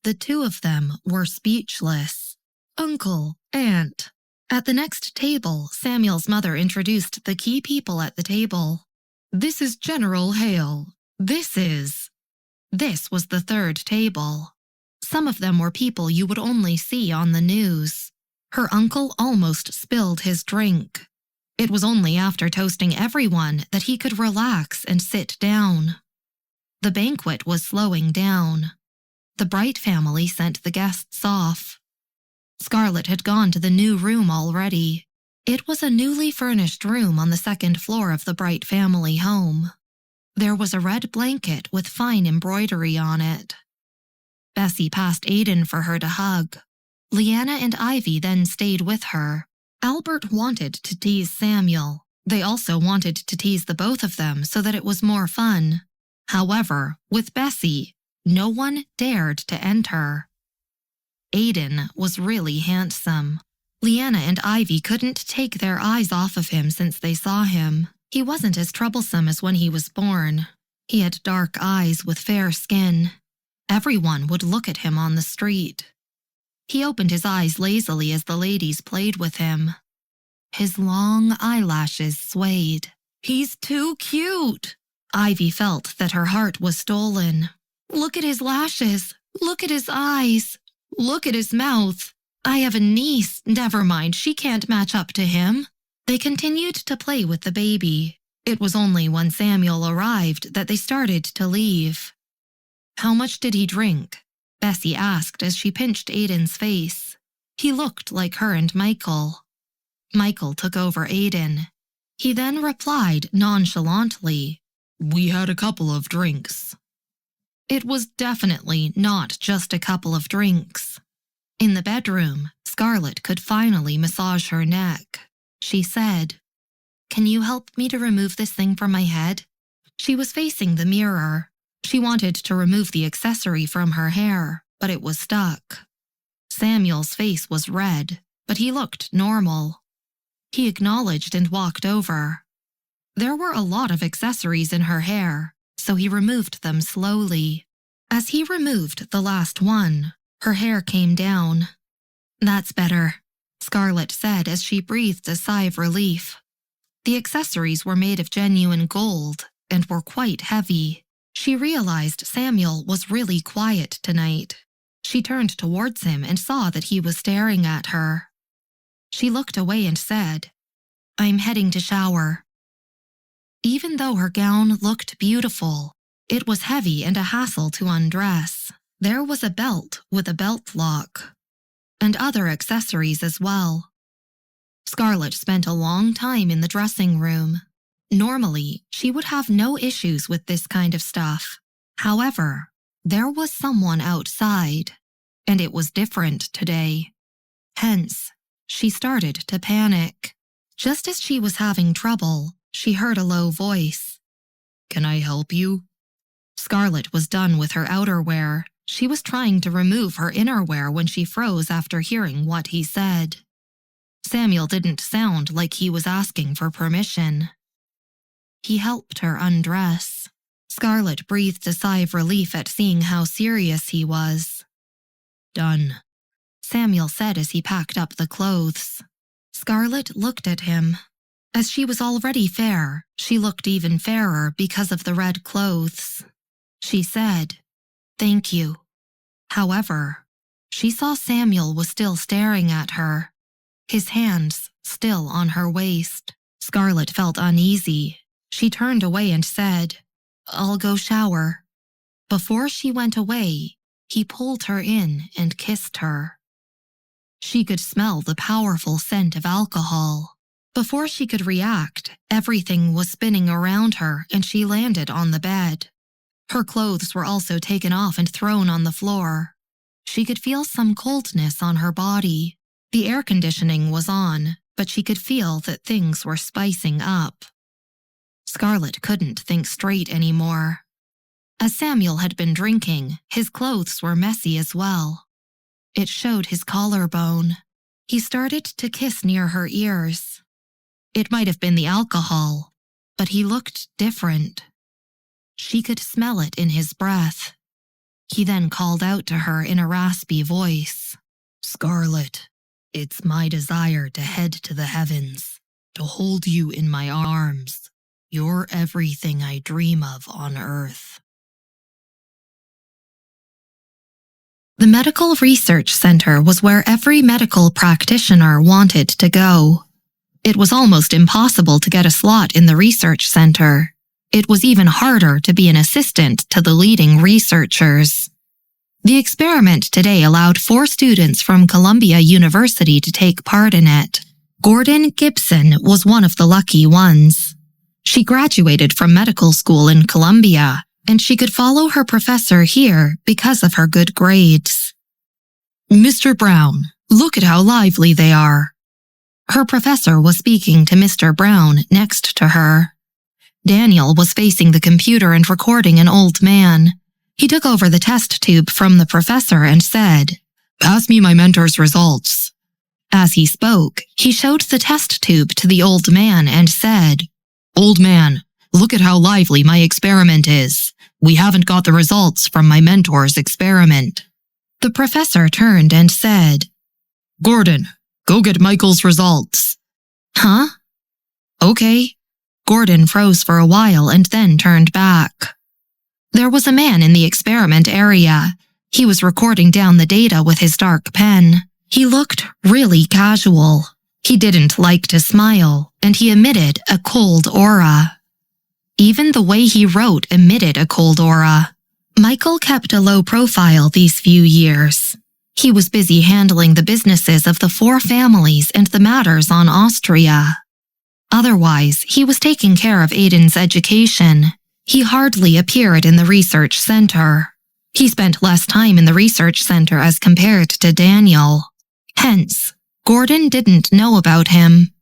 The two of them were speechless. "Uncle, Aunt." At the next table, Samuel's mother introduced the key people at the table. "This is General Hale. This was the third table. Some of them were people you would only see on the news. Her uncle almost spilled his drink. It was only after toasting everyone that he could relax and sit down. The banquet was slowing down. The Bright family sent the guests off. Scarlett had gone to the new room already. It was a newly furnished room on the second floor of the Bright family home. There was a red blanket with fine embroidery on it. Bessy passed Aiden for her to hug. Leanna and Ivy then stayed with her. Albert wanted to tease Samuel. They also wanted to tease the both of them so that it was more fun. However, with Bessy, no one dared to enter. Aiden was really handsome. Leanna and Ivy couldn't take their eyes off of him since they saw him. He wasn't as troublesome as when he was born. He had dark eyes with fair skin. Everyone would look at him on the street. He opened his eyes lazily as the ladies played with him. His long eyelashes swayed. "He's too cute!" Ivy felt that her heart was stolen. "Look at his lashes. Look at his eyes. Look at his mouth. I have a niece. Never mind, she can't match up to him." They continued to play with the baby. It was only when Samuel arrived that they started to leave. "How much did he drink?" Bessy asked as she pinched Aiden's face. He looked like her and Michael. Michael took over Aiden. He then replied nonchalantly, "We had a couple of drinks." It was definitely not just a couple of drinks. In the bedroom, Scarlett could finally massage her neck. She said, "Can you help me to remove this thing from my head?" She was facing the mirror. She wanted to remove the accessory from her hair, but it was stuck. Samuel's face was red, but he looked normal. He acknowledged and walked over. There were a lot of accessories in her hair, so he removed them slowly. As he removed the last one, her hair came down. "That's better," Scarlett said as she breathed a sigh of relief. The accessories were made of genuine gold and were quite heavy. She realized Samuel was really quiet tonight. She turned towards him and saw that he was staring at her. She looked away and said, "I'm heading to shower." Even though her gown looked beautiful, it was heavy and a hassle to undress. There was a belt with a belt lock, and other accessories as well. Scarlett spent a long time in the dressing room. Normally, she would have no issues with this kind of stuff. However, there was someone outside, and it was different today. Hence, she started to panic. Just as she was having trouble, she heard a low voice. "Can I help you?" Scarlett was done with her outerwear. She was trying to remove her innerwear when she froze after hearing what he said. Samuel didn't sound like he was asking for permission. He helped her undress. Scarlett breathed a sigh of relief at seeing how serious he was. "Done," Samuel said as he packed up the clothes. Scarlett looked at him. As she was already fair, she looked even fairer because of the red clothes. She said, "Thank you." However, she saw Samuel was still staring at her, his hands still on her waist. Scarlett felt uneasy. She turned away and said, "I'll go shower." Before she went away, he pulled her in and kissed her. She could smell the powerful scent of alcohol. Before she could react, everything was spinning around her and she landed on the bed. Her clothes were also taken off and thrown on the floor. She could feel some coldness on her body. The air conditioning was on, but she could feel that things were spicing up. Scarlett couldn't think straight anymore. As Samuel had been drinking, his clothes were messy as well. It showed his collarbone. He started to kiss near her ears. It might have been the alcohol, but he looked different. She could smell it in his breath. He then called out to her in a raspy voice, "Scarlett, it's my desire to head to the heavens, to hold you in my arms. You're everything I dream of on earth." The Medical Research Center was where every medical practitioner wanted to go. It was almost impossible to get a slot in the research center. It was even harder to be an assistant to the leading researchers. The experiment today allowed 4 students from Columbia University to take part in it. Gordon Gibson was one of the lucky ones. She graduated from medical school in Columbia, and she could follow her professor here because of her good grades. "Mr. Brown, look at how lively they are." Her professor was speaking to Mr. Brown next to her. Daniel was facing the computer and recording an old man. He took over the test tube from the professor and said, "Pass me my mentor's results." As he spoke, he showed the test tube to the old man and said, "Old man, look at how lively my experiment is. We haven't got the results from my mentor's experiment." The professor turned and said, "Gordon, go get Michael's results." "Huh?" "Okay." Gordon froze for a while and then turned back. There was a man in the experiment area. He was recording down the data with his dark pen. He looked really casual. He didn't like to smile, and he emitted a cold aura. Even the way he wrote emitted a cold aura. Michael kept a low profile these few years. He was busy handling the businesses of the 4 families and the matters on Austria. Otherwise, he was taking care of Aiden's education. He hardly appeared in the research center. He spent less time in the research center as compared to Daniel. Hence, Gordon didn't know about him.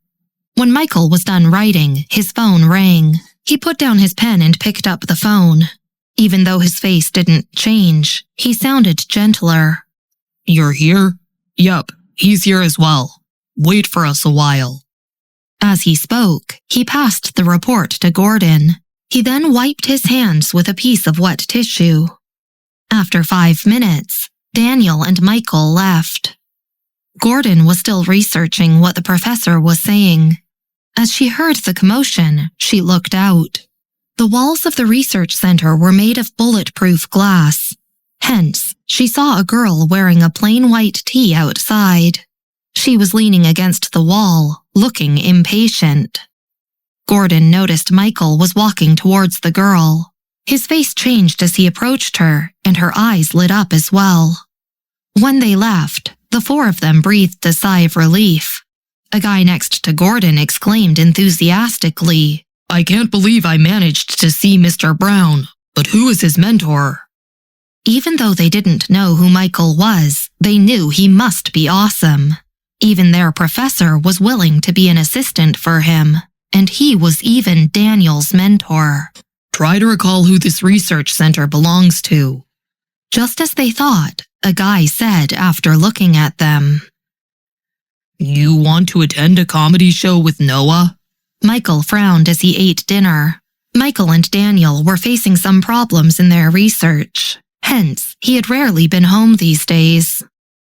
When Michael was done writing, his phone rang. He put down his pen and picked up the phone. Even though his face didn't change, he sounded gentler. "You're here?" "Yup, he's here as well. Wait for us a while." As he spoke, he passed the report to Gordon. He then wiped his hands with a piece of wet tissue. After 5 minutes, Daniel and Michael left. Gordon was still researching what the professor was saying. As she heard the commotion, she looked out. The walls of the research center were made of bulletproof glass. Hence, she saw a girl wearing a plain white tee outside. She was leaning against the wall, looking impatient. Gordon noticed Michael was walking towards the girl. His face changed as he approached her, and her eyes lit up as well. When they left, the 4 of them breathed a sigh of relief. A guy next to Gordon exclaimed enthusiastically, "I can't believe I managed to see Mr. Brown, but who is his mentor?" Even though they didn't know who Michael was, they knew he must be awesome. Even their professor was willing to be an assistant for him, and he was even Daniel's mentor. "Try to recall who this research center belongs to." Just as they thought, a guy said after looking at them, "You want to attend a comedy show with Noah?" Michael frowned as he ate dinner. Michael and Daniel were facing some problems in their research. Hence, he had rarely been home these days.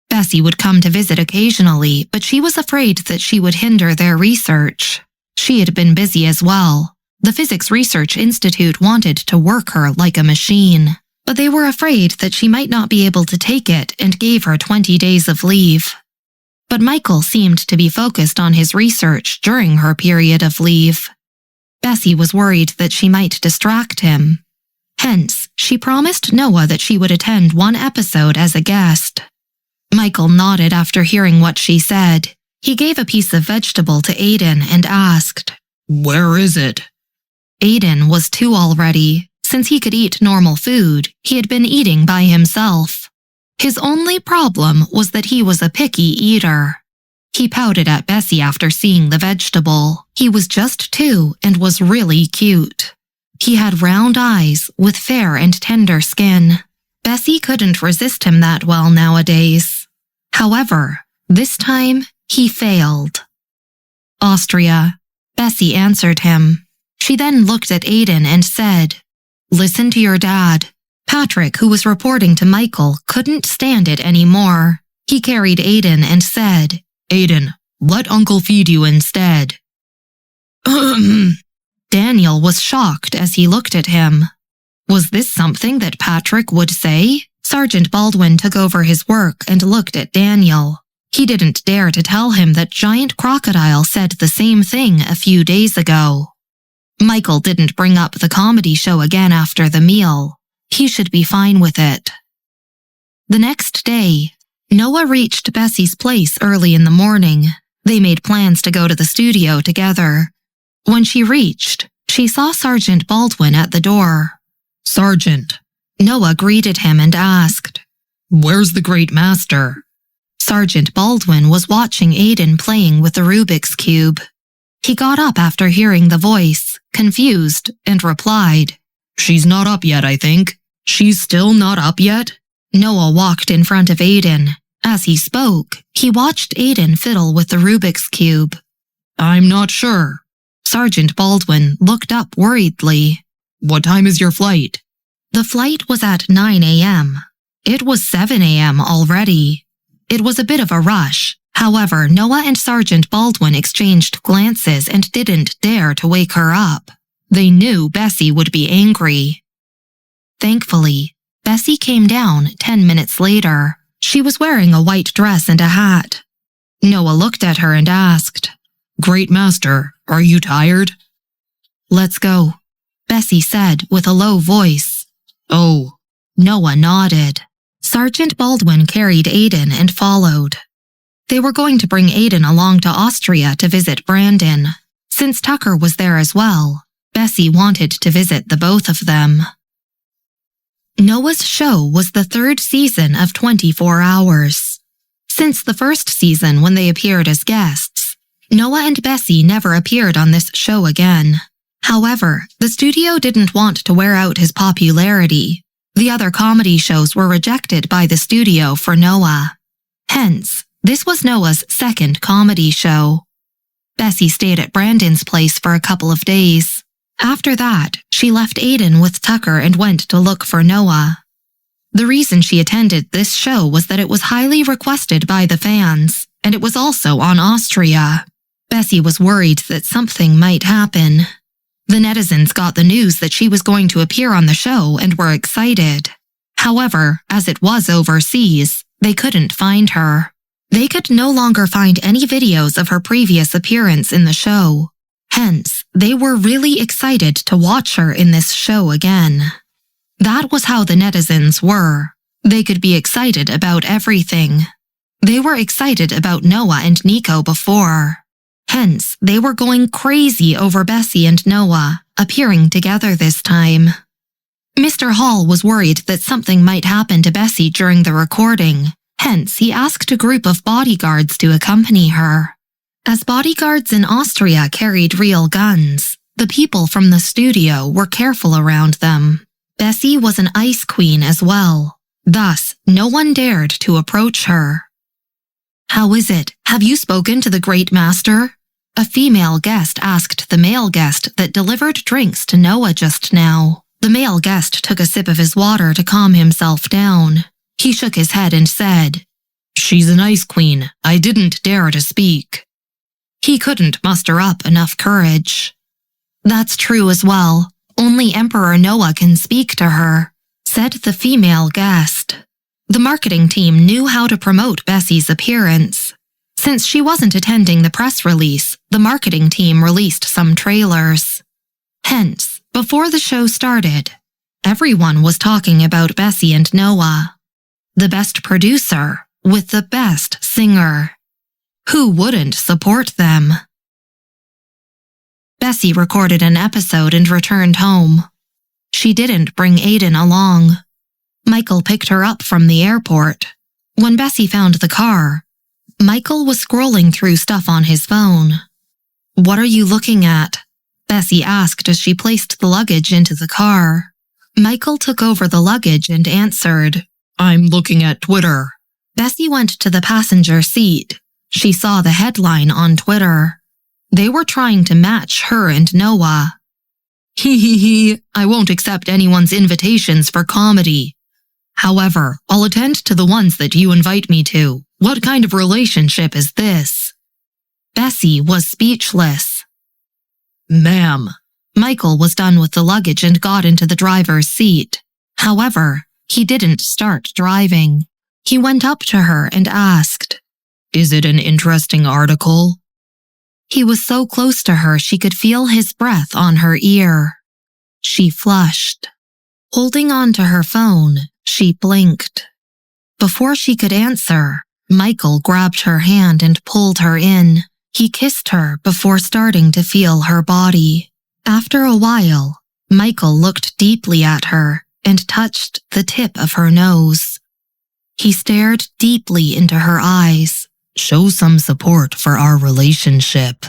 Bessy would come to visit occasionally, but she was afraid that she would hinder their research. She had been busy as well. The Physics Research Institute wanted to work her like a machine, but they were afraid that she might not be able to take it and gave her 20 days of leave. But Michael seemed to be focused on his research during her period of leave. Bessy was worried that she might distract him. Hence, she promised Noah that she would attend 1 episode as a guest. Michael nodded after hearing what she said. He gave a piece of vegetable to Aiden and asked, "Where is it?" Aiden was 2 already. Since he could eat normal food, he had been eating by himself. His only problem was that he was a picky eater. He pouted at Bessy after seeing the vegetable. He was just 2 and was really cute. He had round eyes with fair and tender skin. Bessy couldn't resist him that well nowadays. However, this time he failed. "Austria," Bessy answered him. She then looked at Aiden and said, "Listen to your dad." Patrick, who was reporting to Michael, couldn't stand it anymore. He carried Aiden and said, "Aiden, let Uncle feed you instead." Daniel was shocked as he looked at him. Was this something that Patrick would say? Sergeant Baldwin took over his work and looked at Daniel. He didn't dare to tell him that Giant Crocodile said the same thing a few days ago. Michael didn't bring up the comedy show again after the meal. He should be fine with it. The next day, Noah reached Bessy's place early in the morning. They made plans to go to the studio together. When she reached, she saw Sergeant Baldwin at the door. "Sergeant." Noah greeted him and asked, "Where's the Great Master?" Sergeant Baldwin was watching Aiden playing with the Rubik's Cube. He got up after hearing the voice, confused, and replied, "She's not up yet, I think. She's still not up yet?" Noah walked in front of Aiden. As he spoke, he watched Aiden fiddle with the Rubik's Cube. "I'm not sure." Sergeant Baldwin looked up worriedly. "What time is your flight?" The flight was at 9 a.m. It was 7 a.m. already. It was a bit of a rush. However, Noah and Sergeant Baldwin exchanged glances and didn't dare to wake her up. They knew Bessy would be angry. Thankfully, Bessy came down 10 minutes later. She was wearing a white dress and a hat. Noah looked at her and asked, "Great Master, are you tired?" "Let's go," Bessy said with a low voice. "Oh." Noah nodded. Sergeant Baldwin carried Aiden and followed. They were going to bring Aiden along to Austria to visit Brandon. Since Tucker was there as well, Bessy wanted to visit the both of them. Noah's show was the third season of 24 Hours. Since the first season when they appeared as guests, Noah and Bessy never appeared on this show again. However, the studio didn't want to wear out his popularity. The other comedy shows were rejected by the studio for Noah. Hence, this was Noah's second comedy show. Bessy stayed at Brandon's place for a couple of days. After that, she left Aiden with Tucker and went to look for Noah. The reason she attended this show was that it was highly requested by the fans, and it was also on Austria. Bessy was worried that something might happen. The netizens got the news that she was going to appear on the show and were excited. However, as it was overseas, they couldn't find her. They could no longer find any videos of her previous appearance in the show. Hence, they were really excited to watch her in this show again. That was how the netizens were. They could be excited about everything. They were excited about Noah and Nico before. Hence, they were going crazy over Bessy and Noah, appearing together this time. Mr. Hall was worried that something might happen to Bessy during the recording. Hence, he asked a group of bodyguards to accompany her. As bodyguards in Austria carried real guns, the people from the studio were careful around them. Bessy was an ice queen as well. Thus, no one dared to approach her. "How is it? Have you spoken to the Great Master?" A female guest asked the male guest that delivered drinks to Noah just now. The male guest took a sip of his water to calm himself down. He shook his head and said, "She's an ice queen. I didn't dare to speak." He couldn't muster up enough courage. "That's true as well. Only Emperor Noah can speak to her," said the female guest. The marketing team knew how to promote Bessy's appearance. Since she wasn't attending the press release, the marketing team released some trailers. Hence, before the show started, everyone was talking about Bessy and Noah. The best producer with the best singer. Who wouldn't support them? Bessy recorded an episode and returned home. She didn't bring Aiden along. Michael picked her up from the airport. When Bessy found the car, Michael was scrolling through stuff on his phone. "What are you looking at?" Bessy asked as she placed the luggage into the car. Michael took over the luggage and answered, "I'm looking at Twitter." Bessy went to the passenger seat. She saw the headline on Twitter. They were trying to match her and Noah. "Hee, I won't accept anyone's invitations for comedy. However, I'll attend to the ones that you invite me to. What kind of relationship is this?" Bessy was speechless. "Ma'am." Michael was done with the luggage and got into the driver's seat. However, he didn't start driving. He went up to her and asked, "Is it an interesting article?" He was so close to her she could feel his breath on her ear. She flushed. Holding on to her phone, she blinked. Before she could answer, Michael grabbed her hand and pulled her in. He kissed her before starting to feel her body. After a while, Michael looked deeply at her and touched the tip of her nose. He stared deeply into her eyes. Show some support for our relationship.